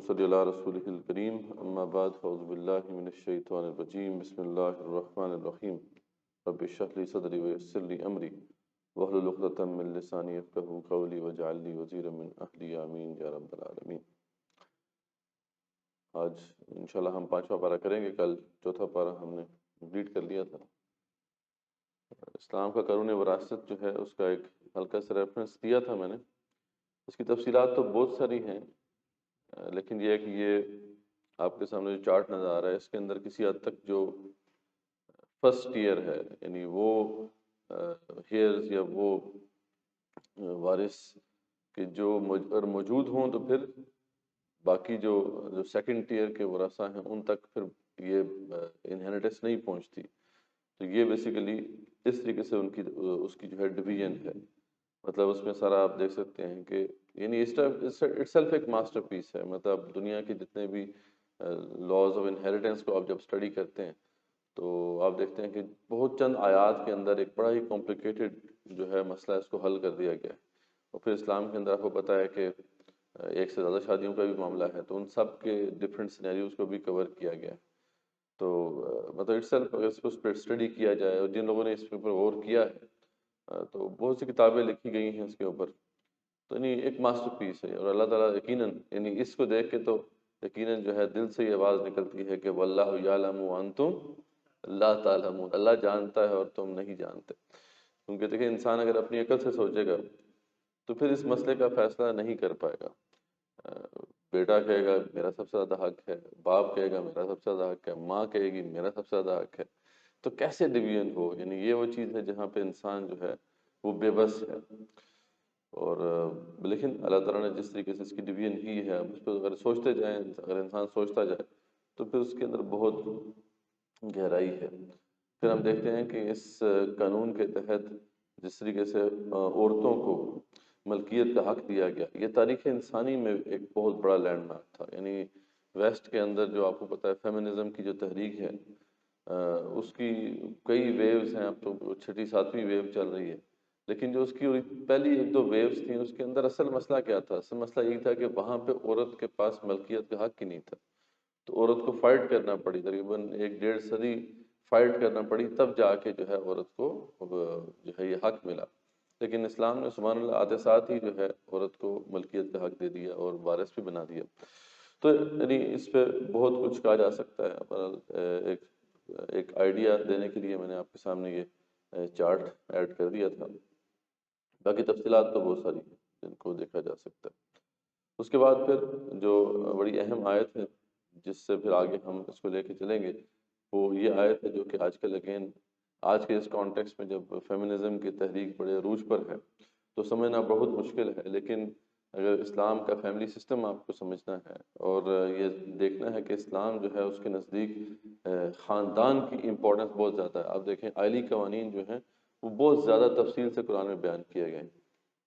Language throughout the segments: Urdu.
صلی اللہ رسول الکریم اما بعد فاعوذ باللہ من الشیطان الرجیم بسم اللہ الرحمن الرحیم رب اشرح لی صدری ویسر لی امری واحلل عقدۃ من لسانی یفقہوا قولی واجعل لی وزیرا من اہلی آمین یا رب العالمین۔ آج انشاءاللہ ہم 5واں پارہ کریں گے۔ کل 4تھا پارہ ہم نے کمپلیٹ کر لیا تھا۔ اسلام کا قانون وراثت جو ہے اس کا ایک ہلکا سا ریفرنس دیا تھا میں نے۔ اس کی تفصیلات تو بہت ساری ہیں، لیکن یہ ہے کہ یہ آپ کے سامنے جو چارٹ نظر آ رہا ہے اس کے اندر کسی حد تک جو فرسٹ ایئر ہے، یعنی وہ ہیئرز یا وہ وارث کہ جو اگر موجود ہوں تو پھر باقی جو سیکنڈ ٹیئر کے ورثہ ہیں ان تک پھر یہ انہیریٹنس نہیں پہنچتی۔ تو یہ بیسیکلی اس طریقے سے اس کی جو ہے ڈویژن ہے، مطلب اس میں سارا آپ دیکھ سکتے ہیں کہ یعنی اٹ سیلف ایک ماسٹر پیس ہے۔ مطلب دنیا کے جتنے بھی لاز آف انہیریٹنس کو آپ جب اسٹڈی کرتے ہیں تو آپ دیکھتے ہیں کہ بہت چند آیات کے اندر ایک بڑا ہی کمپلیکیٹڈ جو ہے مسئلہ اس کو حل کر دیا گیا ہے۔ اور پھر اسلام کے اندر آپ کو پتہ ہے کہ ایک سے زیادہ شادیوں کا بھی معاملہ ہے، تو ان سب کے ڈفرینٹ سینیریوز کو بھی کور کیا گیا ہے۔ تو مطلب اٹ سیلف اگر اس کو اسٹڈی کیا جائے اور جن لوگوں نے اس کے اوپر غور کیا ہے تو بہت سی کتابیں لکھی گئی ہیں اس کے اوپر، تو یعنی ایک ماسٹر پیس ہے۔ اور اللہ تعالیٰ یقیناً یعنی اس کو دیکھ کے تو یقیناً جو ہے دل سے یہ آواز نکلتی ہے کہ واللہ یعلم وانتم لا تعلمون، اللہ جانتا ہے اور تم نہیں جانتے۔ کیونکہ دیکھیں انسان اگر اپنی عقل سے سوچے گا تو پھر اس مسئلے کا فیصلہ نہیں کر پائے گا۔ بیٹا کہے گا میرا سب سے زیادہ حق ہے، باپ کہے گا میرا سب سے زیادہ حق ہے، ماں کہے گی میرا سب سے زیادہ حق ہے، تو کیسے ڈویژن ہو؟ یعنی یہ وہ چیز ہے جہاں پہ انسان جو ہے وہ بے بس ہے۔ اور لیکن اللہ تعالیٰ نے جس طریقے سے اس کی ڈویژن کی ہے، اب اس پہ اگر سوچتے جائیں، اگر انسان سوچتا جائے تو پھر اس کے اندر بہت گہرائی ہے۔ پھر ہم دیکھتے ہیں کہ اس قانون کے تحت جس طریقے سے عورتوں کو ملکیت کا حق دیا گیا، یہ تاریخ انسانی میں ایک بہت بڑا لینڈ مارک تھا۔ یعنی ویسٹ کے اندر جو آپ کو پتہ ہے فیمنزم کی جو تحریک ہے اس کی کئی ویوز ہیں، اب تو 6ٹھی 7ویں ویو چل رہی ہے، لیکن جو اس کی پہلی 1-2 ویوز تھیں اس کے اندر اصل مسئلہ کیا تھا؟ اصل مسئلہ یہی تھا کہ وہاں پہ عورت کے پاس ملکیت کا حق ہی نہیں تھا، تو عورت کو فائٹ کرنا پڑی، تقریباً 1-1.5 صدی فائٹ کرنا پڑی، تب جا کے جو ہے عورت کو جو ہے یہ حق ملا۔ لیکن اسلام نے سبحان اللہ آتے ساتھ ہی جو ہے عورت کو ملکیت کا حق دے دیا اور وارث بھی بنا دیا۔ تو یعنی اس پہ بہت کچھ کہا جا سکتا ہے۔ ایک آئیڈیا دینے کے لیے میں نے آپ کے سامنے یہ چارٹ ایڈ کر دیا تھا، باقی تفصیلات تو بہت ساری ہیں جن کو دیکھا جا سکتا ہے۔ اس کے بعد پھر جو بڑی اہم آیت ہے جس سے پھر آگے ہم اس کو لے کے چلیں گے، وہ یہ آیت ہے جو کہ آج کل اگین آج کے اس کانٹیکس میں جب فیمنزم کی تحریک بڑے عروج پر ہے تو سمجھنا بہت مشکل ہے، لیکن اگر اسلام کا فیملی سسٹم آپ کو سمجھنا ہے اور یہ دیکھنا ہے کہ اسلام جو ہے اس کے نزدیک خاندان کی امپورٹنس بہت زیادہ ہے۔ آپ دیکھیں آئلی قوانین جو ہیں وہ بہت زیادہ تفصیل سے قرآن میں بیان کیے گئے ہیں،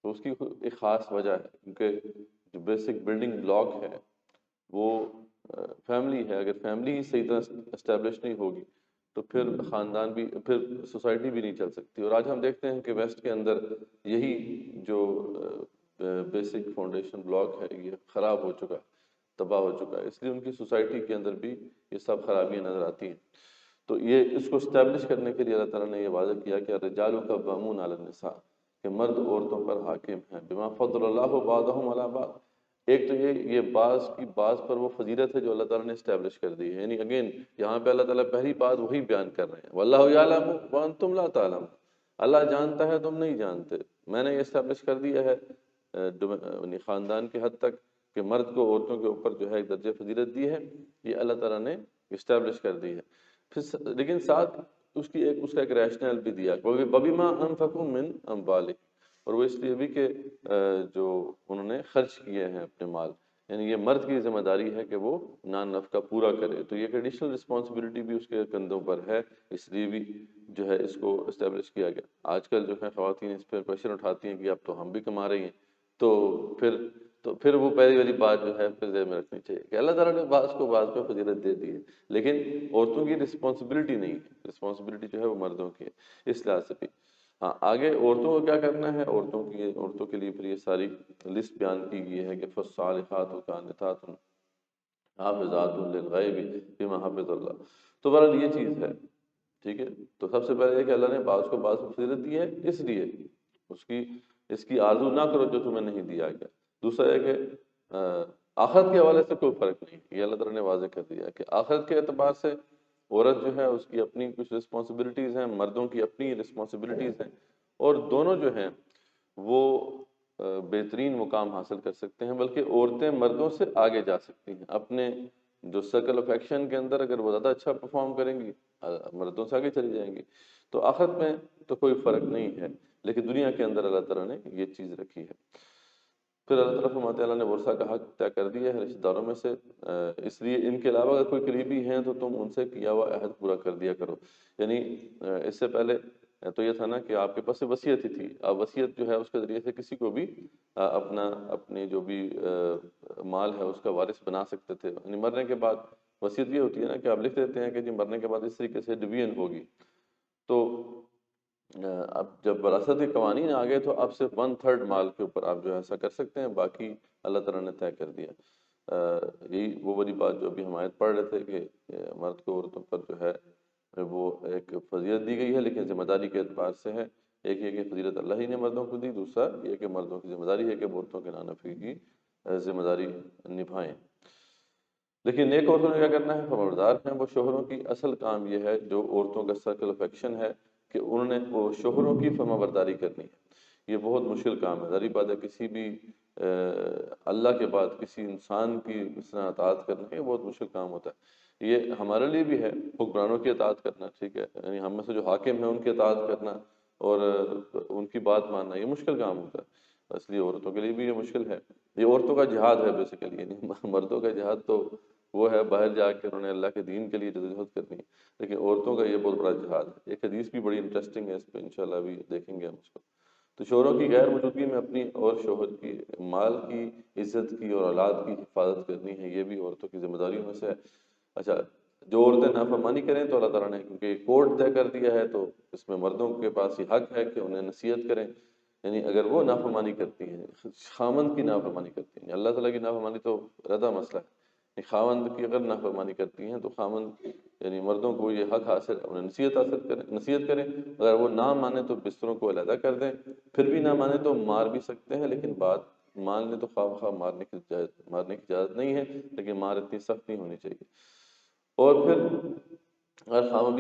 تو اس کی ایک خاص وجہ ہے کیونکہ جو بیسک بلڈنگ بلاک ہے وہ فیملی ہے۔ اگر فیملی ہی صحیح طرح اسٹیبلش نہیں ہوگی تو پھر خاندان بھی، پھر سوسائٹی بھی نہیں چل سکتی۔ اور آج ہم دیکھتے ہیں کہ ویسٹ کے اندر یہی جو بیسک فاؤنڈیشن بلاک ہے یہ خراب ہو چکا ہے، تباہ ہو چکا ہے، اس لیے ان کی سوسائٹی کے اندر بھی یہ سب خرابیاں نظر آتی ہیں۔ تو یہ اس کو اسٹیبلش کرنے کے لیے اللہ تعالیٰ نے یہ واضح کیا کہ الرجال قوامون علی النساء، کہ مرد عورتوں پر حاکم ہیں، بما فضل اللہ بعضهم علی بعض۔ ایک تو یہ بعض پر وہ فضیلت ہے جو اللہ تعالیٰ نے اسٹیبلش کر دی ہے۔ یعنی اگین یہاں پہ اللہ تعالیٰ پہلی بات وہی بیان کر رہے ہیں، واللہ یعلم وانتم لا تعلمون، اللہ جانتا ہے تم نہیں جانتے۔ میں نے یہ اسٹیبلش کر دیا ہے یعنی خاندان کے حد تک کہ مرد کو عورتوں کے اوپر جو ہے ایک درجہ فضیلت دی ہے، یہ اللہ تعالیٰ نے اسٹیبلش کر دی ہے۔ پھر لیکن ساتھ اس کا ایک ریشنل بھی دیا، وَبِمَا أَنفَقُوا مِنْ أَمْوَالِهِمْ، اور وہ اس لیے بھی کہ جو انہوں نے خرچ کیے ہیں اپنے مال، یعنی یہ مرد کی ذمہ داری ہے کہ وہ نان نفقہ پورا کرے، تو یہ ایک ایڈیشنل رسپانسبلٹی بھی اس کے کندھوں پر ہے، اس لیے بھی جو ہے اس کو اسٹیبلش کیا گیا۔ آج کل جو ہے خواتین اس پر کویشچن اٹھاتی ہیں کہ اب تو ہم بھی کما رہی ہیں، تو پھر وہ پہلی والی بات جو ہے پھر ذہن میں رکھنی چاہیے کہ اللہ تعالیٰ نے بعض کو بعض پہ فضیلت دے دی ہے، لیکن عورتوں کی رسپانسبلٹی نہیں ہے، رسپانسبلٹی جو ہے وہ مردوں کی ہے۔ اس لحاظ سے بھی ہاں آگے عورتوں کو کیا کرنا ہے، عورتوں کے لیے پھر یہ ساری لسٹ بیان کی گئی ہے کہ فالصالحات قانتات حافظات للغیب بما حفظ اللہ. تو بہرحال یہ چیز ہے، ٹھیک ہے. تو سب سے پہلے یہ کہ اللہ نے بعض کو بعض کو فضیلت دی ہے، اس لیے اس کی آرزو نہ کرو جو تمہیں نہیں دیا گیا. دوسرا یہ کہ آخرت کے حوالے سے کوئی فرق نہیں، یہ اللہ تعالیٰ نے واضح کر دیا کہ آخرت کے اعتبار سے عورت جو ہے اس کی اپنی کچھ رسپانسبلٹیز ہیں، مردوں کی اپنی رسپانسبلٹیز ہیں، اور دونوں جو ہیں وہ بہترین مقام حاصل کر سکتے ہیں، بلکہ عورتیں مردوں سے آگے جا سکتی ہیں اپنے جو سرکل آف ایکشن کے اندر. اگر وہ زیادہ اچھا پرفارم کریں گی مردوں سے آگے چلی جائیں گی. تو آخرت میں تو کوئی فرق نہیں ہے، لیکن دنیا کے اندر اللہ تعالیٰ نے یہ چیز رکھی ہے. پھر اللہ تعالیٰ فرماتے ہیں اللہ نے ورثہ کا حق طے کر دیا ہے رشتہ داروں میں سے، اس لیے ان کے علاوہ اگر کوئی قریبی ہیں تو تم ان سے کیا ہوا عہد پورا کر دیا کرو. یعنی اس سے پہلے تو یہ تھا نا کہ آپ کے پاس وصیت ہی تھی. اب وصیت جو ہے اس کے ذریعے سے کسی کو بھی اپنے جو بھی مال ہے اس کا وارث بنا سکتے تھے. یعنی مرنے کے بعد وصیت یہ ہوتی ہے نا کہ آپ لکھ دیتے ہیں کہ جی مرنے کے بعد اس طریقے سے ڈویژن ہوگی. تو اب جب وراثت کے قوانین آ گئے تو اب صرف 1/3 مال کے اوپر آپ جو ہے ایسا کر سکتے ہیں، باقی اللہ تعالیٰ نے طے کر دیا. یہی وہ بڑی بات جو ابھی ہم آیت پڑھ رہے تھے کہ مرد کو عورتوں پر جو ہے وہ ایک فضیلت دی گئی ہے، لیکن ذمہ داری کے اعتبار سے ہے. ایک یہ کہ فضیلت اللہ ہی نے مردوں کو دی، دوسرا یہ کہ مردوں کی ذمہ داری ہے کہ وہ عورتوں کے نانفی کی ذمہ داری نبھائیں. لیکن نیک عورتوں نے کیا کرنا ہے؟ خبردار ہیں وہ شوہروں کی. اصل کام یہ ہے جو عورتوں کا سرکل آف ایکشن ہے کہ انہوں نے وہ شوہروں کی فرما برداری کرنی ہے. یہ بہت مشکل کام ہے. ظاہر بات ہے کسی بھی اللہ کے بعد کسی انسان کی اس طرح اطاعت کرنا یہ بہت مشکل کام ہوتا ہے. یہ ہمارے لیے بھی ہے حکمرانوں کی اطاعت کرنا، ٹھیک ہے، یعنی ہم میں سے جو حاکم ہیں ان کی اطاعت کرنا اور ان کی بات ماننا یہ مشکل کام ہوتا ہے. اس لیے عورتوں کے لیے بھی یہ مشکل ہے. یہ عورتوں کا جہاد ہے بیسیکلی. یعنی مردوں کا جہاد تو وہ ہے باہر جا کے انہوں نے اللہ کے دین کے لیے جدوجہد کرنی ہے، لیکن عورتوں کا یہ بہت بڑا جہاد ہے. ایک حدیث بھی بڑی انٹرسٹنگ ہے، اس پہ انشاءاللہ بھی دیکھیں گے ہم اس کو. تو شوہروں کی غیر موجودگی میں اپنی اور شوہر کی مال کی، عزت کی اور اولاد کی حفاظت کرنی ہے، یہ بھی عورتوں کی ذمہ داریوں میں سے ہے. اچھا، جو عورتیں نافرمانی کریں تو اللہ تعالیٰ نے کیونکہ کوڈ طے کر دیا ہے تو اس میں مردوں کے پاس یہ حق ہے کہ انہیں نصیحت کریں. یعنی اگر وہ نافرمانی کرتی ہیں، خاوند کی نافرمانی کرتی ہیں، اللہ تعالیٰ کی نافرمانی تو علیحدہ مسئلہ ہے. خاوند کی اگر نافرمانی کرتی ہیں تو خاوند یعنی مردوں کو یہ حق حاصل، انہیں نصیحت کریں. اگر وہ نہ مانے تو بستروں کو علیحدہ کر دیں. پھر بھی نہ مانے تو مار بھی سکتے ہیں، لیکن بات مان لیں تو خواہ مارنے کی اجازت نہیں ہے، لیکن مار اتنی سخت نہیں ہونی چاہیے. اور پھر اگر خاوند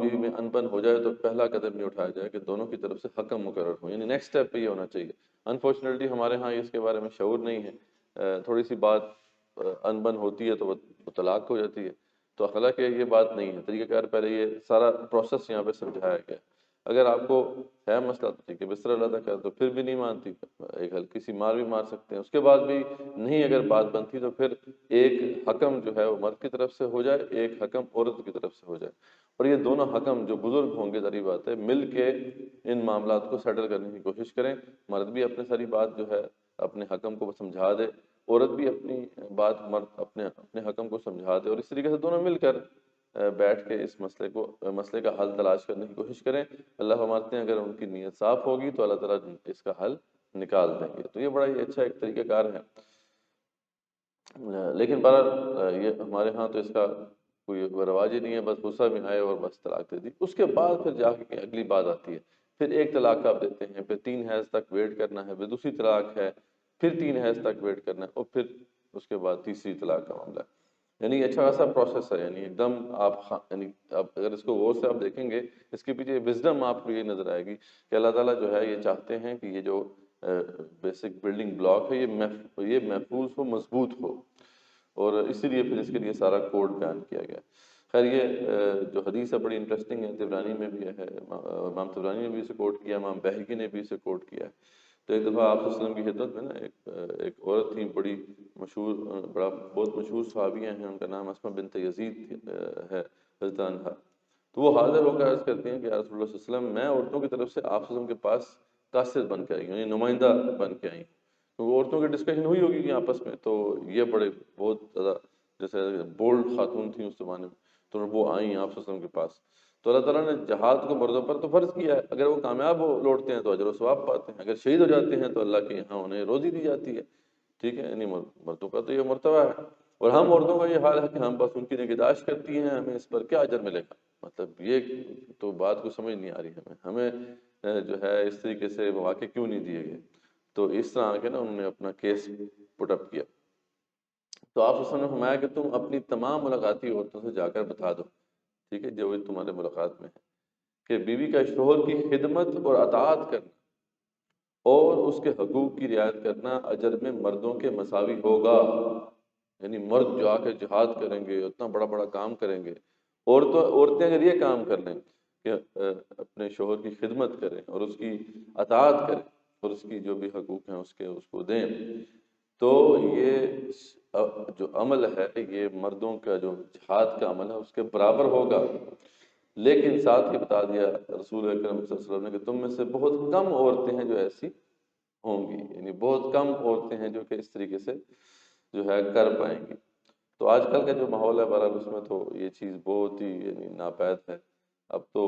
بیوی میں ان بن ہو جائے تو پہلا قدم یہ اٹھایا جائے کہ دونوں کی طرف سے حکم مقرر ہو. یعنی نیکسٹ اسٹیپ پہ یہ ہونا چاہیے. انفارچونیٹلی ہمارے ہاں اس کے بارے میں شعور نہیں ہے. تھوڑی سی بات ان بن ہوتی ہے تو وہ طلاق ہو جاتی ہے. تو حالانکہ یہ بات نہیں ہے. طریقہ کار پہلے یہ سارا پروسیس یہاں پہ سمجھایا گیا. اگر آپ کو ہے مسئلہ تو ٹھیک ہے، بستر علیحدہ کر دو. پھر بھی نہیں مانتی، ایک ہلکی سی مار بھی مار سکتے ہیں. اس کے بعد بھی نہیں اگر بات بنتی تو پھر ایک حکم جو ہے وہ مرد کی طرف سے ہو جائے، ایک حکم عورت کی طرف سے ہو جائے. اور یہ دونوں حکم جو بزرگ ہوں گے ظاہر بات ہے مل کے ان معاملات کو سیٹل کرنے کی کوشش کریں. مرد بھی اپنے ساری بات جو ہے اپنے حکم کو سمجھا دے، عورت بھی اپنی بات مرد اپنے حکم کو سمجھا دے، اور اس طریقے سے دونوں مل کر بیٹھ کے اس مسئلے کا حل تلاش کرنے کی کوشش کریں. اللہ فرماتے ہیں اگر ان کی نیت صاف ہوگی تو اللہ تعالیٰ اس کا حل نکال دیں گے. تو یہ بڑا ہی اچھا ایک طریقہ کار ہے. لیکن بہرحال یہ ہمارے ہاں تو اس کا کوئی رواج ہی نہیں ہے. بس غصہ میں آئے اور بس طلاق دے دی. اس کے بعد پھر جا کے اگلی بات آتی ہے. پھر ایک طلاق آپ دیتے ہیں، پھر 3 حیض تک ویٹ کرنا ہے، پھر دوسری طلاق ہے، پھر 3 حیض تک ویٹ کرنا ہے، اور پھر اس کے بعد تیسری طلاق کا معاملہ ہے. یعنی اچھا خاصا پروسیس ہے. یعنی ایک دم یعنی اگر اس کو غور سے آپ دیکھیں گے اس کے پیچھے وزڈم آپ کو یہ نظر آئے گی کہ اللہ تعالیٰ جو ہے یہ چاہتے ہیں کہ یہ جو بیسک بلڈنگ بلاک ہے یہ محفوظ ہو، مضبوط ہو، اور اسی لیے پھر اس کے لیے سارا کوڈ بیان کیا گیا. خیر یہ جو حدیث ہے بڑی انٹرسٹنگ ہے. طبرانی میں بھی ہے، امام طبرانی نے بھی اسے کوٹ کیا، امام بہقی نے بھی اسے کوٹ کیا ہے. تو ایک دفعہ آپ صلی اللہ علیہ وسلم کی خدمت میں نا ایک عورت تھی بڑی مشہور، بہت مشہور صحابیہ ہیں، ان کا نام اسماء بنت یزید ہے رضی اللہ عنہا. تو وہ حاضر ہو کر عرض کرتی ہیں کہ یا رسول اللہ صلی اللہ علیہ وسلم میں عورتوں کی طرف سے آپ صلی اللہ علیہ وسلم کے پاس قاصد بن کے آئی ہوں، یعنی نمائندہ بن کے آئی ہوں. تو وہ عورتوں کی ڈسکشن ہوئی ہوگی کہ آپس میں، تو یہ بڑے بہت زیادہ جیسے بولڈ خاتون تھیں اس زمانے میں، تو وہ آئیں آپ صلی اللہ علیہ وسلم کے پاس. تو اللہ تعالیٰ نے جہاد کو مردوں پر تو فرض کیا ہے. اگر وہ کامیاب لوٹتے ہیں تو اجر و ثواب پاتے ہیں، اگر شہید ہو جاتے ہیں تو اللہ کے یہاں انہیں روزی دی جاتی ہے. ٹھیک ہے، یعنی مردوں کا تو یہ مرتبہ ہے. اور ہم عورتوں کا یہ حال ہے کہ ہم بس ان کی نگہداشت کرتی ہیں، ہمیں اس پر کیا اجر ملے گا، مطلب یہ تو بات کو سمجھ نہیں آ رہی ہمیں جو ہے اس طریقے سے مواقع کیوں نہیں دیے گئے. تو اس طرح آ کے نا انہوں نے اپنا کیس پٹ اپ کیا. تو آپ نے فرمایا کہ تم اپنی تمام ملاقاتی عورتوں سے جا کر بتا دو، ٹھیک ہے، جو تمہارے ملاقات میں ہے، کہ بیوی کا شوہر کی خدمت اور اطاعت کرنا اور اس کے حقوق کی رعایت کرنا اجر میں مردوں کے مساوی ہوگا. یعنی مرد جو آ کے جہاد کریں گے، اتنا بڑا بڑا کام کریں گے، عورتیں اگر یہ کام کر لیں کہ اپنے شوہر کی خدمت کریں اور اس کی اطاعت کریں اور اس کی جو بھی حقوق ہیں اس کو دیں، تو یہ جو عمل ہے یہ مردوں کا جو جہاد کا عمل ہے اس کے برابر ہوگا. لیکن ساتھ ہی بتا دیا رسول اکرم صلی اللہ علیہ وسلم نے کہ تم میں سے بہت کم عورتیں ہیں جو ایسی ہوں گی، یعنی بہت کم عورتیں ہیں جو کہ اس طریقے سے جو ہے کر پائیں گی. تو آج کل کا جو ماحول ہے بہرحال اس میں تو یہ چیز بہت ہی یعنی ناپید ہے. اب تو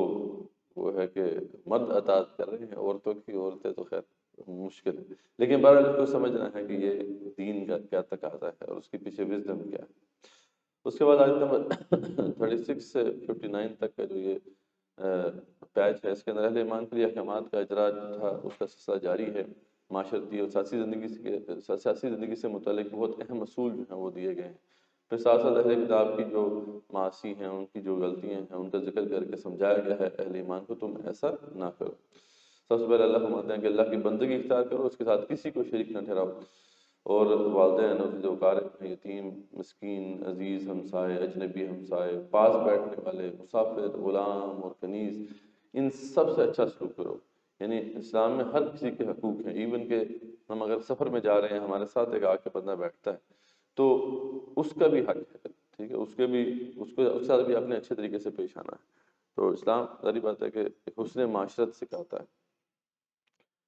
وہ ہے کہ مرد اطاعت کر رہے ہیں عورتوں کی، عورتیں تو خیر مشکل ہے. لیکن بہرحال اس کو سمجھنا ہے کہ یہ دین کا کیا تقاضا ہے اور اس کے پیچھے وزڈم کیا ہے. اس کے بعد آیت نمبر 36 سے 59 تک کا جو یہ پیچ ہے، اس کے اندر اہل ایمان کے لیے احکامات کا اجرا تھا، اس کا سلسلہ جاری ہے. معاشرتی اور سیاسی زندگی سے متعلق بہت اہم اصول جو ہیں وہ دیے گئے ہیں. پھر ساتھ ساتھ اہل کتاب کی جو معاصی ہیں، ان کی جو غلطیاں ہیں، ان کا ذکر کر کے سمجھایا گیا ہے اہل ایمان کو تم ایسا نہ کرو. سب سے پہلے اللہ فرماتے ہیں کہ اللہ کی بندگی اختیار کرو، اس کے ساتھ کسی کو شریک نہ ٹھہراؤ، اور والدین اور جو اقارب، یتیم، مسکین، عزیز ہمسائے، اجنبی ہمسائے، پاس بیٹھنے والے، مسافر، غلام اور کنیز، ان سب سے اچھا سلوک کرو. یعنی اسلام میں ہر کسی کے حقوق ہیں، ایون کہ ہم اگر سفر میں جا رہے ہیں، ہمارے ساتھ ایک آ کے بندہ بیٹھتا ہے تو اس کا بھی حق ہے، ٹھیک ہے، اس کے ساتھ بھی اپنے اچھے طریقے سے پیش آنا ہے. تو اسلام ظاہری بات ہے کہ حسن معاشرت سکھاتا ہے.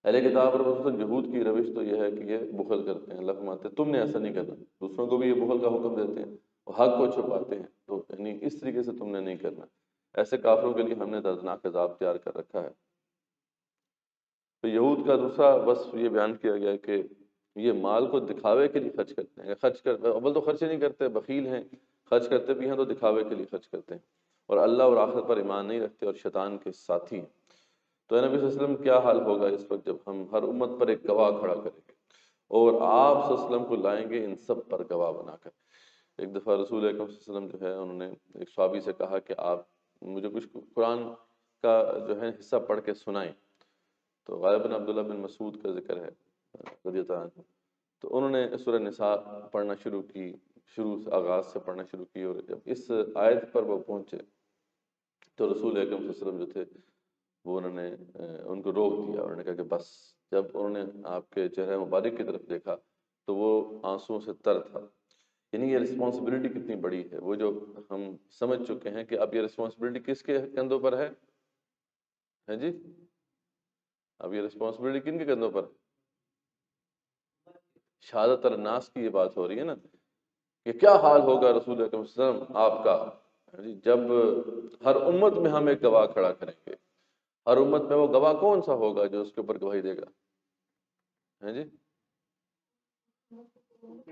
اہل کتاب اور خصوصاً یہود کی روش تو یہ ہے کہ یہ بخل کرتے ہیں. اللہ فرماتے ہیں تم نے ایسا نہیں کرنا، دوسروں کو بھی یہ بخل کا حکم دیتے ہیں اور حق کو چھپاتے ہیں. تو یعنی اس طریقے سے تم نے نہیں کرنا. ایسے کافروں کے لیے ہم نے دردناک عذاب تیار کر رکھا ہے. تو یہود کا دوسرا وصف یہ بیان کیا گیا کہ یہ مال کو دکھاوے کے لیے خرچ کرتے ہیں. اول تو خرچ ہی نہیں کرتے، بخیل ہیں، خرچ کرتے بھی ہیں تو دکھاوے کے لیے خرچ کرتے ہیں، اور اللہ اور آخرت پر ایمان نہیں رکھتے اور شیطان کے ساتھی ہیں. تو نبی صلی اللہ علیہ وسلم کیا حال ہوگا اس وقت جب ہم ہر امت پر ایک گواہ کھڑا کریں گے اور آپ صلی اللہ علیہ وسلم کو لائیں گے ان سب پر گواہ بنا کر. ایک دفعہ رسول اکرم صلی اللہ علیہ وسلم جو ہے انہوں نے ایک صحابی سے کہا کہ آپ مجھے کچھ قرآن کا جو ہے حصہ پڑھ کے سنائیں. تو غالباً عبداللہ بن مسعود کا ذکر ہے رضی اللہ عنہ. تو انہوں نے سورہ نساء پڑھنا شروع کی، شروع سے آغاز سے پڑھنا شروع کی، اور جب اس آیت پر وہ پہنچے تو رسول اکرم صلی اللہ علیہ وسلم جو تھے وہ انہوں نے ان کو روک دیا. انہوں نے کہا کہ بس. جب انہوں نے آپ کے چہرہ مبارک کی طرف دیکھا تو وہ آنسوؤں سے تر تھا. یعنی یہ رسپانسبلٹی کتنی بڑی ہے، وہ جو ہم سمجھ چکے ہیں کہ اب یہ رسپانسبلٹی کس کے کندھوں پر ہے جی؟ اب یہ رسپانسبلٹی کن کے کندھوں پر؟ شہادت الناس کی یہ بات ہو رہی ہے نا کہ کیا حال ہوگا رسول اکرم صلی اللہ علیہ وسلم آپ کا جب ہر امت میں ہم ایک گواہ کھڑا کریں گے. ہر امت میں وہ گواہ کون سا ہوگا جو اس کے اوپر گواہی دے گا؟ ہے جی؟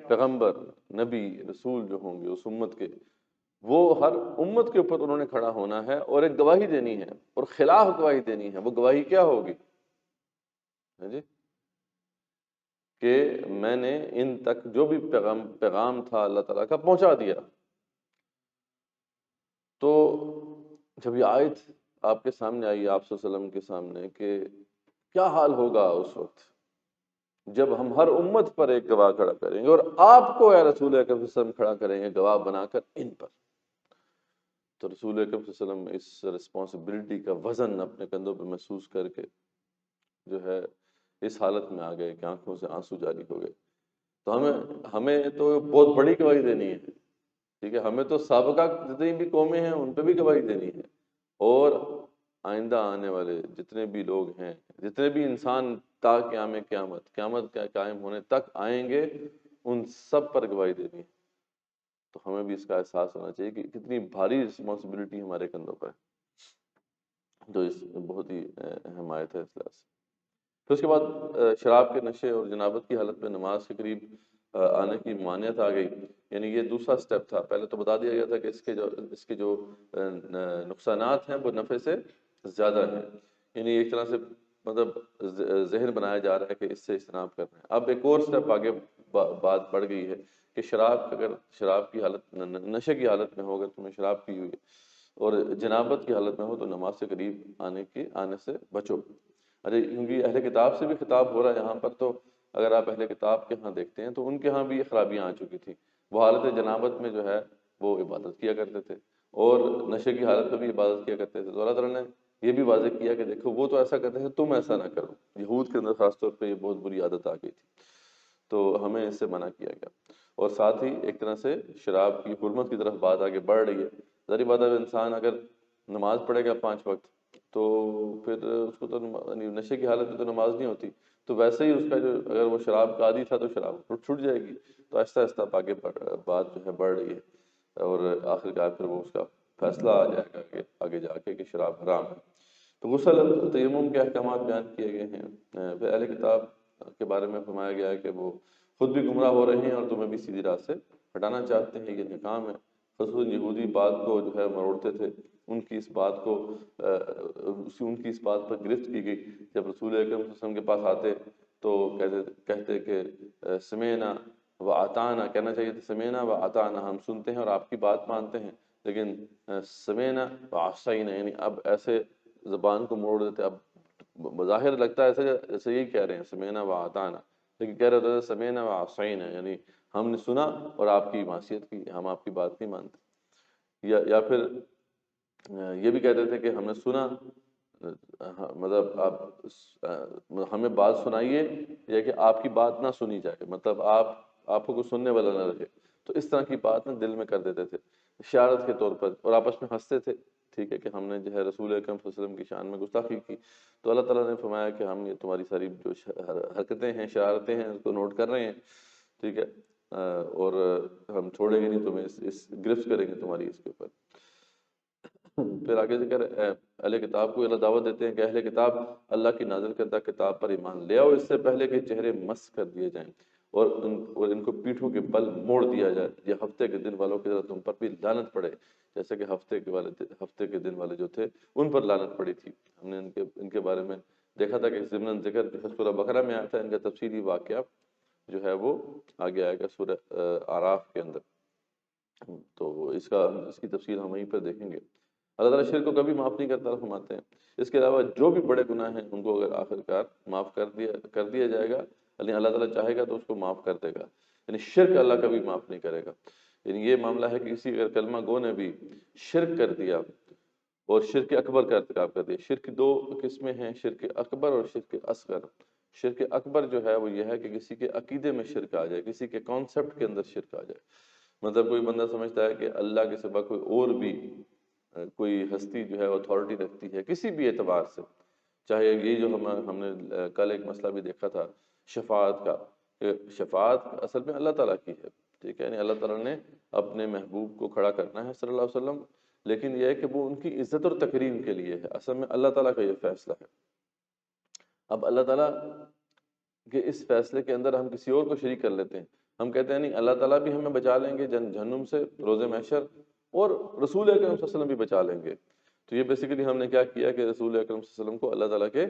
پیغمبر، نبی، رسول جو ہوں گے اس امت کے، وہ ہر امت کے اوپر انہوں نے کھڑا ہونا ہے اور ایک گواہی دینی ہے اور خلاف گواہی دینی ہے. وہ گواہی کیا ہوگی؟ ہے جی؟ کہ میں نے ان تک جو بھی پیغام تھا اللہ تعالیٰ کا پہنچا دیا. تو جب یہ آیت آپ کے سامنے آئی، آپ صلی اللہ علیہ وسلم کے سامنے، کہ کیا حال ہوگا اس وقت جب ہم ہر امت پر ایک گواہ کھڑا کریں گے اور آپ کو اے رسول اکرم صلی اللہ علیہ وسلم کھڑا کریں گے گواہ بنا کر ان پر. تو رسول اکرم صلی اللہ علیہ وسلم اس رسپانسبلٹی کا وزن اپنے کندھوں پہ محسوس کر کے جو ہے اس حالت میں آ گئے کہ آنکھوں سے آنسو جاری ہو گئے. تو ہمیں تو بہت بڑی گواہی دینی ہے، ٹھیک ہے، ہمیں تو سابقہ جتنی بھی قومیں ہیں ان پہ بھی گواہی دینی ہے، اور آئندہ آنے والے جتنے بھی لوگ ہیں، جتنے بھی انسان تا قیامت کا قائم ہونے تک آئیں گے، ان سب پر گواہی دینی ہے. تو ہمیں بھی اس کا احساس ہونا چاہیے کہ کتنی بھاری رسپانسبلٹی ہمارے کندھوں پر ہے. تو اس بہت ہی اہم آیت ہے اس لحاظ سے. پھر اس کے بعد شراب کے نشے اور جنابت کی حالت میں نماز کے قریب آنے کی ممانعت آ گئی. یعنی یہ دوسرا سٹیپ تھا. پہلے تو بتا دیا گیا تھا کہ اس کے جو نقصانات ہیں وہ نفع سے زیادہ ہیں. یعنی ایک طرح سے مطلب ذہن بنایا جا رہا ہے کہ اس سے اجتناب کرنا ہے. اب ایک اور سٹیپ آگے بات بڑھ گئی ہے کہ اگر شراب کی حالت، نشے کی حالت میں ہو، اگر تمہیں شراب پی ہوئی اور جنابت کی حالت میں ہو تو نماز سے قریب آنے سے بچو. ارے کیونکہ اہل کتاب سے بھی خطاب ہو رہا ہے یہاں پر. تو اگر آپ اہل کتاب کے ہاں دیکھتے ہیں تو ان کے ہاں بھی یہ خرابیاں آ چکی تھی. وہ حالت جنابت میں جو ہے وہ عبادت کیا کرتے تھے اور نشے کی حالت میں بھی عبادت کیا کرتے تھے. تو اللہ تعالیٰ نے یہ بھی واضح کیا کہ دیکھو وہ تو ایسا کرتے تھے، تم ایسا نہ کرو. یہود کے اندر خاص طور پہ یہ بہت بری عادت آ گئی تھی، تو ہمیں اس سے منع کیا گیا. اور ساتھ ہی ایک طرح سے شراب کی حرمت کی طرف بات آگے بڑھ رہی ہے. ظاہر بات ہے انسان اگر نماز پڑھے گا 5 وقت تو پھر اس کو تو نشے کی حالت میں تو نماز نہیں ہوتی. تو ویسے ہی اس کا جو اگر وہ شراب کا عادی تھا تو شراب چھوٹ جائے گی. تو آہستہ آہستہ آگے بات جو ہے بڑھ رہی ہے اور آخرکار پھر وہ اس کا فیصلہ آ جائے گا کہ آگے جا کے کہ شراب حرام ہے. تو غسل تیمم کے احکامات بیان کیے گئے ہیں. پھر اہل کتاب کے بارے میں فرمایا گیا ہے کہ وہ خود بھی گمراہ ہو رہے ہیں اور تمہیں بھی سیدھی راہ سے ہٹانا چاہتے ہیں. یہ ناکام ہے. خصوصاً یہودی بات کو جو ہے مروڑتے تھے. ان کی اس بات پر گرفت کی گئی. جب رسول اکرم صلی اللہ علیہ وسلم کے پاس آتے تو کہتے کہ سمعنا و اطعنا، کہنا چاہیے تھا سمعنا و اطعنا، ہم سنتے ہیں اور آپ کی بات مانتے ہیں. لیکن سمعنا و عصینا، یعنی اب ایسے زبان کو موڑ دیتے. اب بظاہر لگتا ہے ایسے یہی کہہ رہے ہیں سمعنا و اطعنا، لیکن کہہ رہے ہوتے سمعنا و عصینا، یعنی ہم نے سنا اور آپ کی معصیت کی، ہم آپ کی بات نہیں مانتے. یا پھر یہ بھی کہتے تھے کہ ہم نے سنا، مطلب آپ ہمیں بات سنائیے یا کہ آپ کی بات نہ سنی جائے، مطلب آپ کو کوئی سننے والا نہ رہے. تو اس طرح کی بات نہ دل میں کر دیتے تھے اشارت کے طور پر، اور آپس میں ہنستے تھے. ٹھیک ہے کہ ہم نے جو ہے رسول اکرم صلی اللہ علیہ وسلم کی شان میں گستاخی کی. تو اللہ تعالیٰ نے فرمایا کہ ہم یہ تمہاری ساری جو حرکتیں ہیں، شرارتیں ہیں، اس کو نوٹ کر رہے ہیں. ٹھیک ہے، اور ہم چھوڑیں گے نہیں تمہیں، اس گرفت کریں گے تمہاری اس کے اوپر. پھر آگے سے اہل کتاب کو اللہ دعوت دیتے ہیں کہ اہل کتاب اللہ کی نازل کردہ کتاب پر ایمان لے آؤ اس سے پہلے کہ چہرے مس کر دیے جائیں اور ان کو پیٹھوں کے بل موڑ دیا جائے. یہ ہفتے کے دن والوں کی طرح تم پر بھی لعنت پڑے، جیسے کہ ہفتے کے دن والے جو تھے ان پر لعنت پڑی تھی. ہم نے ان کے بارے میں دیکھا تھا کہ ضمن ذکر جو ہے سورہ بقرہ میں آیا تھا. ان کا تفصیلی واقعہ جو ہے وہ آگے آئے گا سورہ اعراف کے اندر. تو اس کی تفصیل ہم وہیں پر دیکھیں گے. اللہ تعالیٰ شرک کو کبھی معاف نہیں کرتا فرماتے ہیں. اس کے علاوہ جو بھی بڑے گناہ ہیں ان کو اگر آخرکار معاف کر دیا جائے گا، یعنی اللہ تعالیٰ چاہے گا تو اس کو معاف کر دے گا. یعنی شرک اللہ کبھی معاف نہیں کرے گا. یعنی یہ معاملہ ہے کہ کسی اگر کلمہ گو نے بھی شرک کر دیا اور شرک اکبر کا ارتکاب کر دیا. شرک 2 قسمیں ہیں، شرک اکبر اور شرک اصغر. شرک اکبر جو ہے وہ یہ ہے کہ کسی کے عقیدے میں شرک آ جائے، کسی کے کانسیپٹ کے اندر شرک آ جائے. مطلب کوئی بندہ سمجھتا ہے کہ اللہ کے سوا کوئی اور بھی کوئی ہستی جو ہے اتھارٹی رکھتی ہے کسی بھی اعتبار سے. چاہے یہ جو ہم نے کل ایک مسئلہ بھی دیکھا تھا شفاعت کا، کہ شفاعت اصل میں اللہ تعالیٰ کی ہے. ٹھیک ہے، یعنی اللہ تعالیٰ نے اپنے محبوب کو کھڑا کرنا ہے صلی اللہ علیہ وسلم، لیکن یہ ہے کہ وہ ان کی عزت اور تکریم کے لیے ہے. اصل میں اللہ تعالیٰ کا یہ فیصلہ ہے. اب اللہ تعالیٰ کہ اس فیصلے کے اندر ہم کسی اور کو شریک کر لیتے ہیں. ہم کہتے ہیں نہیں، اللہ تعالیٰ بھی ہمیں بچا لیں گے جہنم سے روز محشر، اور رسول اکرم صلی اللہ علیہ وسلم بھی بچا لیں گے. تو یہ بیسیکلی ہم نے کیا کیا کہ رسول اکرم صلی اللہ علیہ وسلم کو اللہ تعالیٰ کے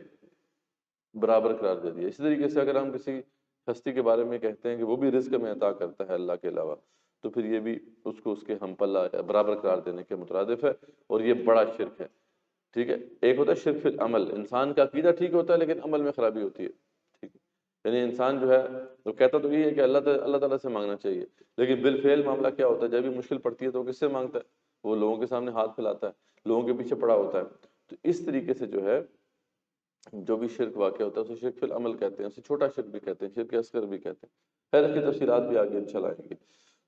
برابر قرار دے دیا. اسی طریقے سے اگر ہم کسی ہستی کے بارے میں کہتے ہیں کہ وہ بھی رزق میں عطا کرتا ہے اللہ کے علاوہ، تو پھر یہ بھی اس کو اس کے ہم پلہ برابر قرار دینے کے مترادف ہے، اور یہ بڑا شرک ہے. ٹھیک ہے، ایک ہوتا ہے شرک فی العمل، انسان کا عقیدہ ٹھیک ہوتا ہے لیکن عمل میں خرابی ہوتی ہے. ٹھیک ہے، یعنی انسان جو ہے تو کہتا تو یہ ہے کہ اللہ تعالیٰ سے مانگنا چاہیے، لیکن بالفعل معاملہ کیا ہوتا ہے؟ جب بھی مشکل پڑتی ہے تو وہ کس سے مانگتا ہے؟ وہ لوگوں کے سامنے ہاتھ پھیلاتا ہے، لوگوں کے پیچھے پڑا ہوتا ہے. تو اس طریقے سے جو ہے جو بھی شرک واقع ہوتا ہے اسے شرک فی العمل کہتے ہیں، اسے چھوٹا شرک بھی کہتے ہیں، شرک اصغر بھی کہتے ہیں. خیر اس کی تفصیلات بھی آگے انشاءاللہ آئیں گی.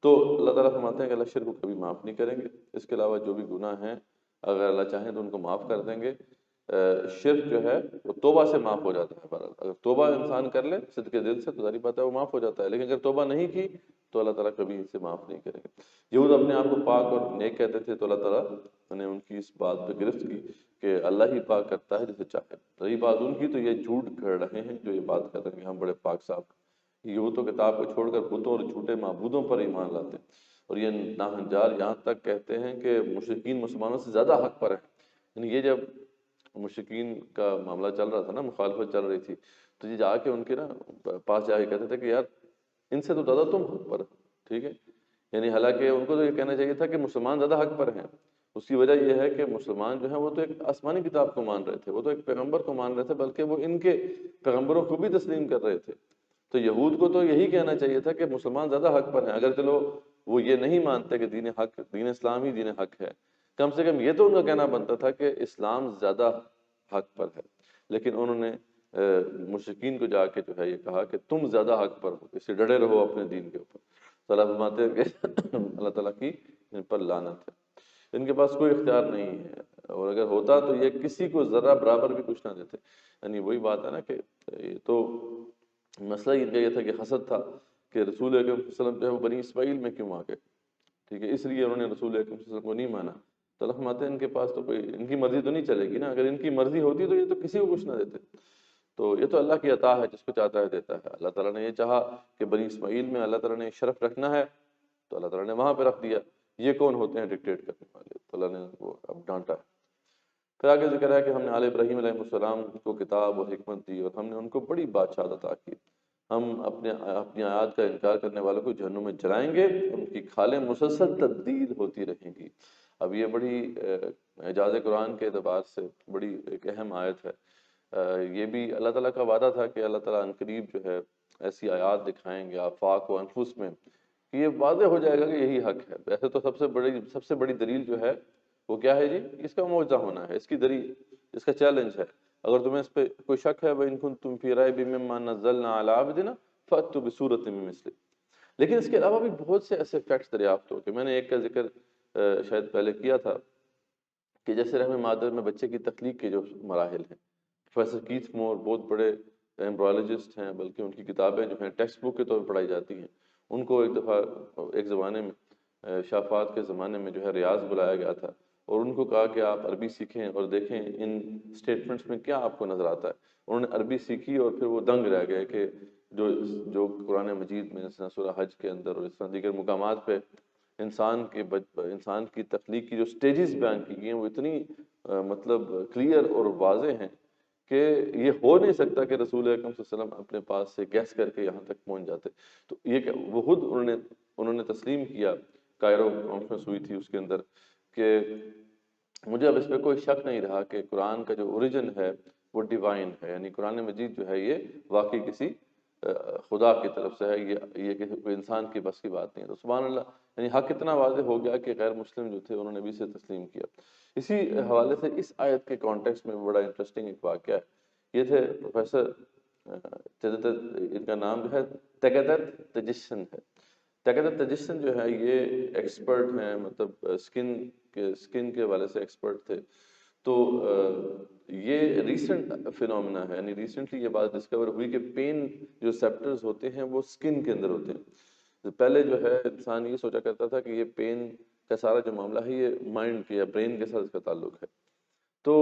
تو اللہ تعالیٰ فرماتے ہیں کہ اللہ شرک کو کبھی معاف نہیں کریں گے. اس کے علاوہ جو بھی گناہ ہیں اگر اللہ چاہیں تو ان کو معاف کر دیں گے. شرک جو ہے وہ توبہ سے معاف ہو جاتا ہے. بہرحال اگر توبہ انسان کر لے صدق دل سے تو ظاہر بات ہے وہ معاف ہو جاتا ہے، لیکن اگر توبہ نہیں کی تو اللہ تعالیٰ کبھی اسے معاف نہیں کریں گے. یہود اپنے آپ کو پاک اور نیک کہتے تھے، تو اللہ تعالیٰ نے ان کی اس بات پہ گرفت کی کہ اللہ ہی پاک کرتا ہے جسے چاہے. رہی بات ان کی تو یہ جھوٹ گھڑ رہے ہیں جو یہ بات کر رہے ہیں کہ ہم بڑے پاک صاف. یہ وہ تو کتاب کو چھوڑ کر بتوں اور جھوٹے معبودوں پر ایمان لاتے ہیں، اور یہ ناہنجار یہاں تک کہتے ہیں کہ مشرکین مسلمانوں سے زیادہ حق پر ہیں۔ یعنی یہ جب مشرکین کا معاملہ چل رہا تھا نا، مخالفت چل رہی تھی، تو یہ جا کے ان کے نا پاس جا کے کہتے تھے کہ یار ان سے تو زیادہ تم حق پر ہو، ٹھیک ہے۔ یعنی حالانکہ ان کو تو یہ کہنا چاہیے تھا کہ مسلمان زیادہ حق پر ہیں۔ اس کی وجہ یہ ہے کہ مسلمان جو ہیں وہ تو ایک آسمانی کتاب کو مان رہے تھے، وہ تو ایک پیغمبر کو مان رہے تھے، بلکہ وہ ان کے پیغمبروں کو بھی تسلیم کر رہے تھے۔ تو یہود کو تو یہی کہنا چاہیے تھا کہ مسلمان زیادہ حق پر ہیں، اگر چلو وہ یہ نہیں مانتے کہ دین حق، دین اسلام ہی دین حق ہے، کم سے کم یہ تو ان کا کہنا بنتا تھا کہ اسلام زیادہ حق پر ہے۔ لیکن انہوں نے مشرکین کو جا کے جو ہے یہ کہا کہ تم زیادہ حق پر ہو، اس سے ڈٹے رہو اپنے دین کے اوپر۔ اللہ فرماتے ہیں کہ اللہ تعالیٰ کی ان پر لعنت ہے، ان کے پاس کوئی اختیار نہیں ہے، اور اگر ہوتا تو یہ کسی کو ذرہ برابر بھی کچھ نہ دیتے۔ یعنی وہی بات ہے نا کہ یہ تو مسئلہ ان کا یہ تھا کہ حسد تھا کہ رسول اکرم صلی اللہ علیہ وسلم جو ہے وہ بنی اسماعیل میں کیوں آ گئے، ٹھیک ہے، اس لیے انہوں نے رسول اکرم صلی اللہ علیہ وسلم کو نہیں مانا۔ تو اللہ فرماتے ہیں ان کے پاس تو کوئی ان کی مرضی تو نہیں چلے گی نا، اگر ان کی مرضی ہوتی تو یہ تو کسی کو کچھ نہ دیتے۔ تو یہ تو اللہ کی عطا ہے، جس کو چاہتا ہے دیتا ہے۔ اللہ تعالیٰ نے یہ چاہا کہ بنی اسماعیل میں اللہ تعالیٰ نے شرف رکھنا ہے تو اللہ تعالیٰ نے وہاں پہ رکھ دیا۔ یہ کون ہوتے ہیں ڈکٹیٹ کرنے والے؟ تو اللہ نے ان کو اب ڈانٹا ہے۔ پھر آگے ذکر ہے کہ ہم نے آل ابراہیم علیہ السلام کو کتاب اور حکمت دی، اور ہم نے ان کو بڑی بادشاہت عطا کی۔ ہم اپنی آیات کا انکار کرنے والوں کو جہنم میں جلائیں گے، ان کی کھالیں مسلسل تبدیل ہوتی رہیں گی۔ اب یہ بڑی اعجاز قرآن کے اعتبار سے بڑی ایک اہم آیت ہے۔ یہ بھی اللہ تعالیٰ کا وعدہ تھا کہ اللہ تعالیٰ عنقریب جو ہے ایسی آیات دکھائیں گے آفاق و انفس میں کہ یہ واضح ہو جائے گا کہ یہی حق ہے۔ ویسے تو سب سے بڑی دلیل جو ہے وہ کیا ہے جی؟ اس کا معجزہ ہونا ہے، اس کی دلیل، اس کا چیلنج ہے۔ اگر تمہیں اس پہ کوئی شک ہے وَإِن كُنتُمْ فِي رَيْبٍ مِّمَّا نَزَّلْنَا عَلَىٰ عَبْدِنَا فَأْتُوا بِسُورَةٍ مِّن مِّثْلِهِ۔ لیکن اس کے علاوہ بھی بہت سے ایسے فیکٹس دریافت ہو کہ میں نے ایک کا ذکر شاید پہلے کیا تھا کہ جیسے رحم مادر میں بچے کی تخلیق کے جو مراحل ہیں، پروفیسر کیتھ مور بہت بڑے ایمبرولوجسٹ ہیں، بلکہ ان کی کتابیں جو ہیں ٹیکسٹ بک کے طور پر پڑھائی جاتی ہیں۔ ان کو ایک دفعہ ایک زمانے میں شافات کے زمانے میں جو ہے ریاض بلایا گیا تھا، اور ان کو کہا کہ آپ عربی سیکھیں اور دیکھیں ان سٹیٹمنٹس میں کیا آپ کو نظر آتا ہے۔ انہوں نے عربی سیکھی اور پھر وہ دنگ رہ گئے کہ جو قرآن مجید میں سورہ حج کے اندر اور اس طرح دیگر مقامات پہ انسان کی تخلیق کی جو سٹیجز بیان کی گئی ہیں وہ اتنی مطلب کلیئر اور واضح ہیں کہ یہ ہو نہیں سکتا کہ رسول اکرم صلی اللہ علیہ وسلم اپنے پاس سے گیس کر کے یہاں تک پہنچ جاتے۔ تو یہ کہ وہ خود انہوں نے تسلیم کیا، کائرو کانفرنس ہوئی تھی اس کے اندر، کہ مجھے اب اس پہ کوئی شک نہیں رہا کہ قرآن کا جو اوریجن ہے وہ ڈیوائن ہے، یعنی قرآن مجید جو ہے یہ واقعی کسی خدا کی طرف سے ہے، یہ کسی کوئی انسان کی بس کی بات نہیں ہے۔ تو سبحان اللہ، یعنی حق اتنا واضح ہو گیا کہ غیر مسلم جو تھے انہوں نے بھی اسے تسلیم کیا۔ اسی حوالے سے اس آیت کے کانٹیکسٹ میں بڑا انٹرسٹنگ ایک واقعہ ہے۔ یہ تھے پروفیسر ان کا نام جو ہے تگدت تجسن ہے۔ تگدت تجسن جو ہے یہ ایکسپرٹ ہیں، مطلب اسکن کے حوالے سے ایکسپرٹ تھے۔ تو یہ ریسنٹ فینومینا ہے، یعنی ریسنٹلی یہ بات ڈسکور ہوئی کہ پین جو ریسیپٹرز ہوتے ہیں وہ اسکن کے اندر ہوتے ہیں۔ پہلے جو ہے انسان یہ سوچا کرتا تھا کہ یہ پین کا سارا جو معاملہ ہے یہ مائنڈ کے یا برین کے ساتھ اس کا تعلق ہے۔ تو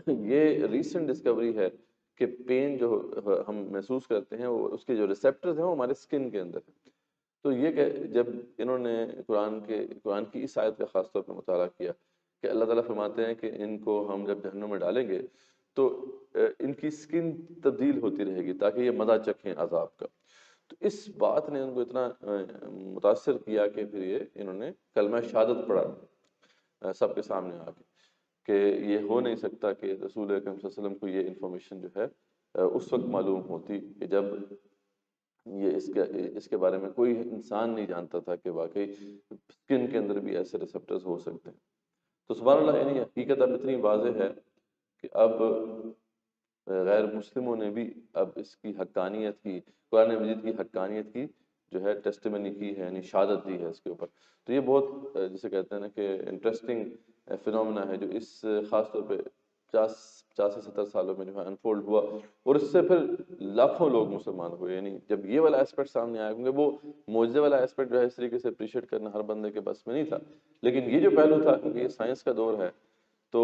یہ ریسنٹ ڈسکوری ہے کہ پین جو ہم محسوس کرتے ہیں وہ اس کے جو ریسیپٹرز ہیں وہ ہمارے اسکن کے اندر ہیں۔ تو یہ کہ جب انہوں نے قرآن کی اس آیت کا خاص طور پر مطالعہ کیا کہ اللہ تعالیٰ فرماتے ہیں کہ ان کو ہم جب جہنم میں ڈالیں گے تو ان کی اسکن تبدیل ہوتی رہے گی تاکہ یہ مزہ چکھیں عذاب کا۔ تو اس بات نے ان کو اتنا متاثر کیا کہ پھر انہوں نے کلمہ شہادت پڑھا سب کے سامنے آ کے کہ یہ ہو نہیں سکتا کہ رسول اکرم صلی اللہ علیہ وسلم کو یہ انفارمیشن جو ہے اس وقت معلوم ہوتی کہ جب یہ اس کے بارے میں کوئی انسان نہیں جانتا تھا کہ واقعی اسکن کے اندر بھی ایسے ریسیپٹرز ہو سکتے ہیں۔ تو سبحان اللہ، یعنی حقیقت اب اتنی واضح ہے کہ اب غیر مسلموں نے بھی اب اس کی حقانیت کی، قرآن مجید کی حقانیت کی جو ہے ٹیسٹیمنی کی ہے، یعنی شہادت دی ہے اس کے اوپر۔ تو یہ بہت جسے کہتے ہیں نا کہ انٹرسٹنگ فینومینا ہے جو اس خاص طور پہ 50 سے 70 سالوں میں جو ہے انفولڈ ہوا، اور اس سے پھر لاکھوں لوگ مسلمان ہوئے۔ یعنی جب یہ والا اسپیکٹ سامنے آیا، کیونکہ وہ معجزے والا اسپیکٹ جو ہے اس طریقے سے اپریشیٹ کرنا ہر بندے کے بس میں نہیں تھا، لیکن یہ جو پہلو تھا کیونکہ یہ سائنس کا دور ہے تو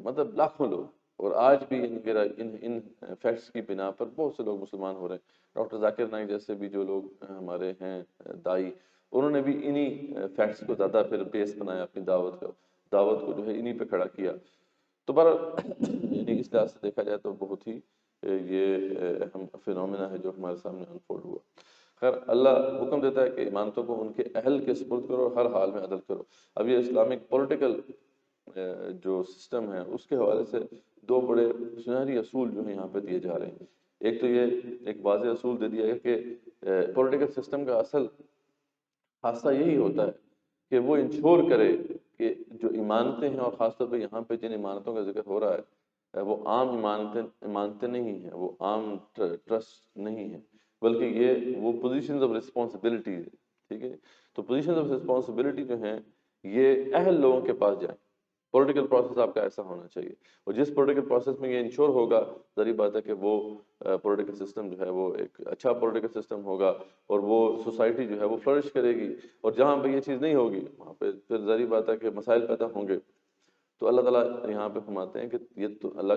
مطلب لاکھوں لوگ اور آج بھی ان فیکٹس کی بنا پر بہت سے لوگ مسلمان ہو رہے ہیں. ڈاکٹر ذاکر نائک جیسے بھی جو لوگ ہمارے ہیں دائی، انہوں نے بھی انہی فیکٹس کو زیادہ پھر بیس بنایا اپنی دعوت کو جو ہے انہی پہ کھڑا کیا. تو یعنی اس لحاظ سے دیکھا جائے تو بہت ہی یہ اہم فینومینا ہے جو ہمارے سامنے انفولڈ ہوا. خیر، اللہ حکم دیتا ہے کہ امانتوں کو ان کے اہل کے سپرد کرو اور ہر حال میں عدل کرو. اب یہ اسلامک پولیٹیکل جو سسٹم ہے اس کے حوالے سے دو بڑے سنہری اصول جو ہیں یہاں پہ دیے جا رہے ہیں. ایک تو یہ ایک واضح اصول دے دیا ہے کہ پولیٹیکل سسٹم کا اصل خاصہ یہی ہوتا ہے کہ وہ انشور کرے کہ جو امانتیں ہیں، اور خاص طور پہ یہاں پہ جن امانتوں کا ذکر ہو رہا ہے، وہ عام امانتیں نہیں ہیں، وہ عام ٹرسٹ نہیں ہیں، بلکہ یہ وہ پوزیشنز آف رسپانسبلٹی ہے. ٹھیک ہے، تو پوزیشنز آف رسپانسبلٹی جو ہیں یہ اہل لوگوں کے پاس جائیں. پولیٹیکل پروسیس آپ کا ایسا ہونا چاہیے، اور جس پولیٹیکل پروسیس میں یہ انشور ہوگا، ظاہر بات ہے کہ وہ پولیٹیکل سسٹم جو ہے وہ ایک اچھا پولیٹیکل سسٹم ہوگا، اور وہ سوسائٹی جو ہے وہ فلرش کرے گی. اور جہاں پہ یہ چیز نہیں ہوگی وہاں پہ پھر ظاہر بات ہے کہ مسائل پیدا ہوں گے. تو اللہ تعالیٰ یہاں پہ فرماتے ہیں کہ یہ تو اللہ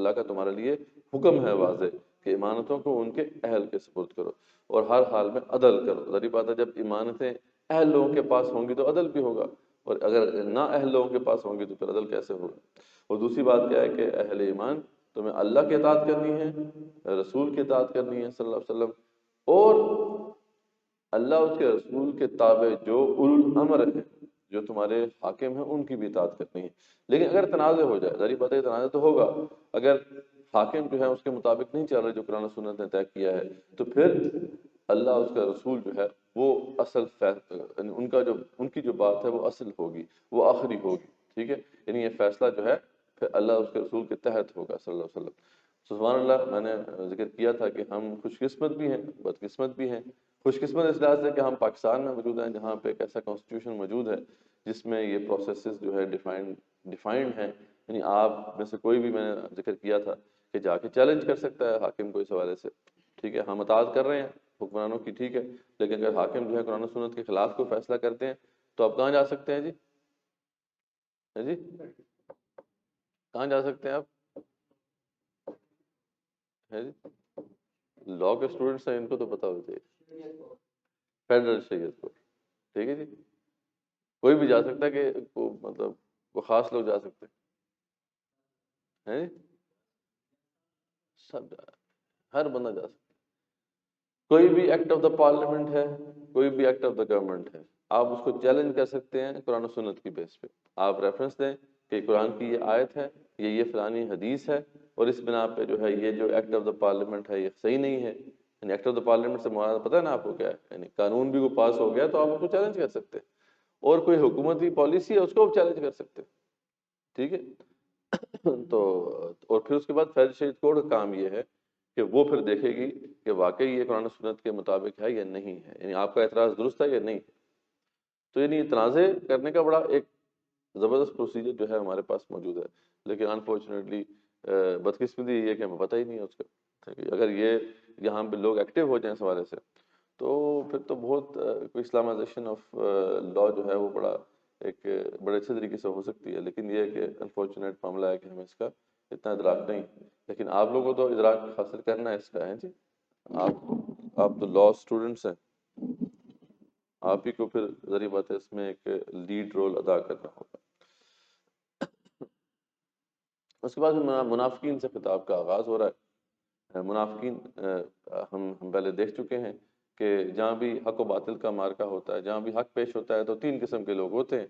کا تمہارے لیے حکم ہے واضح کہ امانتوں کو ان کے اہل کے سپرد کرو اور ہر حال میں عدل کرو. ظاہر بات ہے جب امانتیں اہل لوگوں کے پاس ہوں گی تو عدل بھی ہوگا، اور اگر نہ اہل لوگوں کے پاس ہوں گی تو پھر عدل کیسے ہوگا. اور دوسری بات کیا ہے کہ اہل ایمان تمہیں اللہ کی اطاعت کرنی ہے، رسول کی اطاعت کرنی ہے صلی اللہ علیہ وسلم، اور اللہ اس کے رسول کے تابع جو اولو الامر ہیں، جو تمہارے حاکم ہیں، ان کی بھی اطاعت کرنی ہے. لیکن اگر تنازع ہو جائے، ظاہر بات ہے تنازع تو ہوگا، اگر حاکم جو ہے اس کے مطابق نہیں چل رہے جو قرآن و سنت نے طے کیا ہے، تو پھر اللہ اس کا رسول جو ہے وہ اصل ان کی جو بات ہے وہ اصل ہوگی، وہ آخری ہوگی. ٹھیک ہے، یعنی یہ فیصلہ جو ہے پھر اللہ اس کے رسول کے تحت ہوگا صلی اللہ علیہ وسلم. سبحان اللہ، میں نے ذکر کیا تھا کہ ہم خوش قسمت بھی ہیں، بد قسمت بھی ہیں. خوش قسمت اس لحاظ سے کہ ہم پاکستان میں موجود ہیں جہاں پہ ایک ایسا کانسٹیٹیوشن موجود ہے جس میں یہ پروسیسز جو ہے ڈیفائنڈ ہیں. یعنی آپ میں سے کوئی بھی، میں نے ذکر کیا تھا کہ جا کے چیلنج کر سکتا ہے حاکم کو اس حوالے سے. ٹھیک ہے، ہم اطاعت کر رہے ہیں حکمرانوں کی، ٹھیک ہے، لیکن اگر حاکم جو ہے قرآن و سنت کے خلاف کوئی فیصلہ کرتے ہیں تو آپ کہاں جا سکتے ہیں جی؟ جی کہاں جا سکتے ہیں آپ؟ ہے جی، لاء کے اسٹوڈنٹس ہیں، ان کو تو پتا ہونا چاہیے. فیڈرل شریعت کو، ٹھیک ہے جی، کوئی بھی جا سکتا ہے کہ مطلب وہ خاص لوگ جا سکتے ہیں جی؟ سب ہر بندہ جا سکتا ہے. کوئی بھی ایکٹ آف دا پارلیمنٹ ہے، کوئی بھی ایکٹ آف دا گورنمنٹ ہے، آپ اس کو چیلنج کر سکتے ہیں قرآن و سنت کی بیس پہ. آپ ریفرنس دیں کہ قرآن کی یہ آیت ہے، یہ فلانی حدیث ہے، اور اس بنا پہ جو ہے یہ جو ایکٹ آف دا پارلیمنٹ ہے یہ صحیح نہیں ہے. یعنی ایکٹ آف دا پارلیمنٹ سے مراد پتہ ہے نا آپ کو کیا ہے؟ یعنی قانون بھی وہ پاس ہو گیا تو آپ اس کو چیلنج کر سکتے ہیں، اور کوئی حکومتی پالیسی ہے اس کو چیلنج کر سکتے ہیں. ٹھیک ہے، تو اور پھر اس کے بعد فیض شہید کوڈ کا کام یہ ہے کہ وہ پھر دیکھے گی کہ واقعی یہ قرآن و سنت کے مطابق ہے یا نہیں ہے، یعنی آپ کا اعتراض درست ہے یا نہیں. تو یعنی تنازع کرنے کا بڑا ایک زبردست پروسیجر جو ہے ہمارے پاس موجود ہے، لیکن انفارچونیٹلی بدقسمتی یہ ہے کہ ہمیں پتہ ہی نہیں ہے اس کا. اگر یہ یہاں پہ لوگ ایکٹیو ہو جائیں اس حوالے سے تو پھر تو بہت کوئی اسلامائزیشن آف لاء جو ہے وہ بڑا ایک بڑے اچھے طریقے سے ہو سکتی ہے. لیکن یہ ہے کہ انفارچونیٹ معاملہ ہے کہ ہمیں اس کا اتنا ادراک نہیں، لیکن آپ لوگوں کو تو ادراک حاصل کرنا ہے اس کا. ہے جی، آپ تو لاء اسٹوڈنٹس ہیں، آپ ہی کو پھر ذریعہ بات ہے اس میں ایک لیڈ رول ادا کرنا ہوگا. اس کے بعد منافقین سے خطاب کا آغاز ہو رہا ہے. منافقین ہم پہلے دیکھ چکے ہیں کہ جہاں بھی حق و باطل کا مارکا ہوتا ہے، جہاں بھی حق پیش ہوتا ہے تو تین قسم کے لوگ ہوتے ہیں.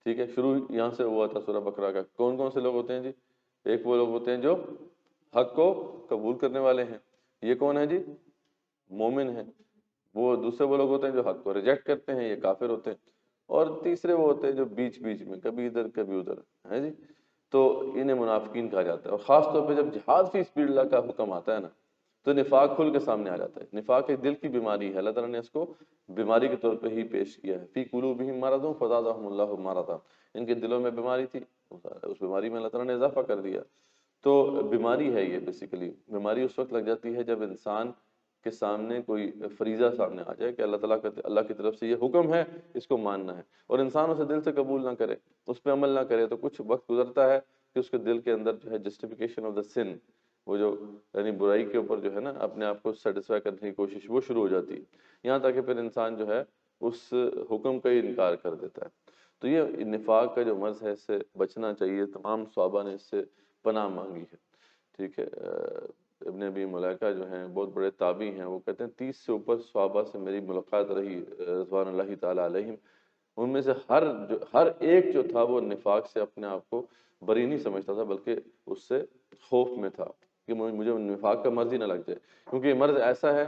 ٹھیک ہے، شروع یہاں سے ہوا تھا سورہ بقرہ کا. کون کون سے لوگ ہوتے ہیں جی؟ ایک وہ لوگ ہوتے ہیں جو حق کو قبول کرنے والے ہیں، یہ کون ہے جی؟ مومن ہیں. وہ دوسرے وہ لوگ ہوتے ہیں جو حق کو ریجیکٹ کرتے ہیں، یہ کافر ہوتے ہیں. اور تیسرے وہ ہوتے ہیں جو بیچ میں کبھی ادھر کبھی ادھر ہے جی. تو انہیں منافقین کہا جاتا ہے. اور خاص طور پہ جب جہاد فی سبیل اللہ کا حکم آتا ہے نا تو نفاق کھل کے سامنے آ جاتا ہے. نفاق ایک دل کی بیماری ہے، اللہ تعالیٰ نے اس کو بیماری کے طور پہ ہی پیش کیا ہے. فی قلوبہم مرض فزادہم اللہ مرضا، ان کے دلوں میں بیماری تھی، اس بیماری میں اللہ تعالیٰ نے اضافہ کر دیا. تو بیماری ہے یہ. بیسیکلی بیماری اس وقت لگ جاتی ہے جب انسان کے سامنے کوئی فریضہ سامنے آ جائے کہ اللہ کی طرف سے یہ حکم ہے، اس کو ماننا ہے، اور انسان اسے دل سے قبول نہ کرے، اس پہ عمل نہ کرے. تو کچھ وقت گزرتا ہے کہ اس کے دل کے اندر جو ہے جسٹیفیکیشن آف دا سن، وہ جو یعنی برائی کے اوپر جو ہے نا اپنے آپ کو سیٹسفائی کرنے کی کوشش وہ شروع ہو جاتی ہے، یہاں تک کہ پھر انسان جو ہے اس حکم کا ہی انکار کر دیتا ہے۔ تو یہ نفاق کا جو مرض ہے اس سے بچنا چاہیے، تمام صحابہ نے اس سے پناہ مانگی ہے، ٹھیک ہے۔ ابن ابی ملیکہ جو ہیں بہت بڑے تابعی ہیں، وہ کہتے ہیں 30 سے اوپر صحابہ سے میری ملاقات رہی رضوان اللہ تعالیٰ علیہم، ان میں سے ہر ایک جو تھا وہ نفاق سے اپنے آپ کو بری نہیں سمجھتا تھا، بلکہ اس سے خوف میں تھا کہ مجھے نفاق کا مرض ہی نہ لگ جائے، کیونکہ یہ مرض ایسا ہے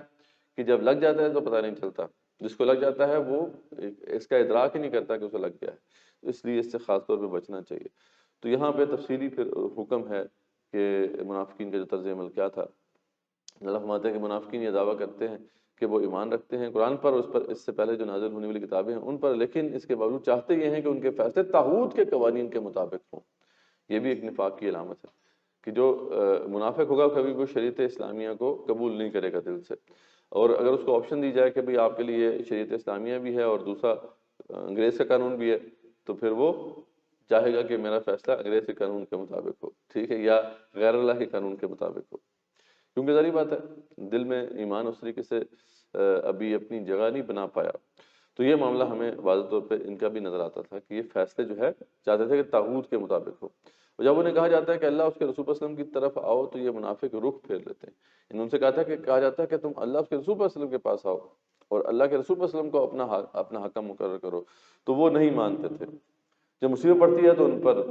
کہ جب لگ جاتا ہے تو پتہ نہیں چلتا، جس کو لگ جاتا ہے وہ اس کا ادراک ہی نہیں کرتا کہ اسے لگ گیا ہے، اس لیے اس سے خاص طور پہ بچنا چاہیے۔ تو یہاں پہ تفصیلی پھر حکم ہے کہ منافقین کا جو طرز عمل کیا تھا۔ اللہ فرماتے ہیں کہ منافقین یہ دعویٰ کرتے ہیں کہ وہ ایمان رکھتے ہیں قرآن پر، اس سے پہلے جو نازل ہونے والی کتابیں ہیں ان پر، لیکن اس کے باوجود چاہتے یہ ہیں کہ ان کے فیصلے طاغوت کے قوانین کے مطابق ہوں۔ یہ بھی ایک نفاق کی علامت ہے کہ جو منافق ہوگا کبھی وہ شریعت اسلامیہ کو قبول نہیں کرے گا دل سے، اور اگر اس کو آپشن دی جائے کہ بھئی آپ کے لیے شریعت اسلامیہ بھی ہے اور دوسرا انگریز کا قانون بھی ہے، تو پھر وہ چاہے گا کہ میرا فیصلہ انگریز کے قانون کے مطابق ہو، ٹھیک ہے، یا غیر اللہ کے قانون کے مطابق ہو، کیونکہ ظاہری بات ہے دل میں ایمان اس طریقے سے ابھی اپنی جگہ نہیں بنا پایا۔ تو یہ معاملہ ہمیں واضح طور پہ ان کا بھی نظر آتا تھا کہ یہ فیصلے جو ہے چاہتے تھے کہ طاغوت کے مطابق ہو، اور جب انہیں کہا جاتا ہے کہ اللہ اس کے رسول صلی اللہ علیہ وسلم کی طرف آؤ تو یہ منافق رخ پھیر لیتے ہیں۔ ان سے کہا جاتا ہے کہ تم اللہ اس کے رسول صلی اللہ علیہ وسلم کے پاس آؤ اور اللہ کے رسول صلی اللہ علیہ وسلم کو اپنا حکم مقرر کرو، تو وہ نہیں مانتے تھے۔ جب مصیبت پڑتی ہے تو ان پر،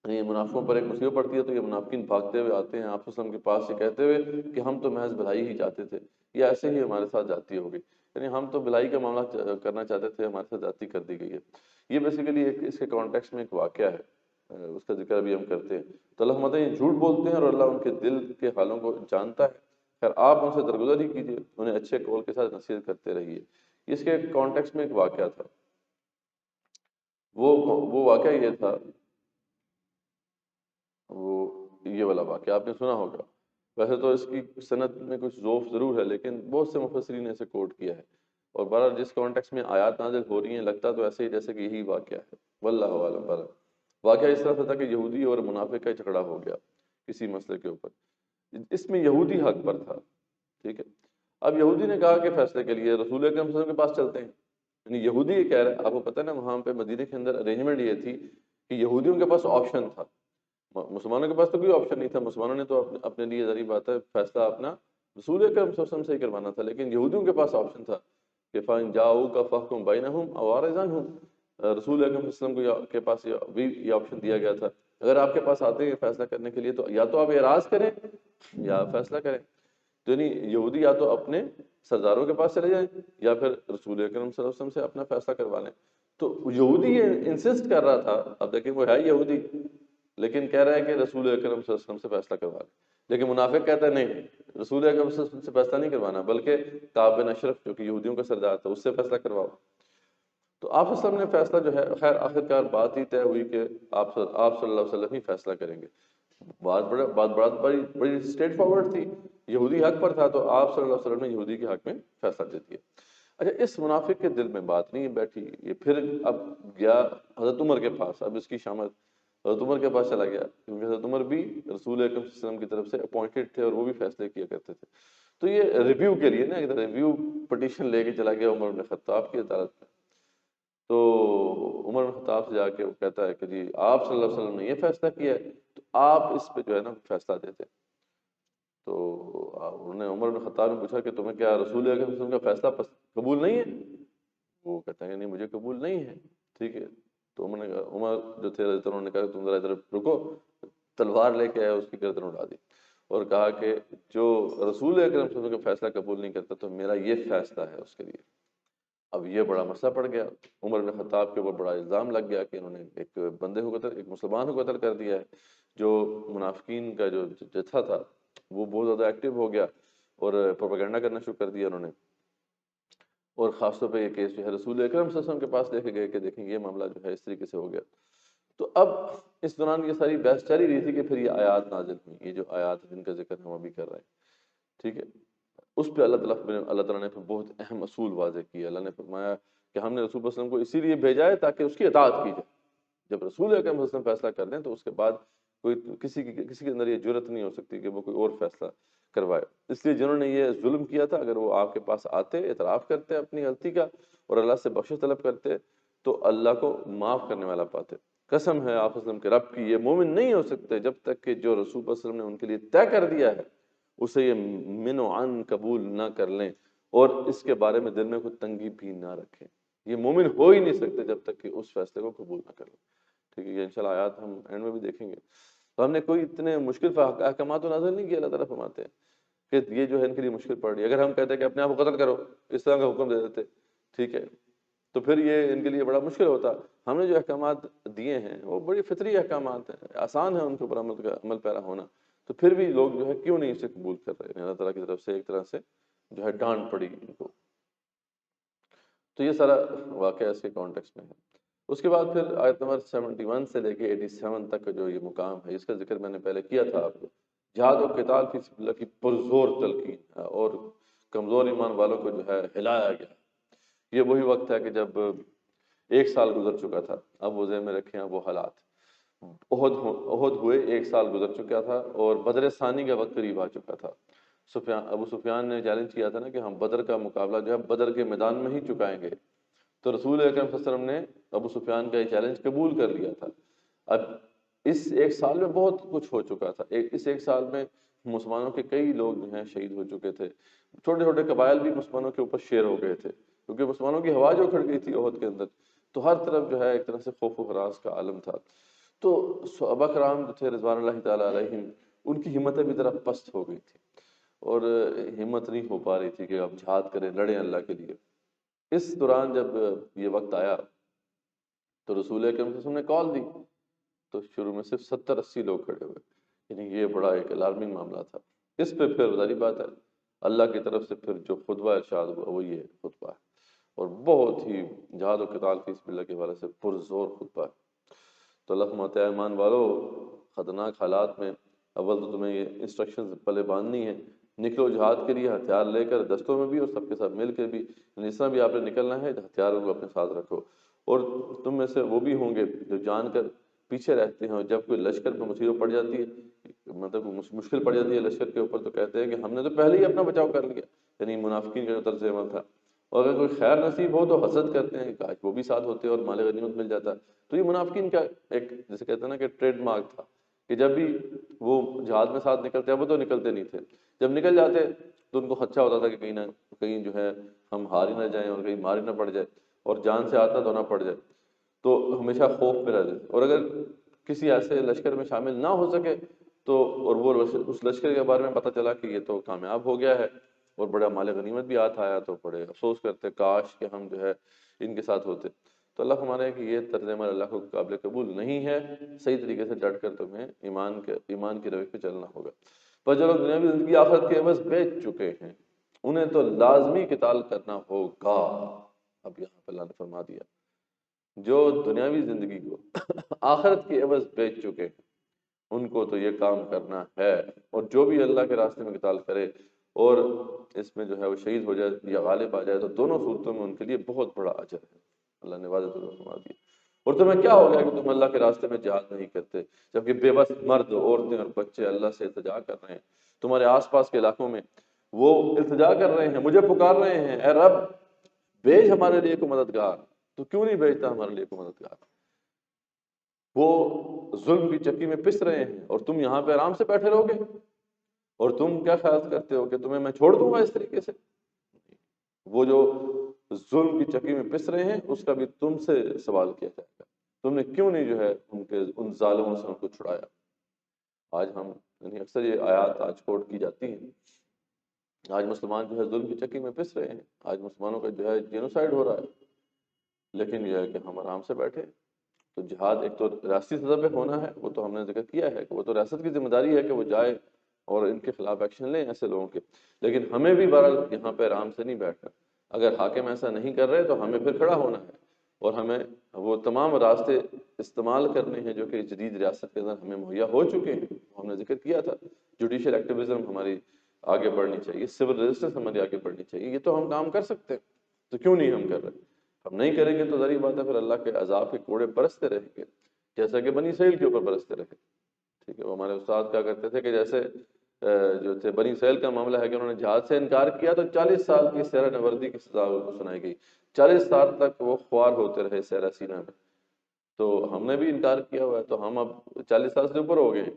یہ منافقوں پر ایک مصیبت پڑتی ہے تو یہ منافقین بھاگتے ہوئے آتے ہیں آپ صلی اللہ علیہ وسلم کے پاس، یہ کہتے ہوئے کہ ہم تو محض بھلائی ہی چاہتے تھے، یہ ایسے ہی ہمارے ساتھ جاتی ہوگی، یعنی ہم تو بھلائی کا معاملہ کرنا چاہتے تھے، ہمارے ساتھ جاتی کر دی گئی ہے۔ یہ بیسیکلی اس کے کانٹیکسٹ میں ایک واقعہ ہے، اس کا ذکر ابھی ہم کرتے ہیں۔ تو اللہ فرماتا ہے یہ جھوٹ بولتے ہیں اور اللہ ان کے دل کے حالوں کو جانتا ہے، خیر آپ ان سے درگزر ہی کیجیے، انہیں اچھے قول کے ساتھ نصیحت کرتے رہیے۔ اس کے کانٹیکسٹ میں ایک واقعہ تھا، وہ واقعہ یہ تھا، وہ یہ والا واقعہ آپ نے سنا ہوگا، ویسے تو اس کی سند میں کچھ ضعف ضرور ہے لیکن بہت سے مفسرین نے اسے کوٹ کیا ہے، اور بہرحال جس کانٹیکس میں آیات نازل ہو رہی ہیں لگتا تو ایسے ہی جیسے کہ یہی واقعہ ہے، واللہ اعلم۔ بہرحال واقعہ اس طرح سے تھا کہ یہودی اور منافق کا جھگڑا ہو گیا کسی مسئلے کے اوپر، اس میں یہودی حق پر تھا، ٹھیک ہے۔ اب یہودی نے کہا کہ فیصلے کے لیے رسول اکرم صلی اللہ علیہ وسلم کے پاس چلتے ہیں، یعنی یہودی یہ کہہ رہا ہے، آپ کو پتہ ہے نا وہاں پہ مدینے کے اندر ارینجمنٹ یہ تھی کہ یہودیوں کے پاس آپشن تھا، مسلمانوں کے پاس تو کوئی آپشن نہیں تھا، مسلمانوں نے تو اپنے لیے ظاہری بات ہے فیصلہ اپنا رسول اکرم صلی اللہ علیہ وسلم سے ہی کروانا تھا، لیکن یہودیوں کے پاس آپشن تھا کہ فَإِن جَاءُوكَ فَاحْكُم بَيْنَهُمْ أَوْ أَعْرِضْ عَنْهُمْ، رسول اکرم صلی اللہ علیہ وسلم کے پاس یہ آپشن دیا گیا تھا، اگر آپ کے پاس آتے ہیں فیصلہ کرنے کے لیے تو یا تو آپ اعراض کریں یا فیصلہ کریں، تو یعنی یہودی یا تو اپنے سرداروں کے پاس چلے جائیں یا پھر رسول اکرم صلی اللہ علیہ وسلم سے اپنا فیصلہ کروا لیں۔ تو یہودی یہ انسسٹ کر رہا تھا، اب دیکھیں وہ ہے یہودی لیکن کہہ رہا ہے کہ رسول اکرم صلی اللہ علیہ وسلم سے فیصلہ کروا لیں، لیکن منافق کہتا ہے نہیں، رسول اکرم صلی اللہ علیہ وسلم سے فیصلہ نہیں کروانا بلکہ کعب بن اشرف جو کہ یہودیوں کا سردار تھا اس سے فیصلہ کرواؤ۔ تو آپ صلی اللہ علیہ وسلم نے فیصلہ جو ہے، خیر آخرکار بات ہی طے ہوئی کہ آپ صلی اللہ علیہ وسلم ہی فیصلہ کریں گے، بات بڑی اسٹریٹ فارورڈ تھی، یہودی حق پر تھا تو آپ صلی اللہ علیہ وسلم نے یہودی کے حق میں فیصلہ دے دیا۔ اچھا اس منافق کے دل میں بات نہیں بیٹھی، یہ پھر اب گیا حضرت عمر کے پاس، اب اس کی شامت حضرت عمر کے پاس چلا گیا کیونکہ حضرت عمر بھی رسول اکرم صلی اللہ علیہ وسلم کی طرف سے اپوائنٹڈ تھے اور وہ بھی فیصلے کیا کرتے تھے، تو یہ ریویو کے لیے نا ریویو پٹیشن لے کے چلا گیا عمر بن خطاب کی عدالت میں۔ تو عمر بن خطاب سے جا کے وہ کہتا ہے کہ جی آپ صلی اللہ علیہ وسلم نے یہ فیصلہ کیا ہے تو آپ اس پہ جو ہے نا فیصلہ دیتے۔ تو انہوں نے عمر بن خطاب نے پوچھا کہ تمہیں کیا رسول اکرم صلی اللہ علیہ وسلم کا فیصلہ قبول نہیں ہے؟ وہ کہتا ہے کہ نہیں مجھے قبول نہیں ہے، ٹھیک ہے۔ تو عمر جو تھے انہوں نے کہا کہ تم ذرا ادھر رکو، تلوار لے کے آیا، اس کی گردن اڑا دی اور کہا کہ جو رسول اکرم صلی اللہ علیہ وسلم کا فیصلہ قبول نہیں کرتا تو میرا یہ فیصلہ ہے اس کے لیے۔ اب یہ بڑا مسئلہ پڑ گیا، عمر بن خطاب کے اوپر بڑا الزام لگ گیا کہ انہوں نے ایک بندے کو قتل، ایک مسلمان کو قتل کر دیا ہے۔ جو منافقین کا جو جتھا تھا وہ بہت زیادہ ایکٹیو ہو گیا اور پروپیگنڈا کرنا شروع کر دیا انہوں نے، اور خاص طور پہ یہ کیس جو ہے رسول اکرم صلی اللہ علیہ وسلم کے پاس لے کے گئے کہ دیکھیں یہ معاملہ جو ہے اس طریقے سے ہو گیا۔ تو اب اس دوران یہ ساری بحث چلی رہی تھی کہ پھر یہ آیات نازل ہوئی، یہ جو آیات جن کا ذکر ہم ابھی کر رہے ہیں، ٹھیک ہے، اس پہ اللہ تعالیٰ نے پھر بہت اہم اصول واضح کیے۔ اللہ نے فرمایا کہ ہم نے رسول صلی اللہ علیہ وسلم کو اسی لیے بھیجا ہے تاکہ اس کی اطاعت کی جائے، جب رسول اکرم صلی اللہ علیہ وسلم فیصلہ کر دیں تو اس کے بعد کوئی کسی کے اندر یہ جرت نہیں ہو سکتی کہ وہ کوئی اور فیصلہ کروائے۔ اس لیے جنہوں نے یہ ظلم کیا تھا اگر وہ آپ کے پاس آتے، اعتراف کرتے اپنی غلطی کا اور اللہ سے بخشش طلب کرتے تو اللہ کو معاف کرنے والا پاتے۔ قسم ہے آپ وسلم کے رب کی، یہ مومن نہیں ہو سکتے جب تک کہ جو رسول صلی اللہ علیہ وسلم نے ان کے لیے طے کر دیا ہے اسے یہ من و عن قبول نہ کر لیں اور اس کے بارے میں دل میں کوئی تنگی بھی نہ رکھیں۔ یہ مومن ہو ہی نہیں سکتے جب تک کہ اس فیصلے کو قبول نہ کر لیں۔ ٹھیک ہے، یہ انشاءاللہ آیات ہم اینڈ میں بھی دیکھیں گے۔ تو ہم نے کوئی اتنے مشکل احکامات تو نازل نہیں کیا، اللہ تعالیٰ فرماتے ہیں کہ یہ جو ہے ان کے لیے مشکل پڑ رہی ہے۔ اگر ہم کہتے ہیں کہ اپنے آپ کو قتل کرو، اس طرح کا حکم دے دیتے، ٹھیک ہے، تو پھر یہ ان کے لیے بڑا مشکل ہوتا۔ ہم نے جو احکامات دیے ہیں وہ بڑی فطری احکامات ہیں، آسان ہے ان کے اوپر عمل پیرا ہونا، تو پھر بھی لوگ جو ہے کیوں نہیں اسے قبول کر رہے ہیں؟ اللہ تعالیٰ کی طرف سے ایک طرح سے جو ہے ڈانٹ پڑی ان کو۔ تو یہ سارا واقعہ اس کے کانٹیکسٹ میں ہے۔ اس کے بعد پھر آیت نمبر 71 سے لے کے 87 تک کا جو یہ مقام ہے، اس کا ذکر میں نے پہلے کیا تھا آپ کو۔ جہاد و قتال فی سبیل اللہ کی پرزور تلقین ہے اور کمزور ایمان والوں کو جو ہے ہلایا گیا۔ یہ وہی وقت ہے کہ جب 1 سال گزر چکا تھا، اب وہ ذہن میں رکھیں وہ حالات۔ احد ہوئے 1 سال گزر چکا تھا اور بدر ثانی کا وقت قریب آ چکا تھا۔ ابو سفیان نے چیلنج کیا تھا نا کہ ہم بدر کا مقابلہ جو ہے بدر کے میدان میں ہی چکائیں گے، تو رسول اکرم صلی اللہ علیہ وسلم نے ابو سفیان کا یہ چیلنج قبول کر لیا تھا۔ اب اس 1 سال میں بہت کچھ ہو چکا تھا۔ اس 1 سال میں مسلمانوں کے کئی لوگ جو ہیں شہید ہو چکے تھے، چھوٹے چھوٹے قبائل بھی مسلمانوں کے اوپر شیر ہو گئے تھے کیونکہ مسلمانوں کی ہوا جو کھڑ گئی تھی احد کے اندر، تو ہر طرف جو ہے ایک طرح سے خوف و ہراس کا عالم تھا۔ تو صحابہ کرام جو تھے رضوان اللہ تعالیٰ علیہم، ان کی ہمتیں بھی ذرا پست ہو گئی تھی اور ہمت نہیں ہو پا رہی تھی کہ اب جہاد کریں، لڑیں اللہ کے لیے۔ اس دوران جب یہ وقت آیا تو رسول اکرم صلی اللہ علیہ وسلم نے کال دی، تو شروع میں صرف 70-80 لوگ کھڑے ہوئے، یعنی یہ بڑا ایک الارمنگ معاملہ تھا۔ اس پہ پھر ظاہری بات ہے اللہ کی طرف سے پھر جو خطبہ ارشاد ہوا وہ یہ خطبہ ہے، اور بہت ہی جہاد و قتال فی سبیل اللہ کے حوالے سے پرزور خطبہ ہے۔ تو اللہ فرماتا ہے ایمان والو، خطرناک حالات میں اول تو تمہیں یہ انسٹرکشنز پلے باندھنی ہے، نکلو جہاد کے لیے ہتھیار لے کر، دستوں میں بھی اور سب کے ساتھ مل کے بھی، جس طرح بھی آپ نے نکلنا ہے ہتھیاروں کو اپنے ساتھ رکھو۔ اور تم میں سے وہ بھی ہوں گے جو جان کر پیچھے رہتے ہیں، اور جب کوئی لشکر پہ مصیبت پڑ جاتی ہے، مطلب مشکل پڑ جاتی ہے لشکر کے اوپر، تو کہتے ہیں کہ ہم نے تو پہلے ہی اپنا بچاؤ کر لیا، یعنی منافقین کا جو طرز عمل تھا۔ اور اگر کوئی خیر نصیب ہو تو حسد کرتے ہیں کہ کاش وہ بھی ساتھ ہوتے اور مال غنیمت مل جاتا۔ تو یہ منافقین کا ایک جیسے کہتے ہیں نا کہ ٹریڈ مارک تھا کہ جب بھی وہ جہاد میں ساتھ نکلتے، اب وہ تو نکلتے نہیں تھے، جب نکل جاتے تو ان کو خدشہ ہوتا تھا کہ کہیں نہ کہیں جو ہے ہم ہار ہی نہ جائیں اور کہیں مار ہی نہ پڑ جائے اور جان سے ہاتھ نہ دھونا پڑ جائے، تو ہمیشہ خوف میں رہتے تھے۔ اور اگر کسی ایسے لشکر میں شامل نہ ہو سکے تو اور وہ اس لشکر کے بارے میں پتہ چلا کہ یہ تو کامیاب ہو گیا ہے اور بڑا مال غنیمت بھی ہاتھ آیا، تو بڑے افسوس کرتے کاش کہ ہم جو ہے ان کے ساتھ ہوتے۔ تو اللہ فرمانا ہے کہ یہ طرز عمل اللہ کو قابل قبول نہیں ہے، صحیح طریقے سے ڈٹ کر تمہیں ایمان کی روش پہ چلنا ہوگا۔ پر جو لوگ دنیاوی زندگی آخرت کے عوض بیچ چکے ہیں انہیں تو لازمی قتال کرنا ہوگا۔ اب یہاں پہ اللہ نے فرما دیا جو دنیاوی زندگی کو آخرت کے عوض بیچ چکے ہیں ان کو تو یہ کام کرنا ہے، اور جو بھی اللہ کے راستے میں قتال کرے اور اس میں جو ہے وہ شہید ہو جائے یا غالب آ جائے تو دونوں صورتوں میں ان کے لیے بہت بڑا اجر ہے۔ اللہ نے واضح طور پر فرما دیا۔ اور تمہیں کیا ہو گیا کہ تم اللہ کے راستے میں جہاد نہیں کرتے، جبکہ بے بس مرد، عورتیں اور بچے اللہ سے التجا کر رہے ہیں، تمہارے آس پاس کے علاقوں میں وہ التجا کر رہے ہیں، مجھے پکار رہے ہیں، اے رب بھیج ہمارے لیے کوئی مددگار۔ تو کیوں نہیں بھیجتا ہمارے لیے کوئی مددگار؟ وہ ظلم کی چکی میں پس رہے ہیں اور تم یہاں پہ آرام سے بیٹھے رہو گے، اور تم کیا خیال کرتے ہو کہ تمہیں میں چھوڑ دوں گا اس طریقے سے؟ وہ جو ظلم کی چکی میں پس رہے ہیں اس کا بھی تم سے سوال کیا جائے گا، تم نے کیوں نہیں جو ہے ان ظالموں سے ان کو چھڑایا۔ آج ہم یعنی اکثر یہ آیات آج کوٹ کی جاتی ہیں، آج مسلمان جو ہے ظلم کی چکی میں پس رہے ہیں، آج مسلمانوں کا جو ہے جینوسائیڈ ہو رہا ہے، لیکن یہ ہے کہ ہم آرام سے بیٹھے۔ تو جہاد ایک تو ریاستی سطح پہ ہونا ہے، وہ تو ہم نے ذکر کیا ہے کہ وہ تو ریاست کی ذمہ داری ہے کہ وہ جائے اور ان کے خلاف ایکشن لیں ایسے لوگوں کے، لیکن ہمیں بھی بہرحال یہاں پہ آرام سے نہیں بیٹھنا۔ اگر حاکم ایسا نہیں کر رہے تو ہمیں پھر کھڑا ہونا ہے اور ہمیں وہ تمام راستے استعمال کرنے ہیں جو کہ جدید ریاست کے اندر ہمیں مہیا ہو چکے ہیں۔ ہم نے ذکر کیا تھا جوڈیشل ایکٹیویزم ہماری آگے بڑھنی چاہیے، سول ریزسٹنس ہماری آگے بڑھنی چاہیے، یہ تو ہم کام کر سکتے ہیں، تو کیوں نہیں ہم کر رہے؟ ہم نہیں کریں گے تو ظاہری بات ہے پھر اللہ کے عذاب کے کوڑے برستے رہیں گے جیسا کہ بنی اسرائیل کے اوپر برستے رہے، ٹھیک ہے، وہ ہمارے استاد کیا کرتے تھے کہ جیسے جو تھے بنی اسرائیل کا معاملہ ہے کہ انہوں نے جہاد سے انکار کیا تو 40 سال کی سیرہ نوردی کی سزا ان کو سنائی گئی، 40 سال تک وہ خوار ہوتے رہے سیرہ سینہ میں۔ تو ہم نے بھی انکار کیا ہوا ہے، تو ہم اب 40 سال سے اوپر ہو گئے۔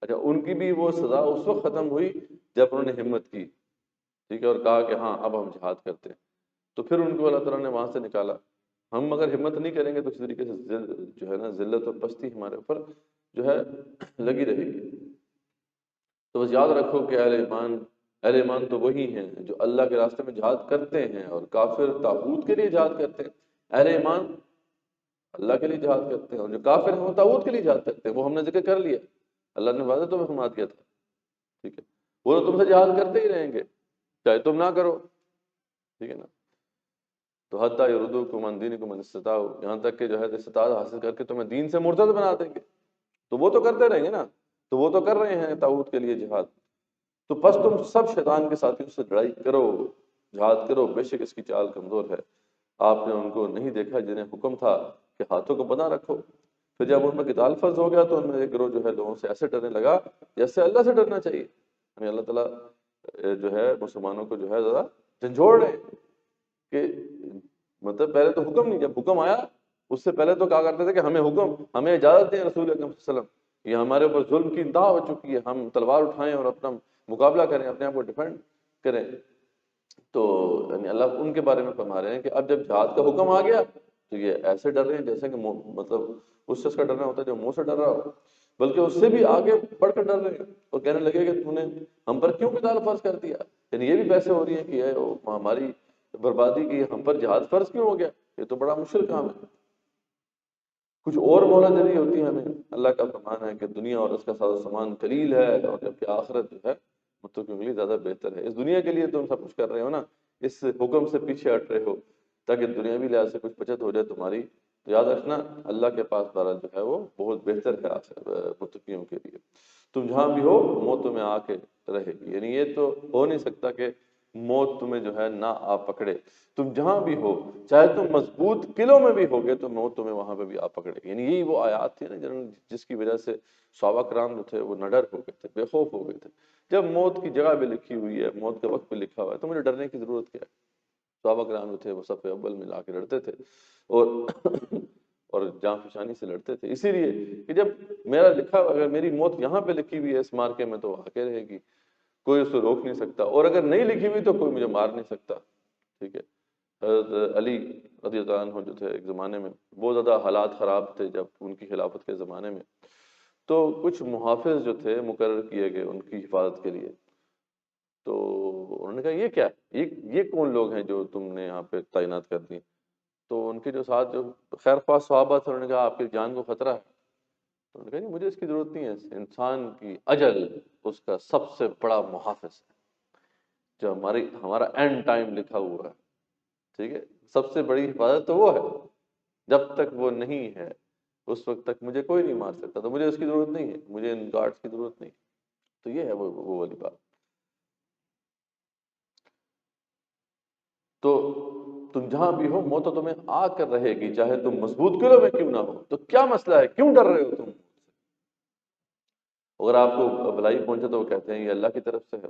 اچھا، ان کی بھی وہ سزا اس وقت ختم ہوئی جب انہوں نے ہمت کی، ٹھیک ہے، اور کہا کہ ہاں اب ہم جہاد کرتے ہیں، تو پھر ان کو اللہ تعالیٰ نے وہاں سے نکالا۔ ہم اگر ہمت نہیں کریں گے تو اسی طریقے سے جو ہے نا ذلت اور پستی ہمارے اوپر جو ہے لگی رہے گی۔ تو بس یاد رکھو کہ اہل ایمان تو وہی ہیں جو اللہ کے راستے میں جہاد کرتے ہیں، اور کافر طاغوت کے لیے جہاد کرتے ہیں۔ اہل ایمان اللہ کے لیے جہاد کرتے ہیں، اور جو کافر ہیں وہ طاغوت کے لیے جہاد کرتے ہیں۔ وہ ہم نے ذکر کر لیا، اللہ نے واضح تو فرما دیا تھا، ٹھیک ہے، وہ تو تم سے جہاد کرتے ہی رہیں گے چاہے تم نہ کرو، ٹھیک ہے نا۔ تو حتیٰ یردوکم عن دینکم ان استطاعوا، یہاں تک کہ جو ہے استطاعت حاصل کر کے تمہیں دین سے مرتد بنا دیں گے، تو وہ تو کرتے رہیں گے نا، تو وہ تو کر رہے ہیں طاغوت کے لیے جہاد۔ تو بس تم سب شیطان کے ساتھیوں سے لڑائی کرو، جہاد کرو، بے شک اس کی چال کمزور ہے۔ آپ نے ان کو نہیں دیکھا جنہیں حکم تھا کہ ہاتھوں کو بنا رکھو، پھر جب ان پر قتال فرض ہو گیا تو ان میں ایک گروہ جو ہے لوگوں سے ایسے ڈرنے لگا جیسے اللہ سے ڈرنا چاہیے۔ ہمیں اللہ تعالیٰ جو ہے مسلمانوں کو جو ہے ذرا جھنجھوڑ رہے ہیں کہ مطلب پہلے تو حکم نہیں، جب حکم آیا اس سے پہلے تو کہا کرتے تھے کہ ہمیں حکم، ہمیں اجازت دیں رسول اکرم صلی اللہ علیہ وسلم، یہ ہمارے اوپر ظلم کی انتہا ہو چکی ہے، ہم تلوار اٹھائیں اور اپنا مقابلہ کریں، اپنے آپ کو ڈیفینڈ کریں۔ تو یعنی اللہ ان کے بارے میں فرما رہے ہیں کہ اب جب جہاد کا حکم آ گیا تو یہ ایسے ڈر رہے ہیں جیسے کہ مطلب اس شخص کا ڈرنا ہوتا ہے جو منہ سے ڈر رہا ہو، بلکہ اس سے بھی آگے بڑھ کر ڈر رہے ہیں اور کہنے لگے کہ تو نے ہم پر کیوں قتال فرض کر دیا؟ یعنی یہ بھی بحثیں ہو رہی ہیں کہ یہ ہماری بربادی کی ہم پر جہاد فرض کیوں ہو گیا؟ یہ تو بڑا مشکل کام ہے۔ کچھ اور مولا جلی ہوتی ہے ہمیں، اللہ کا فرمان ہے کہ دنیا اور اس کا ساز و سامان قلیل ہے، اور جبکہ آخرت جو ہے متقیوں کے لیے زیادہ بہتر ہے۔ اس دنیا کے لیے تم سب کچھ کر رہے ہو نا، اس حکم سے پیچھے ہٹ رہے ہو تاکہ دنیاوی لحاظ سے کچھ بچت ہو جائے تمہاری، تو یاد رکھنا اللہ کے پاس بارہ جو ہے وہ بہت بہتر ہے متقیوں کے لیے۔ تم جہاں بھی ہو موت تمہیں آ کے رہے گی، یعنی یہ تو ہو نہیں سکتا کہ موت تمہیں جو ہے نہ آ پکڑے۔ تم جہاں بھی ہو، چاہے تم مضبوط قلعوں میں بھی ہوگے تو موت تمہیں وہاں پہ بھی آ پکڑے گی۔ یعنی یہی وہ آیات تھی نا جس کی وجہ سے صحابہ کرام جو تھے وہ نڈر ہو گئے تھے، بے خوف ہو گئے تھے۔ جب موت کی جگہ بھی لکھی ہوئی ہے، موت کے وقت پہ لکھا ہوا ہے، تو مجھے ڈرنے کی ضرورت کیا ہے؟ صحابہ کرام جو تھے وہ صف اول میں لا کے لڑتے تھے اور جان فشانی سے لڑتے تھے، اسی لیے کہ جب میرا لکھا، اگر میری موت یہاں پہ لکھی ہوئی ہے اس مارکے میں تو آ کے رہے گی، کوئی اسے روک نہیں سکتا، اور اگر نہیں لکھی ہوئی تو کوئی مجھے مار نہیں سکتا، ٹھیک ہے۔ حضرت علی رضی اللہ عنہ جو تھے ایک زمانے میں بہت زیادہ حالات خراب تھے جب ان کی خلافت کے زمانے میں، تو کچھ محافظ جو تھے مقرر کیے گئے ان کی حفاظت کے لیے، تو انہوں نے کہا یہ کیا ہے، یہ کون لوگ ہیں جو تم نے یہاں پہ تعینات کر دی؟ تو ان کے جو ساتھ جو خیر خواہ صحابہ تھے انہوں نے کہا آپ کی جان کو خطرہ ہے، تو انہوں نے کہا نہیں مجھے اس کی ضرورت نہیں ہے، انسان کی اجل اس کا سب سے بڑا محافظ ہے، جو ہمارا اینڈ ٹائم لکھا ہوا ہے، ٹھیک ہے، سب سے بڑی حفاظت تو وہ ہے، جب تک وہ نہیں ہے اس وقت تک مجھے کوئی نہیں مار سکتا، تو مجھے اس کی ضرورت نہیں ہے، مجھے ان گارڈز کی ضرورت نہیں، تو یہ ہے وہ والی بات۔ تو تم جہاں بھی ہو موت تو تمہیں آ کر رہے گی، چاہے تم مضبوط قلعوں میں کیوں نہ ہو۔ تو کیا مسئلہ ہے، کیوں ڈر رہے ہو تم؟ اگر آپ کو بھلائی پہنچے تو وہ کہتے ہیں یہ اللہ کی طرف سے ہے،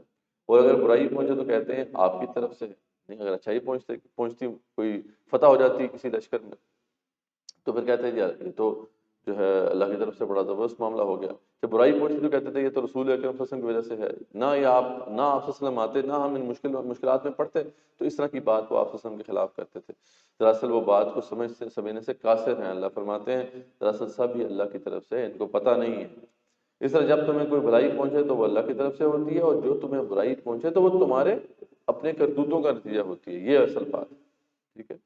اور اگر برائی پہنچے تو کہتے ہیں آپ کی طرف سے ہے۔ نہیں، اگر اچھائی پہنچتی، کوئی فتح ہو جاتی کسی لشکر میں، تو پھر کہتے ہیں یار یہ تو جو ہے اللہ کی طرف سے بڑا زبردست معاملہ ہو گیا۔ جب برائی پہنچتی تو کہتے تھے یہ تو رسول اکرم صلی اللہ علیہ وسلم کی وجہ سے ہے، نہ یہ آپ صلی اللہ علیہ وسلم آتے، نہ ہم ان مشکلات میں پڑتے، تو اس طرح کی بات وہ آپ صلی اللہ علیہ وسلم کے خلاف کرتے تھے۔ دراصل وہ بات کو سمجھنے سے قاصر ہیں۔ اللہ فرماتے ہیں دراصل سب یہ اللہ کی طرف سے ہے، ان کو پتہ نہیں ہے۔ اس طرح جب تمہیں کوئی بھلائی پہنچے تو وہ اللہ کی طرف سے ہوتی ہے، اور جو تمہیں برائی پہنچے تو وہ تمہارے اپنے کرتوتوں کا نتیجہ ہوتی ہے، یہ اصل بات ہے، ٹھیک ہے۔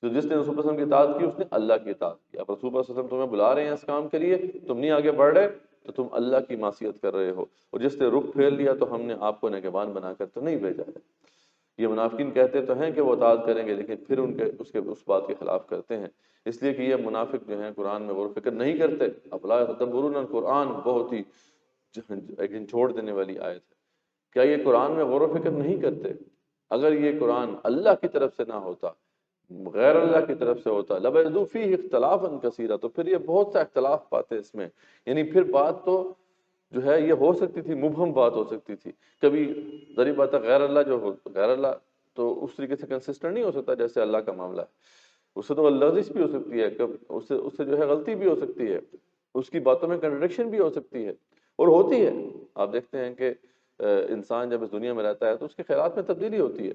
تو جس نے رسول صلی اللہ علیہ وسلم کی اطاعت کی اس نے اللہ کی اطاعت کی۔ اب رسول صلی اللہ علیہ وسلم تمہیں بلا رہے ہیں اس کام کے لیے، تم نہیں آگے بڑھ رہے تو تم اللہ کی معصیت کر رہے ہو، اور جس نے رخ پھیر لیا تو ہم نے آپ کو نگہبان بنا کر تو نہیں بھیجا ہے۔ یہ منافقین کہتے تو ہیں کہ وہ اطاعت کریں گے، لیکن پھر اس بات کے خلاف کرتے ہیں، اس لیے کہ یہ منافق جو ہیں قرآن میں غور و فکر نہیں کرتے۔ افلا یتدبرون القرآن، بہت ہی ایک چھوڑ دینے والی آیت ہے۔ کیا یہ قرآن میں غور و فکر نہیں کرتے؟ اگر یہ قرآن اللہ کی طرف سے نہ ہوتا، غیر اللہ کی طرف سے ہوتا، لَبَعِدُوا فِيهِ اخْتِلَافًا كَثِيرًا، تو پھر یہ بہت سا اختلاف پاتے اس میں، یعنی پھر بات تو جو ہے یہ ہو سکتی تھی، مبہم بات ہو سکتی تھی. کبھی ظاہر بات ہے غیر اللہ جو ہو، غیر اللہ تو اس طریقے سے کنسسٹنٹ نہیں ہو سکتا جیسے اللہ کا معاملہ ہے. اس سے تو لغزش بھی ہو سکتی ہے، اس سے جو ہے غلطی بھی ہو سکتی ہے، اس کی باتوں میں کنٹرڈکشن بھی ہو سکتی ہے اور ہوتی ہے. آپ دیکھتے ہیں کہ انسان جب اس دنیا میں رہتا ہے تو اس کے خیالات میں تبدیلی ہوتی ہے.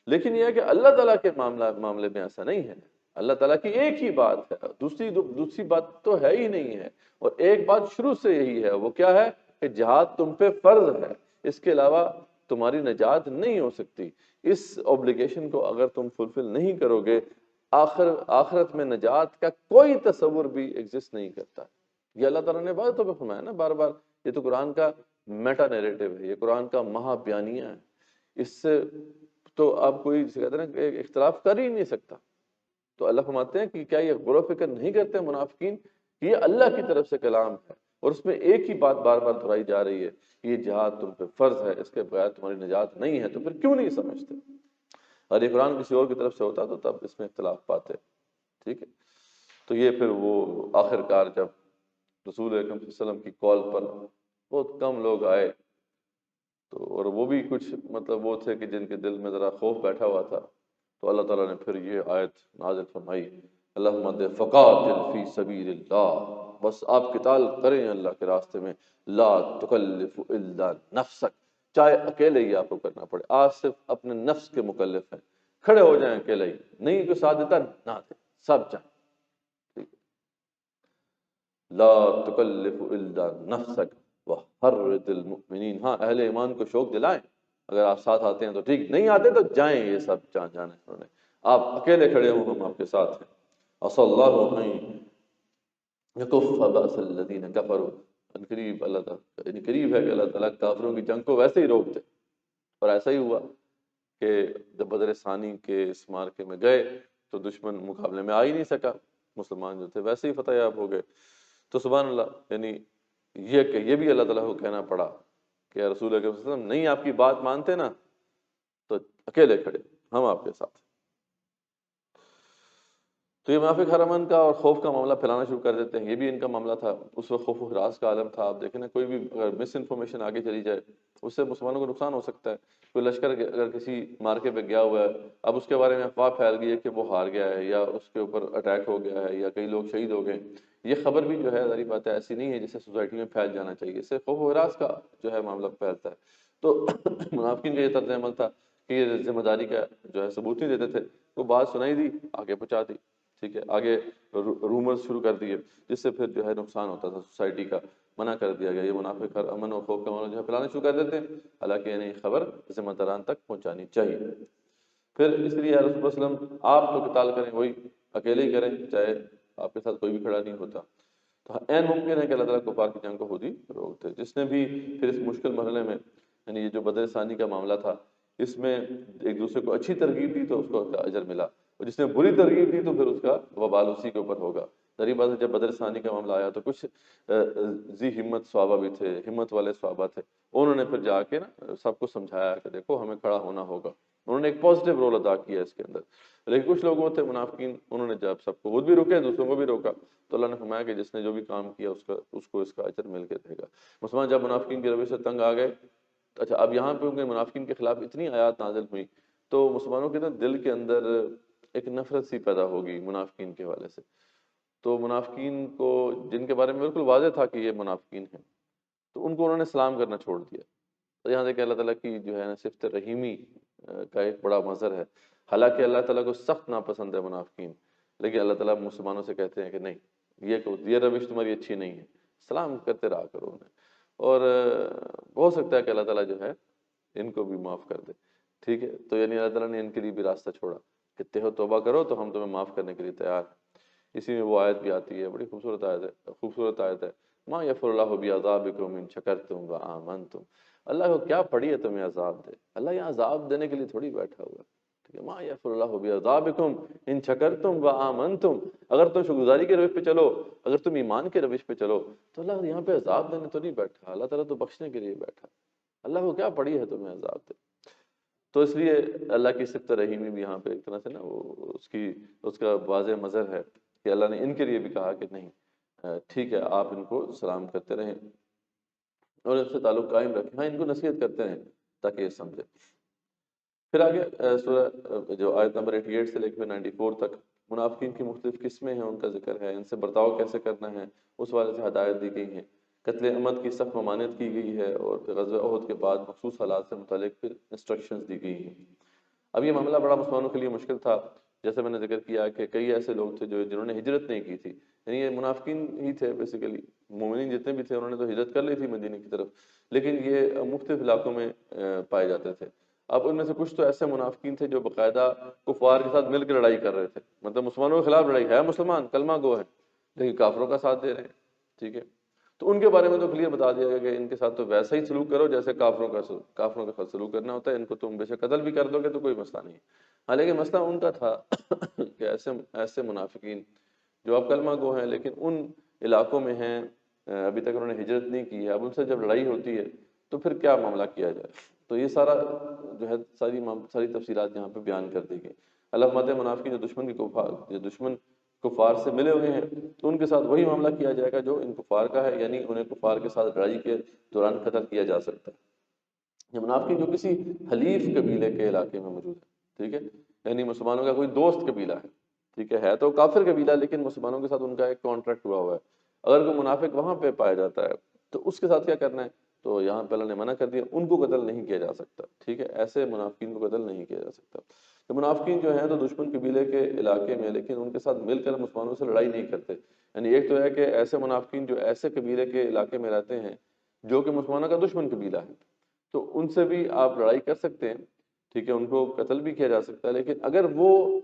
لیکن یہ ہے کہ اللہ تعالیٰ کے معاملے میں ایسا نہیں ہے. اللہ تعالیٰ کی ایک ہی بات ہے، دوسری بات تو ہے ہی نہیں ہے. اور ایک بات شروع سے یہی ہے، وہ کیا ہے کہ جہاد تم پہ فرض ہے، اس کے علاوہ تمہاری نجات نہیں ہو سکتی. اس اوبلیگیشن کو اگر تم فلفل نہیں کرو گے، آخرت میں نجات کا کوئی تصور بھی ایگزسٹ نہیں کرتا. یہ اللہ تعالیٰ نے بات تو فرمایا نا بار بار. یہ تو قرآن کا میٹا نیریٹو ہے، یہ قرآن کا مہا بیانیہ ہے. اس سے تو آپ کوئی جسے کہتے ہیں نا کہ اختلاف کر ہی نہیں سکتا. تو اللہ فرماتے ہیں کہ کیا یہ غور و فکر نہیں کرتے منافقین کہ یہ اللہ کی طرف سے کلام ہے اور اس میں ایک ہی بات بار بار دہرائی جا رہی ہے کہ یہ جہاد تم پہ فرض ہے، اس کے بغیر تمہاری نجات نہیں ہے. تو پھر کیوں نہیں سمجھتے؟ اگر یہ قرآن کسی اور کی طرف سے ہوتا تو تب اس میں اختلاف پاتے. ٹھیک ہے. تو یہ پھر وہ آخر کار جب رسول اکرم صلی اللہ علیہ وسلم کی کال پر بہت کم لوگ آئے تو، اور وہ بھی کچھ مطلب وہ تھے کہ جن کے دل میں ذرا خوف بیٹھا ہوا تھا، تو اللہ تعالیٰ نے پھر یہ آیت نازل فرمائی، اللہم فقاتل فی سبیل اللہ، بس آپ قتال کریں اللہ کے راستے میں، لا تکلف الا نفسک، چاہے اکیلے ہی آپ کو کرنا پڑے. آج صرف اپنے نفس کے مکلف ہیں، کھڑے ہو جائیں اکیلے ہی، نہیں کوئی ساتھ دیتا نہ دے، سب جائیں. لا تکلف الا نفسک وحرد المؤمنین. ہاں اہل ایمان کو شوق دلائیں، اگر آپ ساتھ آتے ہیں تو ٹھیک، نہیں آتے تو جائیں، یہ سب جانے انہوں نے، آپ اکیلے کھڑے ہوں ہم آپ کے ساتھ ہیں. عسى الله ان يكف بأس الذين كفروا. ان قریب اللہ تعالیٰ یعنی قریب ہے کہ اللہ تعالیٰ کافروں کی جنگ کو ویسے ہی روک دے. اور ایسا ہی ہوا کہ جب بدر ثانی کے اس مارکے میں گئے تو دشمن مقابلے میں آ ہی نہیں سکا، مسلمان جو تھے ویسے ہی فتح یاب ہو گئے. تو سبحان اللہ، یعنی یہ بھی اللہ تعالیٰ کو کہنا پڑا کہ یا رسول اکرم صلی اللہ علیہ وسلم نہیں آپ کی بات مانتے نا تو اکیلے کھڑے، ہم آپ کے ساتھ. تو یہ منافق حرمن کا اور خوف کا معاملہ پھیلانا شروع کر دیتے ہیں. یہ بھی ان کا معاملہ تھا. اس وقت خوف و ہراس کا عالم تھا. آپ دیکھیں نا، کوئی بھی اگر مس انفارمیشن آگے چلی جائے اس سے مسلمانوں کو نقصان ہو سکتا ہے. کوئی لشکر اگر کسی مارکے پہ گیا ہوا ہے، اب اس کے بارے میں افواہ پھیل گئی ہے کہ وہ ہار گیا ہے یا اس کے اوپر اٹیک ہو گیا ہے یا کئی لوگ شہید ہو گئے، یہ خبر بھی جو ہے ظاہر بات ہے ایسی نہیں ہے جسے سوسائٹی میں پھیل جانا چاہیے. اس سے خوف و ہراس کا جو ہے معاملہ پھیلتا ہے. تو منافقین کا یہ طرز عمل تھا کہ یہ ذمہ داری کا جو ہے ثبوت نہیں دیتے تھے. وہ بات سنائی دی، آگے پہنچا دی. ٹھیک ہے، آگے رومرز شروع کر دیے جس سے پھر جو ہے نقصان ہوتا تھا سوسائٹی کا. منع کر دیا گیا. یہ منافق امن اور خوف کا معاملہ جو ہے پھیلانا شروع کر دیتے ہیں، حالانکہ انہیں خبر ذمہ داران تک پہنچانی چاہیے. پھر اس لیے رسول اللہ صلی اللہ علیہ وسلم آپ تو قتال کریں وہی اکیلے ہی کریں، چاہے آپ کے ساتھ کوئی بھی کھڑا نہیں ہوتا. تو عین ممکن ہے کہ اللہ تعالیٰ کفار کی جنگ کو خود ہی روک دے. جس نے بھی پھر اس مشکل مرحلے میں، یعنی یہ جو بدر ثانی کا معاملہ تھا، اس میں ایک دوسرے کو اچھی ترغیب دی تو اس کو اجر ملا، اور جس نے بری ترغیب دی تو پھر اس کا وبال اسی کے اوپر ہوگا. ظاہر بات ہے جب بدر ثانی کا معاملہ آیا تو کچھ ذی ہمت صحابہ بھی تھے، ہمت والے صحابہ تھے. انہوں نے پھر جا کے نا سب کو سمجھایا کہ دیکھو ہمیں کھڑا ہونا ہوگا. انہوں نے ایک پازیٹیو رول ادا کیا اس کے اندر. لیکن کچھ لوگ وہ تھے منافقین، انہوں نے جب سب کو خود بھی روکے دوسروں کو بھی روکا، تو اللہ نے فرمایا کہ جس نے جو بھی کام کیا اس کو اس کا اجر مل کے رہے گا. مسلمان جب منافقین کی روش سے تنگ آ گئے، اچھا اب یہاں پہ ان منافقین کے خلاف اتنی آیات نازل ہوئی تو مسلمانوں کے نا دل کے اندر ایک نفرت سی پیدا ہوگی منافقین کے حوالے سے. تو منافقین کو جن کے بارے میں بالکل واضح تھا کہ یہ منافقین ہیں، تو ان کو انہوں نے سلام کرنا چھوڑ دیا. تو یہاں دیکھیں اللہ تعالیٰ کی جو ہے نا صفت رحیمی کا ایک بڑا مظہر ہے. حالانکہ اللہ تعالیٰ کو سخت ناپسند ہے منافقین، لیکن اللہ تعالیٰ مسلمانوں سے کہتے ہیں کہ نہیں، یہ روش تمہاری اچھی نہیں ہے، سلام کرتے رہا کرو انہیں. اور ہو سکتا ہے کہ اللہ تعالیٰ جو ہے ان کو بھی معاف کر دے. ٹھیک ہے، تو یعنی اللہ تعالیٰ نے ان کے لیے بھی راستہ چھوڑا کہ توبہ کرو تو ہم تمہیں معاف کرنے کے لیے تیار ہیں. اسی میں وہ آیت بھی آتی ہے، بڑی خوبصورت آیت ہے، ما یغفر اللہ بعذابکم ان شکرتم وآمنتم. اللہ کو کیا پڑی ہے تمہیں عذاب دے؟ اللہ یہاں عذاب دینے کے لیے تھوڑی بیٹھا ہوا ہے. ٹھیک ہے، ما یغفر اللہ بعذابکم ان شکرتم وآمنتم. اگر تم شکرگزاری کے روش پہ چلو، اگر تم ایمان کے روش پہ چلو تو اللہ یہاں پہ عذاب دینے تو نہیں بیٹھا. اللہ تعالیٰ تو بخشنے کے لیے بیٹھا. اللہ کو کیا پڑی ہے تمہیں عذاب دے؟ تو اس لیے اللہ کی صفت رحیمی بھی یہاں پہ ایک طرح سے نا وہ اس کا واضح مظہر ہے کہ اللہ نے ان کے لیے بھی کہا کہ نہیں ٹھیک ہے، آپ ان کو سلام کرتے رہیں. اور ان سے تعلق قائم رکھیں. ہاں ان کو نصیحت کرتے رہیں تاکہ یہ سمجھیں. پھر آگے سورہ جو آیت نمبر 88 سے لے کے 94 تک منافقین کی مختلف قسمیں ہیں، ان کا ذکر ہے، ان سے برتاؤ کیسے کرنا ہے اس والے سے ہدایت دی گئی ہیں. قتل عمد کی سخت ممانعت کی گئی ہے، اور پھر غزوہ احد کے بعد مخصوص حالات سے متعلق پھر انسٹرکشنز دی گئی ہیں. اب یہ معاملہ بڑا مسلمانوں کے لیے مشکل تھا. جیسے میں نے ذکر کیا کہ کئی ایسے لوگ تھے جنہوں نے ہجرت نہیں کی تھی، یعنی یہ منافقین ہی تھے بیسیکلی. مومنین جتنے بھی تھے انہوں نے تو ہجرت کر لی تھی مدینے کی طرف، لیکن یہ مختلف علاقوں میں پائے جاتے تھے. اب ان میں سے کچھ تو ایسے منافقین تھے جو باقاعدہ کفار کے ساتھ مل کے لڑائی کر رہے تھے، مطلب مسلمانوں کے خلاف لڑائی ہے، مسلمان کلمہ گو ہے لیکن کافروں کا ساتھ دے رہے ہیں. ٹھیک ہے، تو ان کے بارے میں تو کلیئر بتا دیا گیا کہ ان کے ساتھ تو ویسا ہی سلوک کرو جیسے کافروں کے ساتھ سلوک کرنا ہوتا ہے. ان کو تم بے شک قتل بھی کر دو گے تو کوئی مسئلہ نہیں. ہاں لیکن مسئلہ ان کا تھا کہ ایسے منافقین جو اب کلمہ گو ہیں لیکن ان علاقوں میں ہیں، ابھی تک انہوں نے ہجرت نہیں کی ہے، اب ان سے جب لڑائی ہوتی ہے تو پھر کیا معاملہ کیا جائے. تو یہ سارا جو ہے ساری تفصیلات یہاں پہ بیان کر دی گئی. اللہ فرماتے ہیں منافقین جو دشمن کفار سے ملے ہوئے ہیں تو ان کے ساتھ وہی معاملہ کیا جائے گا جو ان کفار کا ہے، یعنی انہیں کفار کے ساتھ لڑائی کے دوران قتل کیا جا سکتا ہے. یہ منافقین جو کسی حلیف قبیلے کے علاقے میں موجود ہے، ٹھیک ہے، یعنی مسلمانوں کا کوئی دوست قبیلہ ہے، ٹھیک ہے تو کافر قبیلہ لیکن مسلمانوں کے ساتھ ان کا ایک کانٹریکٹ ہوا ہوا ہے. اگر کوئی منافق وہاں پہ پایا جاتا ہے تو اس کے ساتھ کیا کرنا ہے، تو یہاں پہ اللہ نے منع کر دیا، ان کو قتل نہیں کیا جا سکتا. ٹھیک ہے، ایسے منافقین کو قتل نہیں کیا جا سکتا. تو منافقین جو ہیں تو دشمن قبیلے کے علاقے میں لیکن ان کے ساتھ مل کر مسلمانوں سے لڑائی نہیں کرتے. یعنی ایک تو ہے کہ ایسے منافقین جو ایسے قبیلے کے علاقے میں رہتے ہیں جو کہ مسلمانوں کا دشمن قبیلہ ہے، تو ان سے بھی آپ لڑائی کر سکتے ہیں. ٹھیک ہے، ان کو قتل بھی کیا جا سکتا ہے، لیکن اگر وہ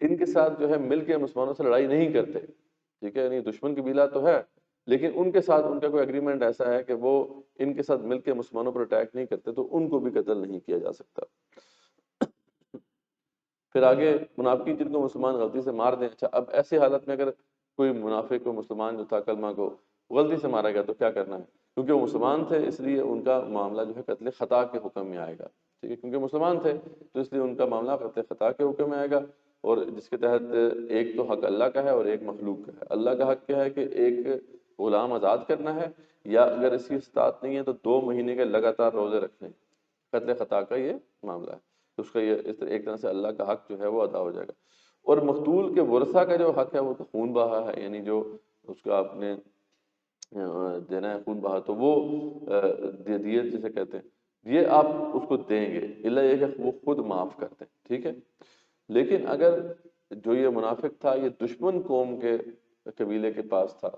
ان کے ساتھ جو ہے مل کے مسلمانوں سے لڑائی نہیں کرتے، ٹھیک ہے، یعنی دشمن قبیلہ تو ہے لیکن ان کے ساتھ ان کا کوئی ایگریمنٹ ایسا ہے کہ وہ ان کے ساتھ مل کے مسلمانوں پر اٹیک نہیں کرتے، تو ان کو بھی قتل نہیں کیا جا سکتا. پھر آگے منافقین جن کو مسلمان غلطی سے مار دیں. اچھا، اب ایسی حالت میں اگر کوئی منافق کو مسلمان جو تھا کلمہ کو غلطی سے مارا گیا تو کیا کرنا ہے؟ کیونکہ وہ مسلمان تھے اس لیے ان کا معاملہ جو ہے قتل خطا کے حکم میں آئے گا. ٹھیک ہے، کیونکہ مسلمان تھے تو اس لیے ان کا معاملہ قتل خطا کے حکم میں آئے گا. اور جس کے تحت ایک تو حق اللہ کا ہے اور ایک مخلوق کا ہے. اللہ کا حق کیا ہے کہ ایک غلام آزاد کرنا ہے، یا اگر اس کی استطاعت نہیں ہے تو 2 مہینے کے لگاتار روزے رکھنے. قتل خطا کا یہ معاملہ ہے، اس کا یہ ایک طرح سے اللہ کا حق جو ہے وہ ادا ہو جائے گا. اور مقتول کے ورثہ کا جو حق ہے وہ تو خون بہا ہے، یعنی جو اس کا آپ نے دینا ہے خون بہا، تو وہ دیت جسے کہتے ہیں یہ آپ اس کو دیں گے، اللہ یہ کہ وہ خود معاف کر دیں. ٹھیک ہے، لیکن اگر جو یہ منافق تھا یہ دشمن قوم کے قبیلے کے پاس تھا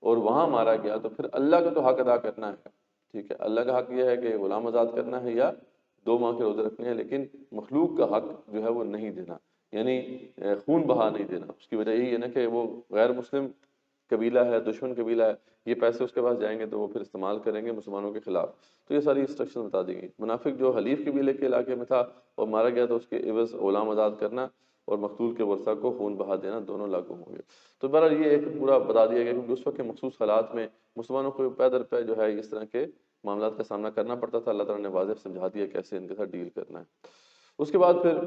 اور وہاں مارا گیا تو پھر اللہ کا تو حق ادا کرنا ہے. ٹھیک ہے، اللہ کا حق یہ ہے کہ غلام آزاد کرنا ہے یا 2 ماہ کے روزے رکھنے ہیں، لیکن مخلوق کا حق جو ہے وہ نہیں دینا، یعنی خون بہا نہیں دینا. اس کی وجہ یہی ہے نا کہ وہ غیر مسلم قبیلہ ہے، دشمن قبیلہ ہے، یہ پیسے اس کے پاس جائیں گے تو وہ پھر استعمال کریں گے مسلمانوں کے خلاف. تو یہ ساری انسٹرکشن بتا دی گئی. منافق جو حلیف قبیلے کے علاقے میں تھا اور مارا گیا تو اس کے عوض غلام آزاد کرنا اور مقتول کے ورثہ کو خون بہا دینا دونوں لاگو ہوں گے. تو بہرحال یہ ایک پورا بتا دیا گیا کیونکہ اس وقت کے مخصوص حالات میں مسلمانوں کو پے در پے جو ہے اس طرح کے معاملات کا سامنا کرنا پڑتا تھا. اللہ تعالیٰ نے واضح سمجھا دیا کیسے ان کے ساتھ ڈیل کرنا ہے. اس کے بعد پھر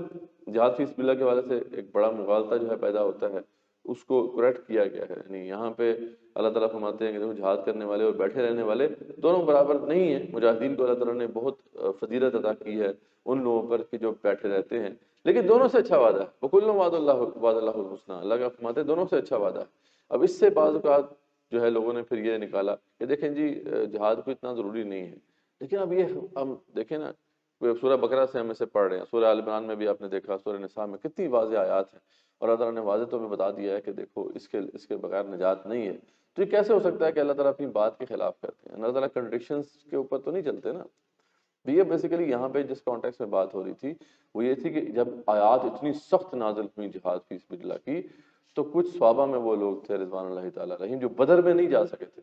جہاد فی سبیل اللہ کے حوالے سے ایک بڑا مغالطہ جو ہے پیدا ہوتا ہے، اس کو کریکٹ کیا گیا ہے. یعنی یہاں پہ اللہ تعالیٰ فرماتے ہیں کہ جہاد کرنے والے اور بیٹھے رہنے والے دونوں برابر نہیں ہیں. مجاہدین کو اللہ تعالیٰ نے بہت فضیلت عطا کی ہے ان لوگوں پر کہ جو بیٹھے رہتے ہیں، لیکن دونوں سے اچھا وعدہ ہے. وَكُلٌّ وَعَدَ اللَّهُ الْحُسْنَىٰ، اللہ کا فرماتے ہیں دونوں سے اچھا وعدہ ہے. اب اس سے بعض اوقات جو ہے لوگوں نے پھر یہ نکالا کہ دیکھیں جی جہاد کو اتنا ضروری نہیں ہے، لیکن اب یہ ہم دیکھیں نا سورہ بقرہ سے ہم اسے پڑھ رہے ہیں، سورہ آل عمران میں بھی آپ نے دیکھا، سورہ نساء میں کتنی واضح آیات ہیں اور اللہ تعالیٰ نے واضح تو ہمیں بتا دیا ہے کہ دیکھو اس کے بغیر نجات نہیں ہے. تو یہ کیسے ہو سکتا ہے کہ اللہ تعالیٰ اپنی بات کے خلاف کرتے ہیں؟ اللہ تعالیٰ کنٹرڈکشنز کے اوپر تو نہیں چلتے نا. یہ بیسیکلی یہاں پہ جس کانٹیکس میں بات ہو رہی تھی وہ یہ تھی کہ جب آیات اتنی سخت نازل ہوئی جہاد فی سبیل اللہ کی تو کچھ صحابہ میں وہ لوگ تھے رضوان اللہ تعالیٰ علیہم جو بدر میں نہیں جا سکے تھے.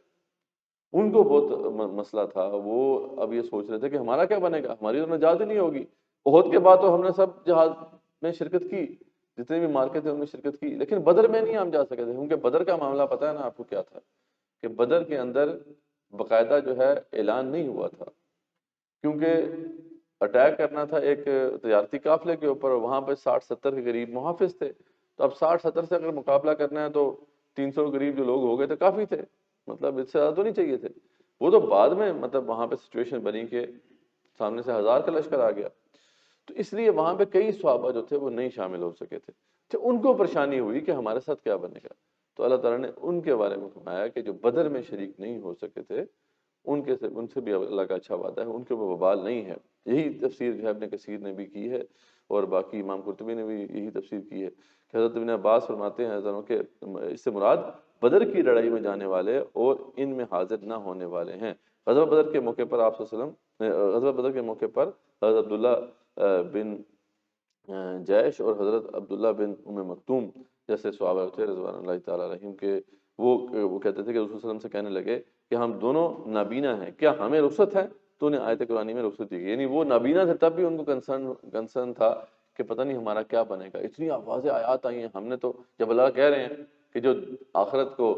ان کو بہت مسئلہ تھا. وہ اب یہ سوچ رہے تھے کہ ہمارا کیا بنے گا، ہماری تو نجات ہی نہیں ہوگی. احد کے بعد تو ہم نے سب جہاد میں شرکت کی، جتنے بھی مارکے تھے ان میں شرکت کی، لیکن بدر میں نہیں ہم جا سکے تھے. کیونکہ بدر کا معاملہ پتہ ہے نا آپ کو کیا تھا کہ بدر کے اندر باقاعدہ جو ہے اعلان نہیں ہوا تھا، کیونکہ اٹیک کرنا تھا ایک تجارتی قافلے کے اوپر، وہاں پہ 60-70 کے قریب محافظ تھے. تو اب 60-70 سے اگر مقابلہ کرنا ہے تو 300 کے قریب جو لوگ ہو گئے تھے کافی تھے، مطلب اس سے زیادہ تو نہیں چاہیے تھے. وہ تو بعد میں مطلب وہاں پہ سچویشن بنی کہ سامنے سے 1000 کا لشکر آ گیا، تو اس لیے وہاں پہ کئی صحابہ جو تھے وہ نہیں شامل ہو سکے تھے، تو ان کو پریشانی ہوئی کہ ہمارے ساتھ کیا بنے گا، تو اللہ تعالیٰ نے ان کے بارے میں فرمایا کہ جو بدر میں شریک نہیں ہو سکے تھے ان سے بھی اللہ کا اچھا وعدہ ہے، ان کے اوپر وبال نہیں ہے۔ یہی تفسیر جو ہے ابن کثیر نے بھی کی ہے، اور باقی امام قرطبی نے بھی یہی تفسیر کی ہے کہ حضرت ابن عباس فرماتے ہیں حضروں کہ اس سے مراد بدر کی لڑائی میں جانے والے اور ان میں حاضر نہ ہونے والے ہیں۔ غزوہ بدر کے موقع پر آپ صلی اللہ علیہ وسلم، غزوہ بدر کے موقع پر حضرت عبداللہ بن جیش اور حضرت عبداللہ بن ام مکتوم جیسے صحابہ تھے رضوان اللہ تعالیٰ علیہم کے، وہ کہتے تھے کہ رسول صلی اللہ علیہ وسلم سے کہنے لگے کہ ہم دونوں نابینا ہیں، کیا ہمیں رخصت ہے؟ تو انہیں آیت قرآنی میں رخصت دی گئی، یعنی وہ نابینا تھے تب بھی ان کو کنسرن تھا کہ پتہ نہیں ہمارا کیا بنے گا۔ اتنی آوازیں آیات آئی ہیں، ہم نے تو جب اللہ کہہ رہے ہیں کہ جو آخرت کو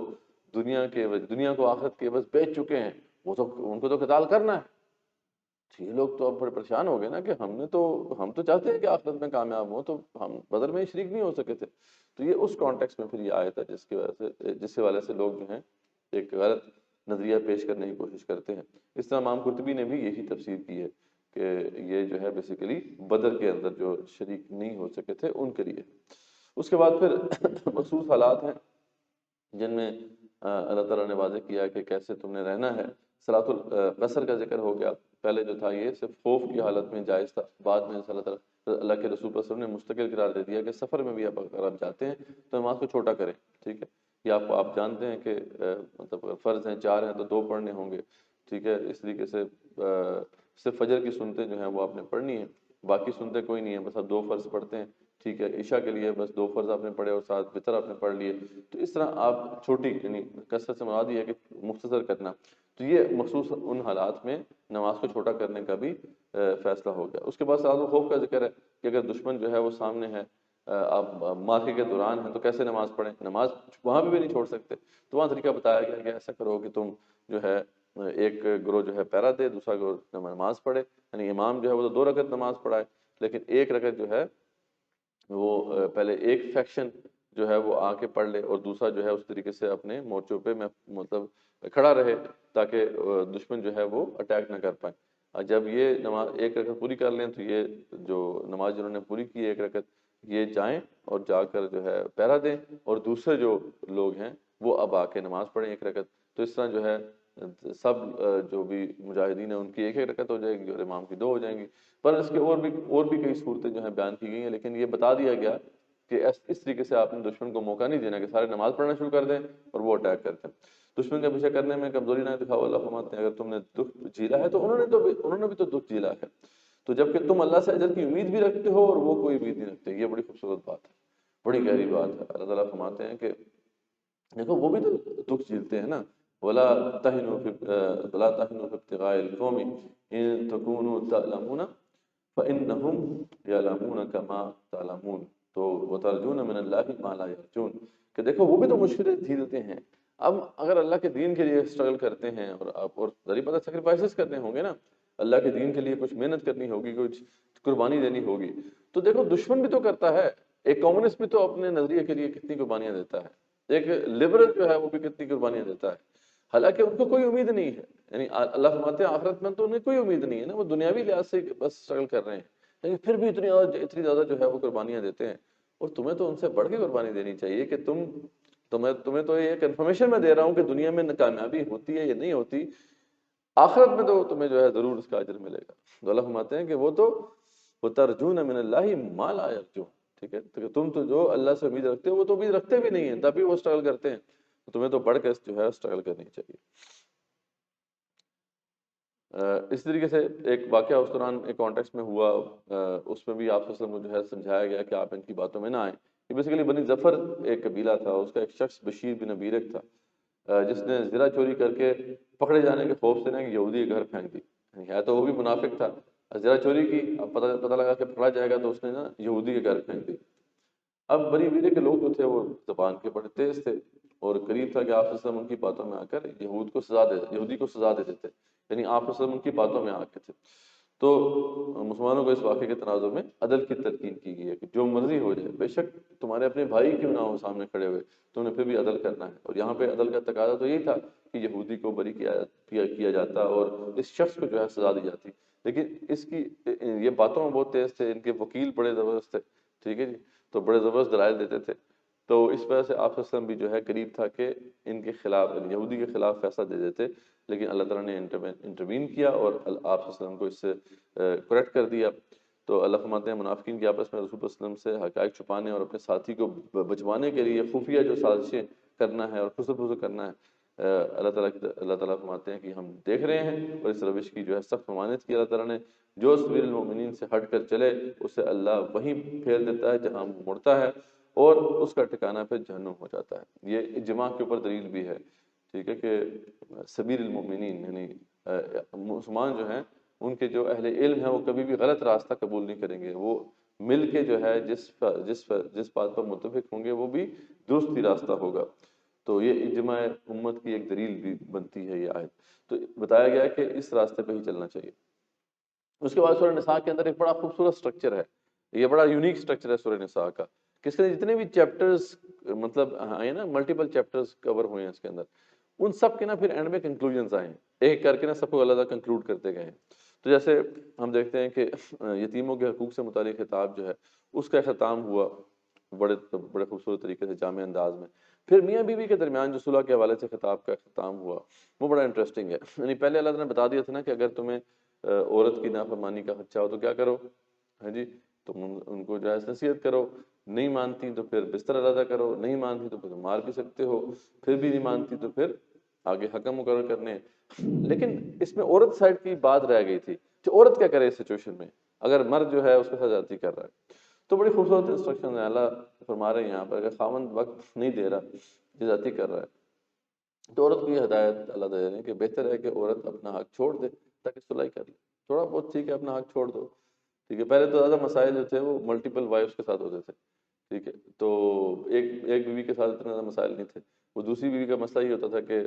دنیا کو آخرت کے بس بیچ چکے ہیں، وہ تو ان کو تو قتال کرنا ہے، یہ لوگ تو اب بڑے پریشان ہو گئے نا کہ ہم تو چاہتے ہیں کہ آخرت میں کامیاب ہوں، تو ہم بدر میں شریک نہیں ہو سکے تھے۔ تو یہ اس کانٹیکس میں پھر یہ آیت ہے جس کی وجہ سے جس حوالے سے لوگ جو ہیں ایک غلط نظریہ پیش کرنے کی کوشش کرتے ہیں۔ اس طرح امام قرطبی نے بھی یہی تفسیر کی ہے کہ یہ جو ہے بیسیکلی بدر کے اندر جو شریک نہیں ہو سکے تھے ان کے لیے۔ اس کے بعد پھر مخصوص حالات ہیں جن میں اللہ تعالیٰ نے واضح کیا کہ کیسے تم نے رہنا ہے۔ صلاۃ القصر کا ذکر ہو گیا، پہلے جو تھا یہ صرف خوف کی حالت میں جائز تھا، بعد میں اللہ کے رسول صلی اللہ علیہ وسلم نے مستقل قرار دے دیا کہ سفر میں بھی اگر آپ جاتے ہیں تو نماز کو چھوٹا کریں، ٹھیک ہے، یا آپ جانتے ہیں کہ مطلب فرض ہیں 4 ہیں تو 2 پڑھنے ہوں گے، ٹھیک ہے، اس طریقے سے صرف فجر کی سنتیں جو ہیں وہ آپ نے پڑھنی ہیں، باقی سنتیں کوئی نہیں ہیں، بس آپ 2 فرض پڑھتے ہیں، ٹھیک ہے، عشاء کے لیے بس 2 فرض آپ نے پڑھے اور 7 وتر آپ نے پڑھ لیے، تو اس طرح آپ چھوٹی یعنی کثرت سے مراد یہ ہے کہ مختصر کرنا، تو یہ مخصوص ان حالات میں نماز کو چھوٹا کرنے کا بھی فیصلہ ہو گیا۔ اس کے بعد صلاۃ الخوف کا ذکر ہے کہ اگر دشمن جو ہے وہ سامنے ہے، آپ معرکے کے دوران ہیں تو کیسے نماز پڑھیں، نماز وہاں بھی نہیں چھوڑ سکتے، تو وہاں طریقہ بتایا گیا کہ ایسا کرو کہ تم جو ہے ایک گروہ جو ہے پہرا دے، دوسرا گروہ نماز پڑھے، یعنی امام جو ہے وہ تو 2 رکعت نماز پڑھائے، لیکن 1 رکعت جو ہے وہ پہلے ایک فیکشن جو ہے وہ آ کے پڑھ لے اور دوسرا جو ہے اس طریقے سے اپنے مورچوں پہ مطلب کھڑا رہے تاکہ دشمن جو ہے وہ اٹیک نہ کر پائے۔ جب یہ نماز 1 رکعت پوری کر لیں تو یہ جو نماز جنہوں نے پوری کی 1 رکعت، یہ جائیں اور جا کر جو ہے پہرا دیں، اور دوسرے جو لوگ ہیں وہ اب آ کے نماز پڑھیں 1 رکعت، تو اس طرح جو ہے سب جو بھی مجاہدین ہیں ان کی 1 رکعت ہو جائے گی اور امام کی 2 ہو جائیں گی۔ پر اس کے اور بھی کئی صورتیں جو ہیں بیان کی گئی ہیں، لیکن یہ بتا دیا گیا کہ اس طریقے سے آپ نے دشمن کو موقع نہیں دینا کہ سارے نماز پڑھنا شروع کر دیں اور وہ اٹیک کرتے ہیں۔ دشمن کا پیچھا کرنے میں کمزوری نہ دکھاؤ، اللہ فرماتے ہیں اگر تم نے دکھ جھیلا ہے تو انہوں نے بھی تو دکھ جھیلا ہے، تو جبکہ تم اللہ سے اجر کی امید بھی رکھتے ہو اور وہ کوئی امید نہیں رکھتے، یہ بڑی خوبصورت بات ہے، بڑی گہری بات ہے۔ اللہ تعالیٰ فرماتے ہیں کہ دیکھو وہ بھی تو دکھ جھیلتے ہیں نا، ولا تہنوا في ابتغاء القوم ان تكونوا تعلمون فانهم يعلمون كما تعلمون، تو وترجون من الله ما لا يرجون، کہ دیکھو وہ بھی تو مشکلیں جھیلتے ہیں۔ اب اگر اللہ کے دین کے لیے اسٹرگل کرتے ہیں اور ذریعہ پتہ سیکریفائسز کرنے ہوں گے نا، اللہ کے دین کے لیے کچھ محنت کرنی ہوگی، کچھ قربانی دینی ہوگی، تو دیکھو دشمن بھی تو کرتا ہے، ایک کمیونسٹ بھی تو اپنے نظریے کے لیے کتنی قربانیاں دیتا ہے، ایک لبرل جو ہے وہ بھی کتنی قربانیاں دیتا ہے، حالانکہ ان کو کوئی امید نہیں ہے، یعنی اللہ فرماتے ہیں آخرت میں تو انہیں کوئی امید نہیں ہے نا، وہ دنیاوی لحاظ سے بس اسٹرگل کر رہے ہیں، لیکن پھر بھی اتنی زیادہ جو ہے وہ قربانیاں دیتے ہیں، اور تمہیں تو ان سے بڑھ کے قربانی دینی چاہیے کہ تمہیں تو یہ کنفرمیشن میں دے رہا ہوں کہ دنیا میں کامیابی ہوتی ہے یا نہیں ہوتی، آخرت میں تو تمہیں جو ہے ضرور اس کا اجر ملے گا۔ تو اللہ فرماتے ہیں کہ وہ تو وَتَرْجُونَ مِنَ اللَّهِ مَا لَا يَرْجُونَ، ٹھیک ہے، تو تم تو جو اللہ سے امید رکھتے ہو وہ تو امید رکھتے بھی نہیں ہیں، تبھی وہ اسٹرگل کرتے ہیں، تو تمہیں تو بڑھ کے جو ہے اسٹرگل کرنی چاہیے۔ اس طریقے سے ایک واقعہ اس دوران ایک کانٹیکس میں ہوا، اس میں بھی آپ وسلم کو جو ہے سمجھایا گیا کہ آپ ان کی باتوں میں نہ آئیں۔ یہ بیسیکلی بنی ظفر ایک قبیلہ تھا، اس کا ایک شخص بشیر بن ابیرک تھا، جس نے زرہ چوری کر کے پکڑے جانے کے خوف سے نا کہ یہودی کے گھر پھینک دی، ہے تو وہ بھی منافق تھا، زرہ چوری کی، اب پتہ لگا کہ پکڑا جائے گا تو اس نے نا یہودی کے گھر پھینک دی۔ اب بنی ابیرک کے لوگ جو تھے وہ زبان کے بڑے تیز تھے، اور قریب تھا کہ آپ وسلم ان کی باتوں میں آ کر یہودی کو سزا دے دیتے، یعنی آپ وسلم ان کی باتوں میں آ کے تھے، تو مسلمانوں کو اس واقعے کے تناظر میں عدل کی تلقین کی گئی ہے کہ جو مرضی ہو جائے، بے شک تمہارے اپنے بھائی کیوں نہ ہو سامنے کھڑے ہوئے، تم نے پھر بھی عدل کرنا ہے۔ اور یہاں پہ عدل کا تقاضا تو یہی تھا کہ یہودی کو بری کیا جاتا اور اس شخص کو جو ہے سزا دی جاتی، لیکن اس کی یہ باتوں میں بہت تیز تھے، ان کے وکیل بڑے زبردست تھے، ٹھیک ہے جی، تو بڑے زبردست دلائل دیتے تھے، تو اس وجہ سے آپ صلی اللہ علیہ وسلم بھی جو ہے قریب تھا کہ ان کے خلاف، یہودی کے خلاف فیصلہ دے دیتے، لیکن اللہ تعالیٰ نے انٹروین کیا اور آپ صلی اللہ علیہ وسلم کو اس سے کریکٹ کر دیا۔ تو اللہ فرماتے ہیں منافقین کی آپس میں رسول صلی اللہ علیہ وسلم سے حقائق چھپانے اور اپنے ساتھی کو بچوانے کے لیے خفیہ جو سازشیں کرنا ہے اور خسر پھسر کرنا ہے، اللہ تعالیٰ فرماتے ہیں کہ ہم دیکھ رہے ہیں، اور اس روش کی جو ہے سخت ممانعت کی اللہ تعالیٰ نے۔ جو سبیل المؤمنین سے ہٹ کر چلے اسے اللہ وہیں پھیر دیتا ہے جہاں وہ مڑتا ہے، اور اس کا ٹھکانہ پھر جہنم ہو جاتا ہے۔ یہ اجماع کے اوپر دلیل بھی ہے، ٹھیک ہے، کہ سبیل المؤمنین یعنی مسلمان جو ہیں ان کے جو اہل علم ہیں وہ کبھی بھی غلط راستہ قبول نہیں کریں گے، وہ مل کے جو ہے جس بات پر متفق ہوں گے وہ بھی درست ہی راستہ ہوگا۔ تو یہ اجماع امت کی ایک دلیل بھی بنتی ہے یہ آیت۔ تو بتایا گیا ہے کہ اس راستے پہ ہی چلنا چاہیے۔ اس کے بعد سورہ نساء کے اندر ایک بڑا خوبصورت سٹرکچر ہے، یہ بڑا یونیک سٹرکچر ہے سورہ نساء کا، کہ اس کے اندر جتنے بھی چیپٹرز مطلب آئے نا، ملٹیپل چیپٹرز کور ہوئے ہیں اس کے اندر، ان سب کے نا پھر اینڈ میں کنکلوژنز آئے ہیں، ایک کر کے نا سب کو اللہ تعالیٰ کنکلوڈ کرتے گئے ہیں۔ تو جیسے ہم دیکھتے ہیں کہ یتیموں کے حقوق سے متعلق خطاب جو ہے اس کا اختتام ہوا بڑے بڑے خوبصورت طریقے سے، جامع انداز میں۔ پھر میاں بیوی کے درمیان جو صلح کے حوالے سے خطاب کا اختتام ہوا وہ بڑا انٹرسٹنگ ہے۔ یعنی پہلے اللہ تعالیٰ نے بتا دیا تھا نا کہ اگر تمہیں عورت کی نافرمانی کا خدشہ ہو تو کیا کرو، ہاں جی، تم ان کو جو ہے نصیحت کرو، نہیں مانتی تو پھر بستر علیحدہ کرو، نہیں مانتی تو پھر مار بھی سکتے ہو، پھر بھی نہیں مانتی تو پھر آگے حکم مقرر کرنے۔ لیکن اس میں عورت سائڈ کی بات رہ گئی تھی کہ عورت کیا کرے اس سچویشن میں اگر مرد جو ہے اس کے ساتھ زیادتی کر رہا ہے۔ تو بڑی خوبصورت انسٹرکشن ہے، اللہ فرما رہے ہیں یہاں پر اگر خاوند وقت نہیں دے رہا، زیادتی کر رہا ہے، تو عورت کو یہ ہدایت اللہ دے رہے ہیں کہ بہتر ہے کہ عورت اپنا حق چھوڑ دے تاکہ صلح کر لے، تھوڑا بہت ٹھیک ہے اپنا حق چھوڑ دو، ٹھیک ہے۔ پہلے تو زیادہ مسائل جو تھے وہ ملٹیپل وائفس کے ساتھ ہوتے تھے، ٹھیک ہے، تو ایک بیوی کے ساتھ اتنے زیادہ مسائل نہیں تھے، وہ دوسری بیوی کا مسئلہ یہ ہوتا تھا کہ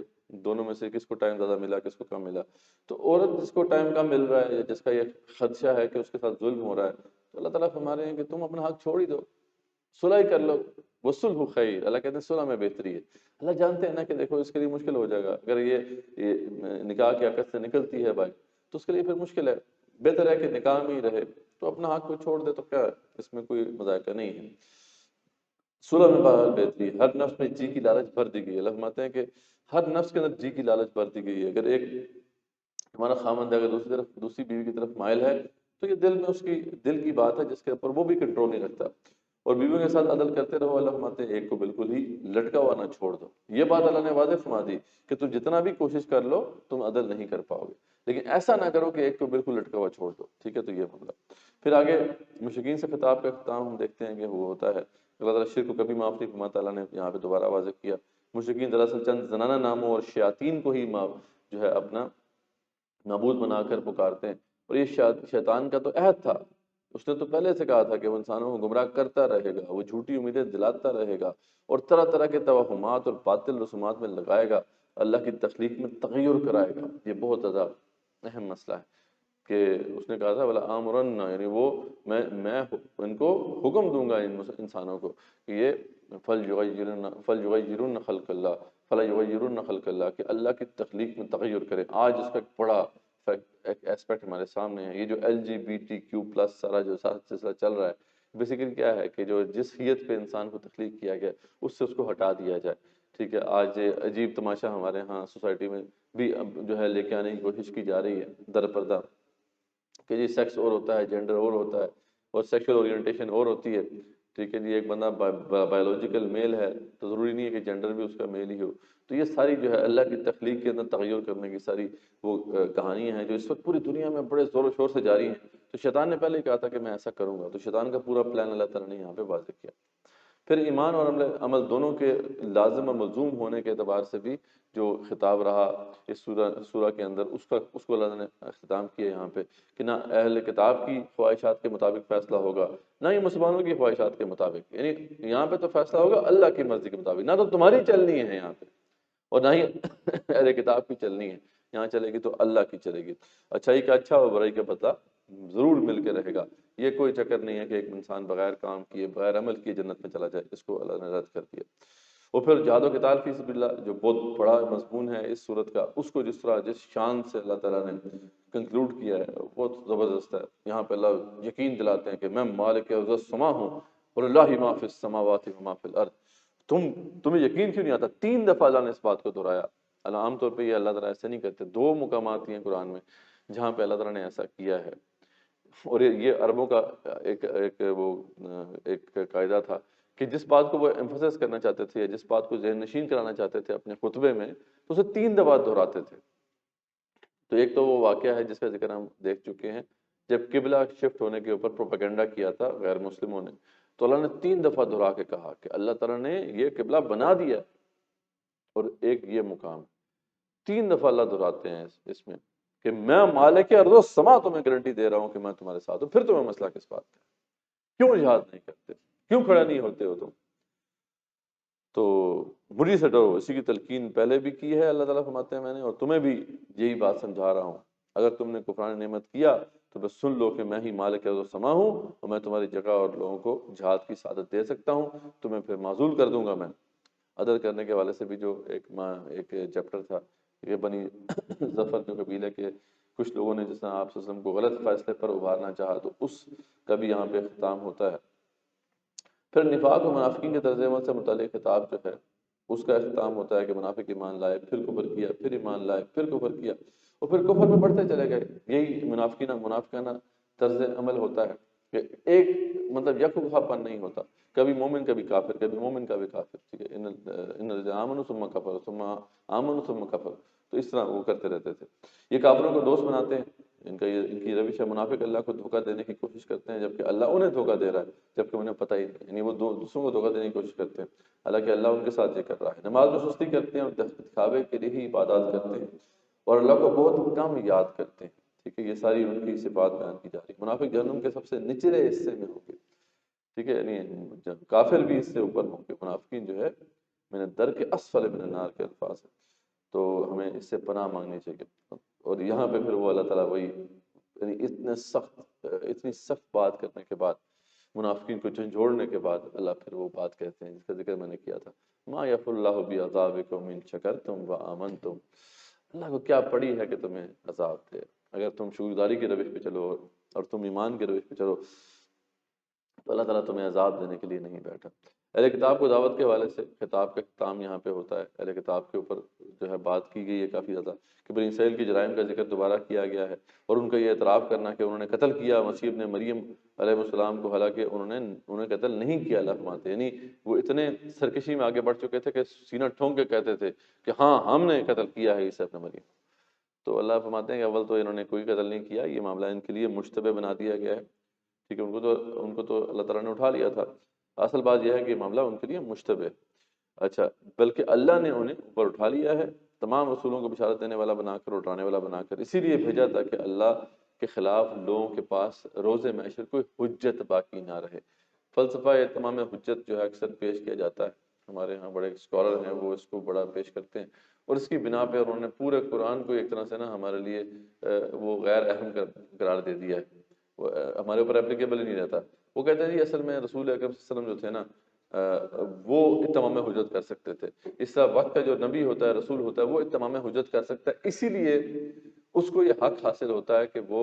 دونوں میں سے کس کو ٹائم زیادہ ملا کس کو کم ملا۔ تو عورت جس کو ٹائم کم مل رہا ہے یا جس کا یہ خدشہ ہے کہ اس کے ساتھ ظلم ہو رہا ہے، تو اللہ تعالیٰ فرما رہے ہیں کہ تم اپنا حق چھوڑ ہی دو، صلح ہی کر لو، وصلح خیر، اللہ کہتے ہیں صلح میں بہتری ہے۔ اللہ جانتے ہیں نا کہ دیکھو اس کے لیے مشکل ہو جائے گا، اگر یہ نکاح کی عقد سے نکلتی ہے بھائی تو اس کے لیے پھر مشکل ہے، بہتر ہے کہ نکاح میں ہی رہے، تو اپنا حق کو چھوڑ دے تو کیا ہے، اس میں کوئی مذائقہ نہیں ہے۔ صلح میں بہرحال بہتری ہے، ہر نفس میں جی کی لالچ بھر دی گئی ہے۔ اللہ فرماتے ہیں کہ ہر نفس کے اندر جی کی لالچ بھر دی گئی ہے، اگر ایک ہمارا خامند ہے اگر دوسری بیوی کی طرف مائل ہے تو یہ دل میں اس کی دل کی بات ہے جس کے اوپر وہ بھی کنٹرول نہیں رکھتا، اور بیویوں کے ساتھ عدل کرتے رہو۔ اللہ فرماتے ہیں ایک کو بالکل ہی لٹکا ہوا نہ چھوڑ دو۔ یہ بات اللہ نے واضح فرما دی کہ تم جتنا بھی کوشش کر لو تم عدل نہیں کر پاؤ گے، لیکن ایسا نہ کرو کہ ایک کو بالکل لٹکا ہوا چھوڑ دو، ٹھیک ہے۔ تو یہ معاملہ پھر آگے مشرکین سے خطاب کا اختتام ہم دیکھتے ہیں کہ وہ ہوتا ہے اللہ تعالیٰ شرک کو کبھی معاف نہیں فرماتا۔ اللہ نے یہاں پہ دوبارہ واضح کیا مشرکین دراصل چند زنانہ ناموں اور شیاطین کو ہی جو ہے اپنا معبود بنا کر پکارتے ہیں، اور یہ شیطان کا تو عہد تھا، اس نے تو پہلے سے کہا تھا کہ وہ انسانوں کو گمراہ کرتا رہے گا، وہ جھوٹی امیدیں دلاتا رہے گا اور طرح طرح کے توہمات اور باطل رسومات میں لگائے گا، اللہ کی تخلیق میں تغیر کرائے گا۔ یہ بہت زیادہ اہم مسئلہ ہے کہ اس نے کہا تھا بلا آمرن، یعنی وہ میں ان کو حکم دوں گا ان انسانوں کو کہ یہ فلیغیرن خلق اللہ فلیغیرن خلق اللہ، کہ اللہ کی تخلیق میں تغیر کرے۔ آج اس کا ایک بڑا ایک ایسپیکٹ ہمارے سامنے ہے، یہ جو LGBTQ+ سارا جو سلسلہ چل رہا ہے، بیسیکلی کیا ہے کہ جو جس حیت پہ انسان کو تخلیق کیا گیا اس سے اس کو ہٹا دیا جائے، ٹھیک ہے۔ آج عجیب تماشا ہمارے ہاں سوسائٹی میں بھی جو ہے لے کے آنے کی کوشش کی جا رہی ہے در پردہ، کہ جی سیکس اور ہوتا ہے، جینڈر اور ہوتا ہے، اور سیکشل اورینٹیشن اور ہوتی ہے، ٹھیک ہے جی۔ ایک بندہ بایولوجیکل میل ہے تو ضروری نہیں ہے کہ جینڈر بھی اس کا میل ہی ہو۔ تو یہ ساری جو ہے اللہ کی تخلیق کے اندر تغیر کرنے کی ساری وہ کہانیاں ہیں جو اس وقت پوری دنیا میں بڑے زور و شور سے جاری ہیں۔ تو شیطان نے پہلے ہی کہا تھا کہ میں ایسا کروں گا، تو شیطان کا پورا پلان اللہ تعالیٰ نے یہاں پہ واضح کیا۔ پھر ایمان اور عمل دونوں کے لازم و ملزوم ہونے کے اعتبار سے بھی جو خطاب رہا اس سورہ کے اندر، اس کو اللہ نے اختتام کیا یہاں پہ کہ نہ اہل کتاب کی خواہشات کے مطابق فیصلہ ہوگا نہ ہی مسلمانوں کی خواہشات کے مطابق، یعنی یہاں پہ تو فیصلہ ہوگا اللہ کی مرضی کے مطابق، نہ تو تمہاری چلنی ہے یہاں پہ اور نہ ہی اہل کتاب کی چلنی ہے، یہاں چلے گی تو اللہ کی چلے گی، اچھائی کا اچھا اور برائی کا بدلہ ضرور مل کے رہے گا۔ یہ کوئی چکر نہیں ہے کہ ایک انسان بغیر کام کیے بغیر عمل کیے جنت میں چلا جائے، اس کو اللہ نے رد کر دیا۔ اور پھر جہاد و قتال فی سبیل اللہ جو بہت بڑا مضمون ہے اس صورت کا، اس کو جس طرح جس شان سے اللہ تعالیٰ نے کنکلوڈ کیا ہے بہت زبردست ہے۔ یہاں پہ اللہ یقین دلاتے ہیں کہ میں مالک ارض السما ہوں اور اللہ ما فی السماوات و ما فی الارض۔ تمہیں یقین کیوں نہیں آتا؟ 3 دفعہ اللہ نے اس بات کو دہرایا۔ اللہ عام طور پہ یہ اللہ تعالیٰ ایسا نہیں کرتے، 2 مقامات ہیں قرآن میں جہاں پہ اللہ تعالیٰ نے ایسا کیا ہے۔ اور یہ عربوں کا ایک قاعدہ تھا کہ جس بات کو وہ ایمفسس کرنا چاہتے تھے یا جس بات کو ذہن نشین کرانا چاہتے تھے اپنے خطبے میں، تو اسے 3 دفعہ دہراتے تھے۔ تو ایک تو وہ واقعہ ہے جس کا ذکر ہم دیکھ چکے ہیں، جب قبلہ شفٹ ہونے کے اوپر پروپیگنڈا کیا تھا غیر مسلموں نے، تو اللہ نے 3 دفعہ دہرا کے کہا کہ اللہ تعالیٰ نے یہ قبلہ بنا دیا۔ اور ایک یہ مقام 3 دفعہ اللہ دہراتے ہیں اس میں کہ میں مالک ارض و سما تمہیں گارنٹی دے رہا ہوں کہ میں تمہارے ساتھ ہوں۔ پھر تمہیں مسئلہ کس بات کا؟ کیوں جہاد نہیں کرتے؟ کیوں کھڑا نہیں ہوتے ہو تم؟ تو مجھے سے ڈرو، اسی کی تلقین پہلے بھی کی ہے اللہ تعالیٰ فرماتے ہیں میں نے، اور تمہیں بھی یہی بات سمجھا رہا ہوں۔ اگر تم نے کفران نعمت کیا تو بس سن لو کہ میں ہی مالک ارض و سما ہوں، اور میں تمہاری جگہ اور لوگوں کو جہاد کی سعادت دے سکتا ہوں، تمہیں پھر معزول کر دوں گا میں۔ عدل کرنے کے حوالے سے بھی جو ایک چیپٹر تھا کہ بنی ظفر کے قبیلے کے کچھ لوگوں نے جس طرح آپ صلی اللہ علیہ وسلم کو غلط فیصلے پر ابھارنا چاہا، تو اس کا بھی یہاں پہ اختتام ہوتا ہے۔ پھر نفاق و منافقین کے طرز عمل سے متعلق خطاب جو ہے اس کا اختتام ہوتا ہے کہ منافق ایمان لائے، پھر کفر کیا، پھر ایمان لائے، پھر کفر کیا، اور پھر کفر میں بڑھتے چلے گئے۔ یہی منافقانہ طرز عمل ہوتا ہے کہ ایک مطلب یکوخا پن نہیں ہوتا، کبھی مومن کبھی کافر، کبھی مومن کبھی کافر، ٹھیک ہے، ان الذین آمنوا ثم کفروا ثم آمنوا ثم کفروا، تو اس طرح وہ کرتے رہتے تھے۔ یہ کافروں کو دوست بناتے ہیں، ان کی روش ہے۔ منافق اللہ کو دھوکہ دینے کی کوشش کرتے ہیں جبکہ اللہ انہیں دھوکہ دے رہا ہے، جبکہ انہیں پتہ ہی نہیں، یعنی وہ دوسروں کو دھوکہ دینے کی کوشش کرتے ہیں، حالانکہ اللہ ان کے ساتھ یہ کر رہا ہے۔ نماز میں سستی کرتے ہیں اور دکھاوے کے لیے ہی عبادات کرتے ہیں، اور اللہ کو بہت کم یاد کرتے ہیں، ٹھیک ہے۔ یہ ساری ان کی صفات بیان کی جا رہی ہے۔ منافق جہنم کے سب سے نچلے حصے میں ہوں گے، ٹھیک ہے، یعنی کافر بھی اس سے اوپر ہوں گے۔ منافقین جو ہے من الدرک اسفل من النار کے الفاظ ہیں، تو ہمیں اس سے پناہ مانگنی چاہیے۔ اور یہاں پہ پھر وہ اللہ تعالیٰ وہی یعنی اتنی سخت بات کرنے کے بعد، منافقین کو جھنجھوڑنے کے بعد، اللہ پھر وہ بات کہتے ہیں جس کا ذکر میں نے کیا تھا، ما یف اللہ بعذابکم ان شکرتم وآمنتم۔ اللہ کو کیا پڑی ہے کہ تمہیں عذاب دے، اگر تم شکرداری کی روش پہ چلو اور تم ایمان کی روش پہ چلو تو اللہ تعالیٰ تمہیں عذاب دینے کے لیے نہیں بیٹھا۔ اہل کتاب کو دعوت کے حوالے سے خطاب کا اختتام یہاں پہ ہوتا ہے۔ اہل کتاب کے اوپر جو ہے بات کی گئی ہے کافی زیادہ، کہ بنی اسرائیل کی جرائم کا ذکر دوبارہ کیا گیا ہے، اور ان کا یہ اعتراف کرنا کہ انہوں نے قتل کیا مسیح ابن مریم علیہ السلام کو، حالانکہ انہیں قتل نہیں کیا۔ اللہ فرماتے یعنی وہ اتنے سرکشی میں آگے بڑھ چکے تھے کہ سینہ ٹھونک کے کہتے تھے کہ ہاں ہم نے قتل کیا ہے عیسیٰ ابن مریم۔ تو اللہ فرماتے ہیں کہ اول تو انہوں نے کوئی قتل نہیں کیا، یہ معاملہ ان کے لیے مشتبہ بنا دیا گیا ہے، ٹھیک ہے، ان کو تو اللہ تعالیٰ نے اٹھا لیا تھا۔ اصل بات یہ ہے کہ معاملہ ان کے لیے مشتبہ ہے، اچھا، بلکہ اللہ نے انہیں اوپر اٹھا لیا ہے، تمام رسولوں کو بشارت دینے والا بنا کر، اٹھانے والا بنا کر، اسی لیے بھیجا تھا کہ اللہ کے خلاف لوگوں کے پاس روز محشر کوئی حجت باقی نہ رہے۔ فلسفہ تمام حجت جو ہے اکثر پیش کیا جاتا ہے، ہمارے ہاں بڑے اسکالر ہیں وہ اس کو بڑا پیش کرتے ہیں، اور اس کی بنا پہ انہوں نے پورے قرآن کو ایک طرح سے نا ہمارے لیے وہ غیر اہم قرار دے دیا ہے، وہ ہمارے اوپر اپلیکیبل ہی نہیں رہتا۔ وہ کہتے ہیں جی اصل میں رسول اکرم صلی اللہ علیہ وسلم جو تھے نا وہ اتمام حجت کر سکتے تھے، اس وقت کا جو نبی ہوتا ہے رسول ہوتا ہے وہ اتمام حجت کر سکتا ہے، اسی لیے اس کو یہ حق حاصل ہوتا ہے کہ وہ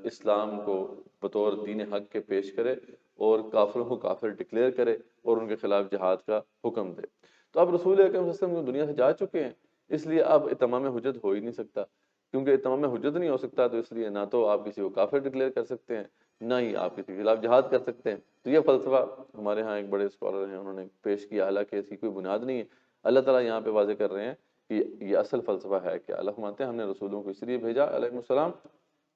اسلام کو بطور دین حق کے پیش کرے اور کافروں کو کافر ڈکلیئر کرے اور ان کے خلاف جہاد کا حکم دے۔ تو اب رسول اکرم صلی اللہ علیہ وسلم دنیا سے جا چکے ہیں، اس لیے اب اتمام حجت ہو ہی نہیں سکتا، کیونکہ اتمام حجت نہیں ہو سکتا تو اس لیے نہ تو آپ کسی کو کافر ڈکلیئر کر سکتے ہیں، نہ ہی آپ کسی کے خلاف جہاد کر سکتے ہیں۔ تو یہ فلسفہ ہمارے ہاں ایک بڑے اسکالر ہیں انہوں نے پیش کیا، حالانکہ اس کی کوئی بنیاد نہیں ہے۔ اللہ تعالیٰ یہاں پہ واضح کر رہے ہیں کہ یہ اصل فلسفہ ہے کہ اللہ فرماتے ہیں ہم نے رسولوں کو اس لیے بھیجا علیہ السلام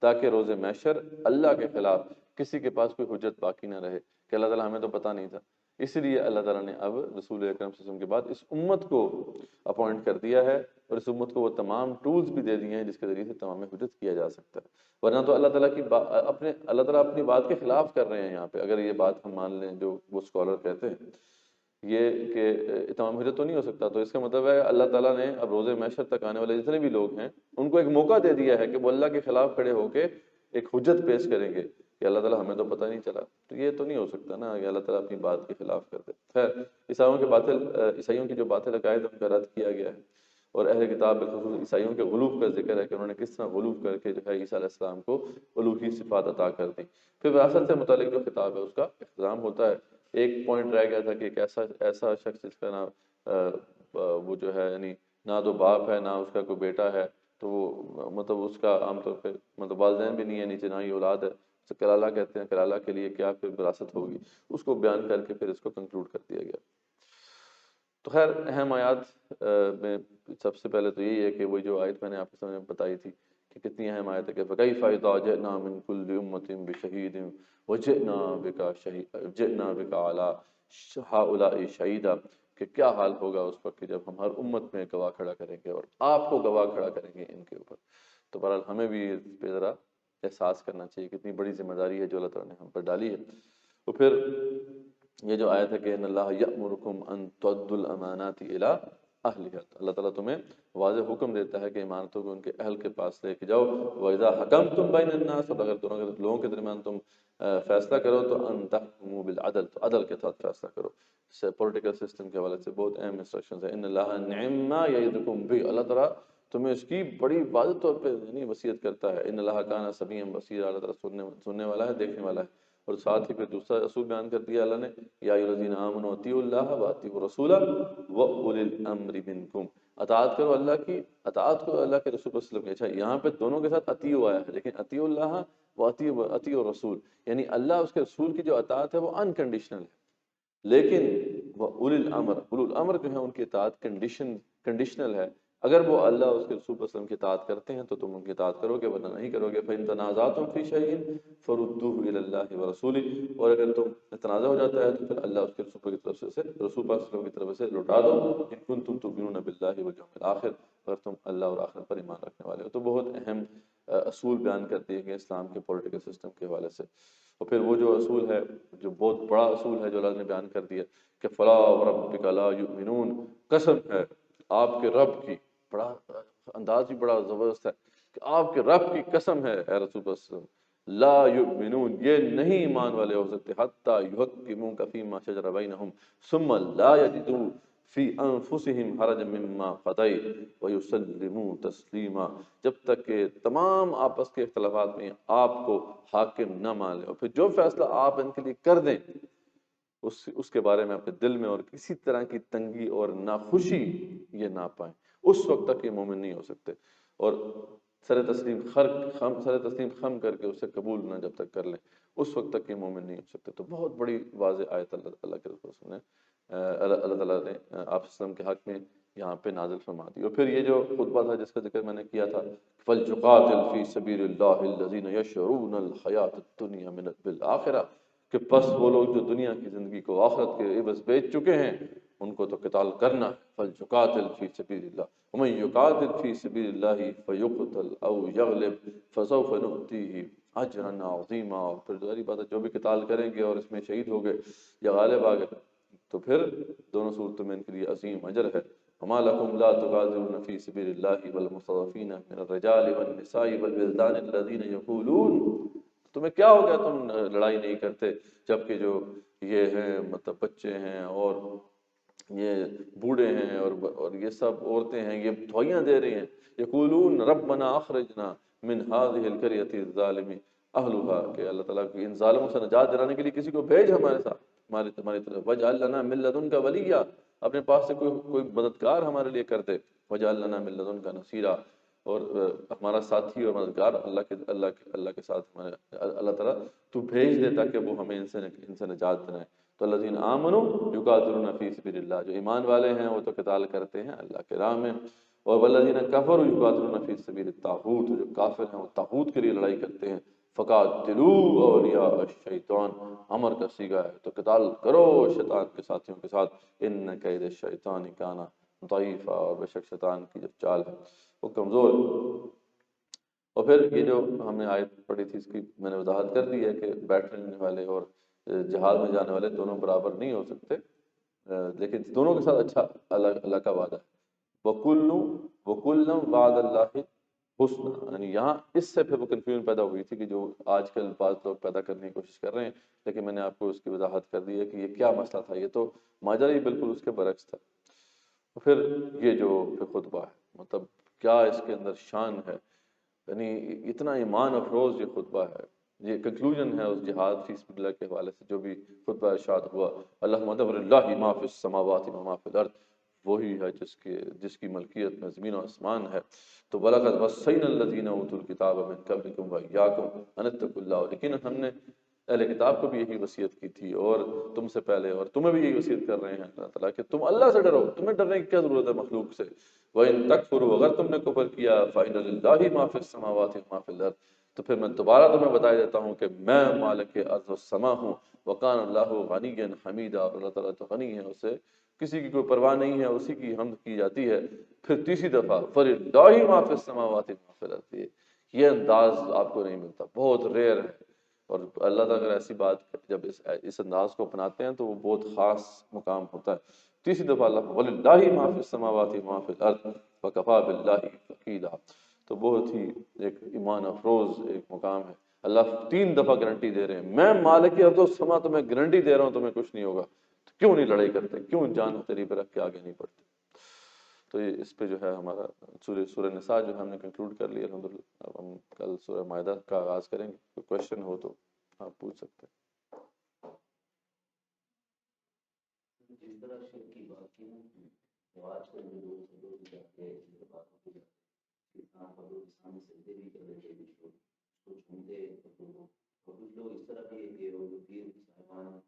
تاکہ روز محشر اللہ کے خلاف کسی کے پاس کوئی حجت باقی نہ رہے، کہ اللہ تعالیٰ ہمیں تو پتہ نہیں تھا، اس لیے اللہ تعالیٰ نے اب رسول اکرم صلی اللہ علیہ وسلم کے بعد اس امت کو اپوائنٹ کر دیا ہے، اور اس امت کو وہ تمام ٹولز بھی دے دیے ہیں جس کے ذریعے سے تمام حجت کیا جا سکتا ہے۔ ورنہ تو اللہ تعالیٰ کی اللہ تعالیٰ اپنی بات کے خلاف کر رہے ہیں یہاں پہ، اگر یہ بات ہم مان لیں جو وہ اسکالر کہتے ہیں یہ کہ تمام حجت تو نہیں ہو سکتا، تو اس کا مطلب ہے اللہ تعالیٰ نے اب روز محشر تک آنے والے جتنے بھی لوگ ہیں ان کو ایک موقع دے دیا ہے کہ وہ اللہ کے خلاف کھڑے ہو کے ایک حجت پیش کریں گے کہ اللہ تعالیٰ ہمیں تو پتہ نہیں چلا، تو یہ تو نہیں ہو سکتا نا کہ اللہ تعالیٰ اپنی بات کے خلاف کر دے۔ خیر، عیسائیوں کی جو باطل عقائد ان کا رد کیا گیا ہے، اور اہل کتاب بالخصوص عیسائیوں کے غلو کا ذکر ہے کہ انہوں نے کس طرح غلو کر کے جو ہے عیسیٰ علیہ السلام کو الوہی صفات عطا کر دی۔ پھر وراثت سے متعلق جو خطاب ہے اس کا اختتام ہوتا ہے۔ ایک پوائنٹ رہ گیا تھا کہ ایک ایسا شخص جس کا نام وہ جو ہے یعنی نہ تو باپ ہے نہ اس کا کوئی بیٹا ہے، تو وہ مطلب اس کا عام طور پہ مطلب والدین بھی نہیں ہے، نیچے نہ ہی اولاد ہے، اسے کلالہ کہتے ہیں، کلالہ کے لیے کیا پھر وراثت ہوگی، اس کو بیان کر کے پھر اس کو کنکلوڈ کر دیا گیا۔ تو خیر اہم آیات میں سب سے پہلے تو یہی ہے کہ وہی جو آیت میں نے آپ کے سامنے بتائی تھی کہ کتنی اہم آیت ہے کہ فَكَيْفَ إِذَا جِئْنَا مِنْ كُلِّ أُمَّةٍ بِشَهِيدٍ وَجِئْنَا بِكَ عَلَىٰ هَٰؤُلَاءِ شَهِيدًا، کہ کیا حال ہوگا اس وقت کہ جب ہم ہر امت میں گواہ کھڑا کریں گے اور آپ کو گواہ کھڑا کریں گے ان کے اوپر۔ تو بہرحال ہمیں بھی اس پہ ذرا احساس کرنا چاہیے کتنی بڑی ذمہ داری ہے جو اللہ تعالیٰ نے ہم پر ڈالی ہے۔ تو پھر یہ جو آیت ہے کہ ان اللہ یأمرکم ان تؤدوا الامانات الی اہلھا، اللہ تعالیٰ تمہیں واضح حکم دیتا ہے کہ امانتوں کو ان کے اہل کے پاس لے کے جاؤ۔ وَإِذَا حَكَمْتُمْ بَيْنَ النَّاسِ، اور اگر لوگوں کے درمیان تم فیصلہ کرو تو ان تحکموا بالعدل، تو عدل کے ساتھ فیصلہ کرو۔ پولیٹیکل سسٹم کے حوالے سے بہت اہم انسٹرکشنز ہیں۔ ان اللہ نعم ما یعظکم بہ، اللہ تعالیٰ تمہیں اس کی بڑی واضح طور پہ یعنی وصیت کرتا ہے۔ ان اللہ کان سمیعا بصیرا، اللہ تعالیٰ سننے والا ہے، دیکھنے والا ہے۔ اور ساتھ ہی پھر دوسرا اصول بیان کر دیا اللہ نے، یا ایھا الذین آمنوا اطیعوا اللہ واطیعوا الرسول واولی الامر منکم، اطاعت کرو اللہ کی، اطاعت کرو اللہ کے رسول صلی اللہ علیہ وسلم کی۔ اچھا یہاں پہ دونوں کے ساتھ اطیعوا آیا ہے، لیکن اطیعوا اللہ واطیعوا الرسول، یعنی اللہ اس کے رسول کی جو اطاعت ہے وہ انکنڈیشنل ہے، لیکن وہ اولی الامر جو ہے ان کی اطاعت کنڈیشنل ہے۔ اگر وہ اللہ اس کے رسول صلی اللہ علیہ وسلم کی اطاعت کرتے ہیں تو تم ان کی اطاعت کرو گے، ورنہ نہیں کرو گے۔ فَإِن تَنَازَعْتُمْ فِي شَيْءٍ فَرُدُّوهُ إِلَى اللَّهِ وَرَسُولِهِ، اور اگر تم تنازع ہو جاتا ہے تو پھر اللہ اس کے رسول کی طرف سے رسول صلی اللہ علیہ وسلم کی طرف سے لوٹا دو۔ إِن كُنتُمْ تُؤْمِنُونَ بِاللَّهِ وَالْيَوْمِ الْآخِرِ، اگر تم اللہ اور آخرت پر ایمان رکھنے والے ہو۔ تو بہت اہم اصول بیان کرتی ہے کہ اسلام کے پولیٹیکل سسٹم کے حوالے سے۔ اور پھر وہ جو اصول ہے جو بہت بڑا اصول ہے جو اللہ نے بیان کر دیا کہ فلا وربک لا یؤمنون، قسم ہے آپ کے رب کی، بڑا انداز بھی بڑا زبردست ہے کہ آپ کے رب کی قسم ہے اے رسول اللہ صلی اللہ علیہ وسلم، لا یؤمنون، یہ نہیں ایمان والے ہو سکتے، حتی یحکموک فیما شجر بینہم ثم لا یجدوا فی انفسہم حرجا مما قضیت ویسلموا تسلیما، جب تک کہ تمام آپس کے اختلافات میں آپ کو حاکم نہ مان لیں، اور پھر جو فیصلہ آپ ان کے لیے کر دیں اس کے بارے میں اپنے دل میں اور کسی طرح کی تنگی اور ناخوشی یہ نہ پائیں، اس وقت تک یہ مومن نہیں ہو سکتے، اور سر تسلیم خم کر کے اسے قبول نہ جب تک کر لیں اس وقت تک یہ مومن نہیں ہو سکتے۔ تو بہت بڑی واضح آیت اللہ کے رسول نے اللہ تعالیٰ نے آپ وسلم کے حق میں یہاں پہ نازل فرما دی۔ اور پھر یہ جو خطبہ تھا جس کا ذکر میں نے کیا تھا، فَلْيُقَاتِلْ فِي سَبِيلِ اللَّهِ الَّذِينَ يَشْرُونَ الْحَيَاةَ الدُّنْيَا بِالْآخِرَةِ، کہ پس وہ لوگ جو دنیا کی زندگی کو آخرت کے عوض بیچ چکے ہیں ان کو تو قتال کرنا ہے۔ فَلْيُقَاتِلْ فِي سَبِيلِ اللَّهِ وَمَن يُقَاتِلْ فِي سَبِيلِ اللَّهِ فَيُقْتَلْ أَوْ يَغْلِبْ فَسَوْفَ نُؤْتِيهِ أَجْرًا عَظِيمًا، اور پھر ظاہری بات ہے جو بھی قتال کریں گے اور اس میں شہید ہو گئے یا غالب آ گئے تو پھر دونوں صورتوں میں ان کے لیے عظیم اجر ہے۔ وَمَا لَكُمْ لَا تُقَاتِلُونَ فِي سَبِيلِ اللَّهِ وَالْمُسْتَضْعَفِينَ مِنَ الرِّجَالِ وَالنِّسَاءِ وَالْوِلْدَانِ الَّذِينَ يَقُولُونَ، تمہیں کیا ہو گیا تم لڑائی نہیں کرتے جبکہ جو یہ ہیں مطلب بچے ہیں اور یہ بوڑھے ہیں اور یہ سب عورتیں ہیں یہ دعائیاں دے رہی ہیں، یقولون ربنا اخرجنا من هذه القرية الظالم اهلها، کہ اللہ تعالیٰ کی ان ظالموں سے نجات دلانے کے لیے کسی کو بھیج ہمارے ساتھ ہماری طرف، وجعل لنا من لدنك وليا، اپنے پاس سے کوئی مددگار ہمارے لیے کر دے، وجعل لنا من لدنك نصيرا، اور ہمارا ساتھی اور مددگار اللہ کے ساتھ ہمارے اللہ تعالیٰ تو بھیج دے تاکہ وہ ہمیں ان سے نجات دلائیں۔ تو الذین آمنوا یقاتلون فی سبیل اللہ، جو ایمان والے ہیں وہ تو قتال کرتے ہیں اللہ کے راہ میں، اور والذین کفروا یقاتلون فی سبیل الطاغوت، جو کافر ہیں وہ طاغوت کے لیے لڑائی کرتے ہیں۔ فقاتلوا اولیاء الشیطان، امر کا صیغہ ہے تو قتال کرو شیطان کے ساتھیوں کے ساتھ، ان کید الشیطان کان ضعیفا، اور بے شک شیطان کی جو چال ہے وہ کمزور ہے۔ اور پھر یہ جو ہم نے آیت پڑھی تھی اس کی میں نے وضاحت کر دی ہے کہ بیٹھنے والے اور جہاد میں جانے والے دونوں برابر نہیں ہو سکتے، لیکن دونوں کے ساتھ اچھا اللہ کا وعدہ ہے۔ وَكُلًّا وَعَدَ اللَّهِ حسن، یعنی یہاں اس سے پھر وہ کنفیوژن پیدا ہوئی تھی کہ جو آج کل بعض لوگ پیدا کرنے کی کوشش کر رہے ہیں، لیکن میں نے آپ کو اس کی وضاحت کر دی ہے کہ یہ کیا مسئلہ تھا، یہ تو ماجرا ہی بالکل اس کے برعکس تھا۔ پھر یہ جو پھر خطبہ ہے، مطلب کیا اس کے اندر شان ہے، یعنی اتنا ایمان افروز یہ خطبہ ہے، یہ کنکلوژن ہے اس جہاد فی سبیل اللہ کے حوالے سے جو بھی خطبہ ارشاد ہوا، اللہم دبر اللہ ما فی السماوات و ما فی الارض، وہی ہے جس کی ملکیت میں زمین و آسمان ہے۔ تو وَلَقَدْ وَصَّيْنَا الَّذِينَ أُوتُوا الْكِتَابَ مِن قَبْلِكُمْ وَإِيَّاكُمْ أَنِ اتَّقُوا اللَّهَ، لیکن ہم نے اہل کتاب کو بھی یہی وصیت کی تھی اور تم سے پہلے، اور تمہیں بھی یہی وصیت کر رہے ہیں اللہ تعالیٰ کہ تم اللہ سے ڈرو، تمہیں ڈرنے کی کیا ضرورت ہے مخلوق سے۔ وَإِن تَكْفُرُوا، اگر تم نے کفر کیا، فَإِنَّ لِلَّهِ مَا فِي السَّمَاوَاتِ وَمَا فِي الْأَرْضِ، تو پھر میں دوبارہ تمہیں بتا دیتا ہوں کہ میں مالک ارض و سما ہوں، وَكَانَ اللَّهُ غَنِيًّا حَمِيدًا، اور اللہ تعالیٰ تو غنی ہے، اسے کسی کی کوئی پرواہ نہیں ہے، اسی کی حمد کی جاتی ہے۔ پھر تیسری دفعہ فَلِلَّهِ مَا فِي السَّمَاوَاتِ وَمَا فِي الْأَرْضِ، یہ انداز آپ کو نہیں ملتا، بہت ریئر ہے، اور اللہ تعالیٰ اگر ایسی بات جب اس انداز کو اپناتے ہیں تو وہ بہت خاص مقام ہوتا ہے۔ تیسری دفعہ اللہ وَلِلَّهِ مَا فِي السَّمَاوَاتِ وَمَا فِي الْأَرْضِ وَكَفَىٰ بِاللَّهِ وَكِيلًا، تو بہت ہی ایک ایمان افروز ایک مقام ہے۔ اللہ 3 دفعہ گارنٹی دے رہے ہیں، میں مالک ارض و سما تمہیں گارنٹی دے رہا ہوں تمہیں کچھ نہیں ہوگا، تو کیوں نہیں لڑائی کرتے، کیوں جان تیری پہ رکھ کے آگے نہیں بڑھتے۔ تو یہ اس پہ جو ہے ہمارا سورہ نساء جو ہے ہم نے کنکلوڈ کر لیا الحمدللہ۔ اب ہم کل سورہ مائدہ کا آغاز کریں گے، کوئی کوشچن ہو تو آپ پوچھ سکتے ہیں۔ جس طرح شرک کی بات کی نا، وہ آج کل جو لوگ جاتے ہیں اس باتوں کو انسان کا لوگ اسلام سجدے بھی کر لیتے ہیں، کچھ لوگ سنتے ہیں، اور کچھ لوگ اس طرح بھی ہے کہ وہ پیر صاحبان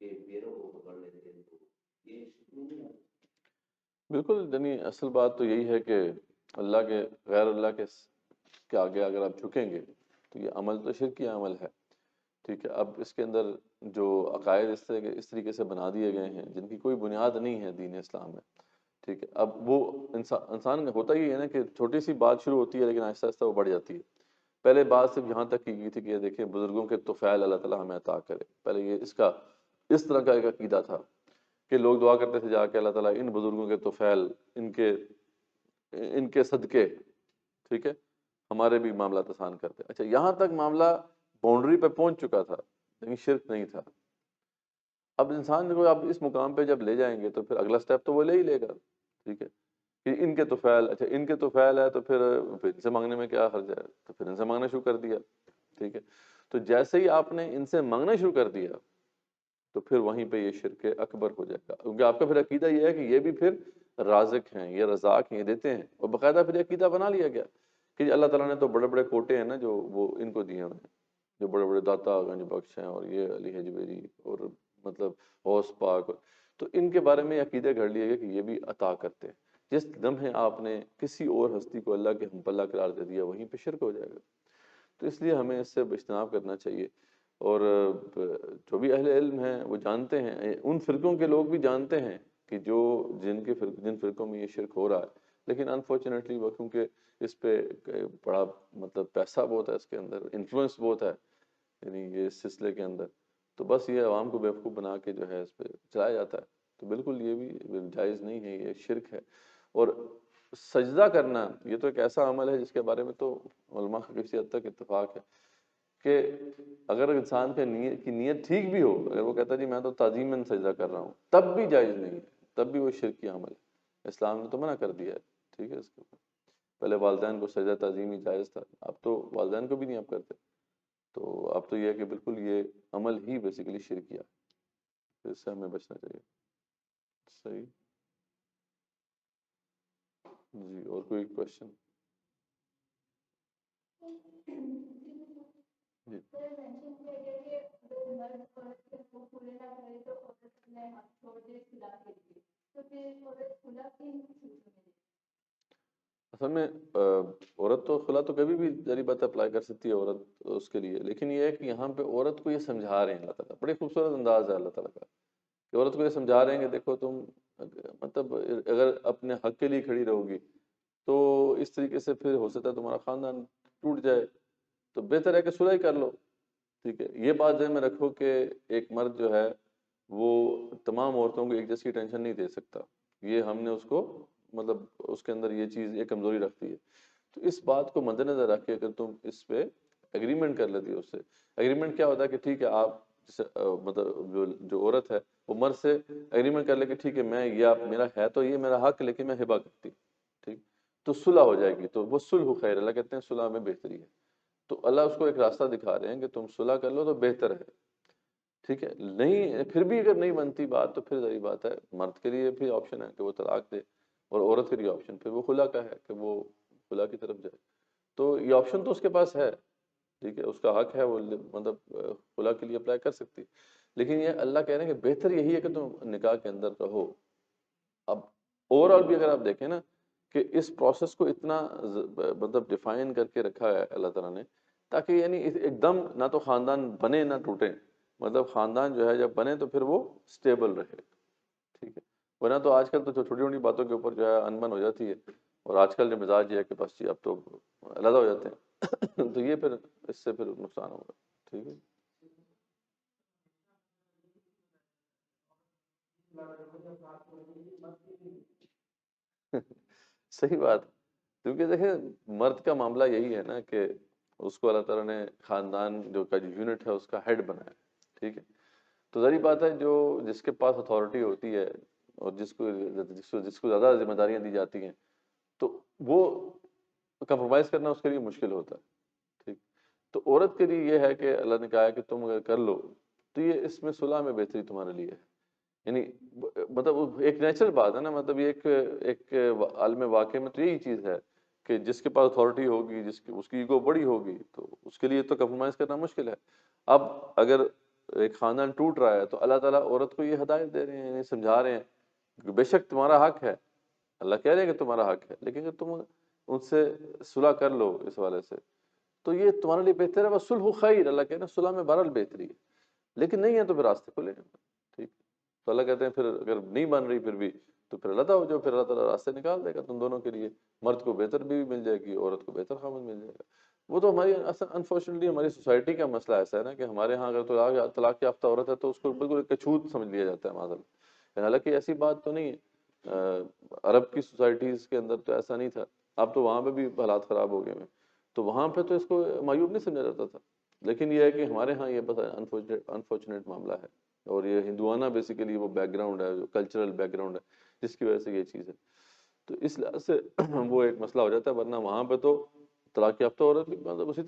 کے پیروں کو پکڑ لیتے ہیں، تو یہ شرک نہیں ہے۔ بالکل، یعنی اصل بات تو یہی ہے کہ اللہ کے غیر اللہ کے آگے اگر آپ جھکیں گے تو یہ عمل تو شرکی عمل ہے، ٹھیک ہے۔ اب اس کے اندر جو عقائد اس طریقے سے بنا دیے گئے ہیں جن کی کوئی بنیاد نہیں ہے دین اسلام میں، ٹھیک ہے۔ اب وہ انسان ہوتا ہی ہے نا کہ چھوٹی سی بات شروع ہوتی ہے لیکن آہستہ آہستہ وہ بڑھ جاتی ہے۔ پہلے بات صرف یہاں تک کی گئی تھی کہ یہ دیکھیں بزرگوں کے طفیل اللہ تعالیٰ ہمیں عطا کرے، پہلے یہ اس طرح کا ایک عقیدہ تھا کہ لوگ دعا کرتے تھے جا کے اللہ تعالیٰ ان بزرگوں کے طفیل، ان کے صدقے، ٹھیک ہے، ہمارے بھی معاملات آسان کرتے۔ اچھا، یہاں تک معاملہ باؤنڈری پہ پہنچ چکا تھا لیکن شرک نہیں تھا۔ اب انسان کو آپ اس مقام پہ جب لے جائیں گے تو پھر اگلا سٹیپ تو وہ لے ہی لے گا، ٹھیک ہے، کہ ان کے طفیل، اچھا ان کے طفیل ہے تو پھر ان سے مانگنے میں کیا حرج ہے، تو پھر ان سے مانگنا شروع کر دیا، ٹھیک ہے۔ تو جیسے ہی آپ نے ان سے مانگنا شروع کر دیا تو پھر وہیں پہ یہ شرک اکبر ہو جائے گا، کیونکہ آپ کا پھر عقیدہ یہ ہے کہ یہ بھی پھر رازق ہیں، یہ رزاق ہیں، یہ دیتے ہیں، اور باقاعدہ پھر عقیدہ بنا لیا گیا کہ اللہ تعالیٰ نے تو بڑے بڑے کوٹے ہیں نا جو وہ ان کو دیے ہوئے ہیں، جو بڑے بڑے داتا گنج بخش ہیں اور یہ علی حجویری اور مطلب غوث پاک، تو ان کے بارے میں عقیدے گھڑ لیے گئے کہ یہ بھی عطا کرتے ہیں۔ جس لمحے آپ نے کسی اور ہستی کو اللہ کے ہم پلہ قرار دے دیا وہیں پہ شرک ہو جائے گا۔ تو اس لیے ہمیں اس سے اجتناب کرنا چاہیے، اور جو بھی اہل علم ہیں وہ جانتے ہیں، ان فرقوں کے لوگ بھی جانتے ہیں کہ جن فرقوں میں یہ شرک ہو رہا ہے، لیکن انفارچونیٹلی وہ کیونکہ اس پہ بڑا مطلب پیسہ بہت ہے، اس کے اندر انفلوئنس بہت ہے، یعنی یہ اس سلسلے کے اندر، تو بس یہ عوام کو بیوقوف بنا کے جو ہے اس پہ چلایا جاتا ہے۔ تو بالکل یہ بھی جائز نہیں ہے، یہ شرک ہے۔ اور سجدہ کرنا یہ تو ایک ایسا عمل ہے جس کے بارے میں تو علماء کا کسی حد تک اتفاق ہے کہ اگر انسان کی نیت ٹھیک بھی ہو، اگر وہ کہتا ہے جی میں تو تعظیماً سجدہ کر رہا ہوں، تب بھی جائز نہیں ہے، تب بھی وہ شرکی عمل ہے، اسلام نے تو منع کر دیا ہے، ٹھیک ہے۔ اس کے اوپر پہلے والدین کو سجدہ تعظیمی جائز تھا، اب تو والدین کو بھی نہیں اب کرتے، تو اب تو یہ ہے کہ بالکل یہ عمل ہی بیسیکلی شرکیہ ہے، تو اس سے ہمیں بچنا چاہیے۔ صحیح جی، اور کوئی کوشچن؟ جی اصل میں عورت تو خلا تو کبھی بھی ذری بات اپلائی کر سکتی ہے عورت اس کے لیے، لیکن یہ ہے کہ یہاں پہ عورت کو یہ سمجھا رہے ہیں اللہ تعالیٰ، بڑے خوبصورت انداز ہے اللہ تعالیٰ کا کہ عورت کو یہ سمجھا رہے ہیں کہ دیکھو تم مطلب اگر اپنے حق کے لیے کھڑی رہو گی تو اس طریقے سے پھر ہو سکتا ہے تمہارا خاندان ٹوٹ جائے، تو بہتر ہے کہ صلح ہی کر لو، ٹھیک ہے۔ یہ بات ذہن میں رکھو کہ ایک مرد جو ہے وہ تمام عورتوں کو ایک جیسی ٹینشن نہیں دے سکتا، یہ ہم نے اس کو مطلب اس کے اندر یہ چیز ایک کمزوری رکھتی ہے، تو اس بات کو مد نظر رکھ کے اگر تم اس پہ ایگریمنٹ کر لیتی ہو اس سے، ایگریمنٹ کیا ہوتا ہے کہ ٹھیک ہے آپ مطلب جو عورت ہے وہ مرد سے ایگریمنٹ کر لے کہ ٹھیک ہے میں یہ آپ میرا ہے تو یہ میرا حق لیکن میں ہبہ کرتی ہوں، ٹھیک، تو صلح ہو جائے گی، تو وہ صلح خیر، اللہ کہتے ہیں صلح میں بہتری ہے، تو اللہ اس کو ایک راستہ دکھا رہے ہیں کہ تم صلح کر لو تو بہتر ہے، ٹھیک ہے، نہیں پھر بھی اگر نہیں بنتی بات تو پھر ظاہر بات ہے مرد کے لیے بھی آپشن ہے کہ وہ طلاق دے، اور عورت کے لیے آپشن پھر وہ خلا کا ہے کہ وہ خلا کی طرف جائے، تو یہ آپشن تو اس کے پاس ہے، ٹھیک ہے، اس کا حق ہے وہ مطلب خلا کے لیے اپلائی کر سکتی، لیکن یہ اللہ کہہ رہے ہیں کہ بہتر یہی ہے کہ تم نکاح کے اندر رہو۔ اب اوور آل بھی اگر آپ دیکھیں نا کہ اس پروسیس کو اتنا مطلب ڈیفائن کر کے رکھا ہے اللہ تعالیٰ نے، تاکہ یعنی ایک دم نہ تو خاندان بنے نہ ٹوٹے، مطلب خاندان جو ہے جب بنے تو پھر وہ سٹیبل رہے، ٹھیک ہے، ورنہ تو آج کل تو چھوٹی چھوٹی باتوں کے اوپر جو ہے انبن ہو جاتی ہے، اور آج کل جو مزاج یہ ہے کہ بس جی اب تو علیحدہ ہو جاتے ہیں تو یہ پھر اس سے پھر نقصان ہوگا، ٹھیک ہے۔ صحیح بات، کیونکہ دیکھیں مرد کا معاملہ یہی ہے نا کہ اس کو اللہ تعالیٰ نے خاندان جو کا جو یونٹ ہے اس کا ہیڈ بنایا، ٹھیک ہے، تو ظاہر بات ہے جو جس کے پاس اتھارٹی ہوتی ہے اور جس کو زیادہ ذمہ داریاں دی جاتی ہیں تو وہ کمپرومائز کرنا اس کے لیے مشکل ہوتا ہے، ٹھیک، تو عورت کے لیے یہ ہے کہ اللہ نے کہا ہے کہ تم اگر کر لو تو یہ اس میں صلح میں بہتری تمہارے لیے ہے، یعنی مطلب ایک نیچرل بات ہے نا، مطلب یہ ایک عالم واقع میں تو یہی چیز ہے کہ جس کے پاس اتھارٹی ہوگی، جس کی اس کی ایگو بڑی ہوگی تو اس کے لیے تو کمپرومائز کرنا مشکل ہے۔ اب اگر ایک خاندان ٹوٹ رہا ہے تو اللہ تعالیٰ عورت کو یہ ہدایت دے رہے ہیں، یعنی سمجھا رہے ہیں کہ بے شک تمہارا حق ہے، اللہ کہہ رہے ہیں کہ تمہارا حق ہے، لیکن اگر تم ان سے صلح کر لو اس والے سے تو یہ تمہارے لیے بہتر ہے، بس صلح خیر، اللہ کہہ رہے ہیں صلح میں بہرحال بہتری ہے، لیکن نہیں ہے تو پھر راستے کھلے ہیں، ٹھیک، تو اللہ کہتے ہیں پھر اگر نہیں بن رہی پھر بھی تو پھر اللہ ہو جو پھر اللہ تعالیٰ راستے نکال دے گا تم دونوں کے لیے، مرد کو بہتر بیوی مل جائے گی، عورت کو بہتر خامد مل جائے گا۔ وہ تو ہماری انفارچونیٹلی ہماری سوسائٹی کا مسئلہ ایسا ہے نا کہ ہمارے ہاں اگر طلاق یافتہ عورت ہے تو اس کو بالکل ایک چھوت سمجھ لیا جاتا ہے، معذ اللہ، حالانکہ ایسی بات تو نہیں ہے، عرب کی سوسائٹیز کے اندر تو ایسا نہیں تھا، اب تو وہاں پہ بھی حالات خراب ہو گئے ہیں، تو وہاں پہ تو اس کو معیوب نہیں سمجھا جاتا تھا، لیکن یہ ہے کہ ہمارے ہاں یہ بس انفارچونیٹ معاملہ ہے، اور یہ ہندوانہ بیسیکلی وہ بیک گراؤنڈ ہے، جو کلچرل بیک گراؤنڈ ہے جس کی وجہ سے یہ چیز ہے، تو اس لحاظ سے وہ ایک مسئلہ ہو جاتا ہے، ورنہ وہاں پہ تو طلاق یافتہ عورت بھی مطلب اسی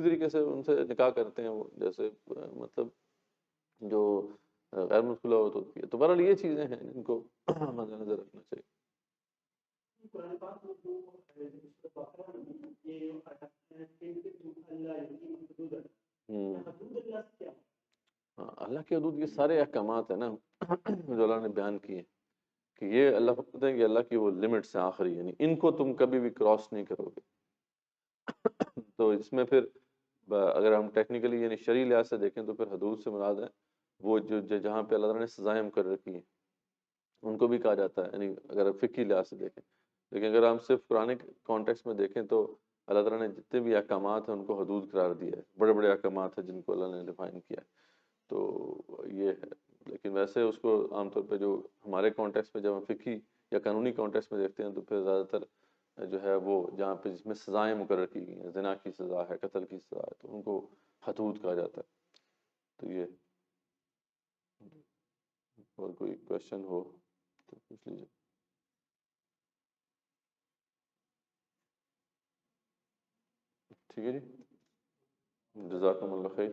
طریقے سے ان سے نکاح کرتے ہیں وہ، جیسے مطلب جو غیر متخلہ عورت ہوتی ہے، تو بہرحال یہ چیزیں ہیں ان کو مد نظر رکھنا چاہیے۔ ہاں، اللہ کے حدود یہ سارے احکامات ہیں نا جو اللہ نے بیان کیے کہ یہ اللہ فرماتے ہیں کہ اللہ کی وہ لمٹس ہیں آخری، یعنی ان کو تم کبھی بھی کراس نہیں کرو گے، تو اس میں پھر اگر ہم ٹیکنیکلی یعنی شرعی لحاظ سے دیکھیں تو پھر حدود سے مراد ہے وہ جہاں پہ اللہ تعالیٰ نے سزائیں مقرر کی ہیں ان کو بھی کہا جاتا ہے، یعنی اگر فقہی لحاظ سے دیکھیں، لیکن اگر ہم صرف قرآن کانٹیکس میں دیکھیں تو اللہ تعالیٰ نے جتنے بھی احکامات ہیں ان کو حدود قرار دیا ہے، بڑے بڑے احکامات ہیں جن کو اللہ نے ڈیفائن کیا ہے، تو یہ ہے، لیکن ویسے اس کو عام طور پہ جو ہمارے کانٹیکس میں جب ہم فقہی یا قانونی کانٹیکس میں دیکھتے ہیں تو پھر زیادہ تر جو ہے وہ جہاں پہ جس میں سزائیں مقرر کی گئی ہیں، زنا کی سزا ہے، قتل کی سزا ہے، تو ان کو حدود کہا جاتا ہے، تو یہ اور کوئی کوشچن ہو تو پوچھ لیجیے۔ ٹھیک ہے جی، جزاکم اللہ خیر۔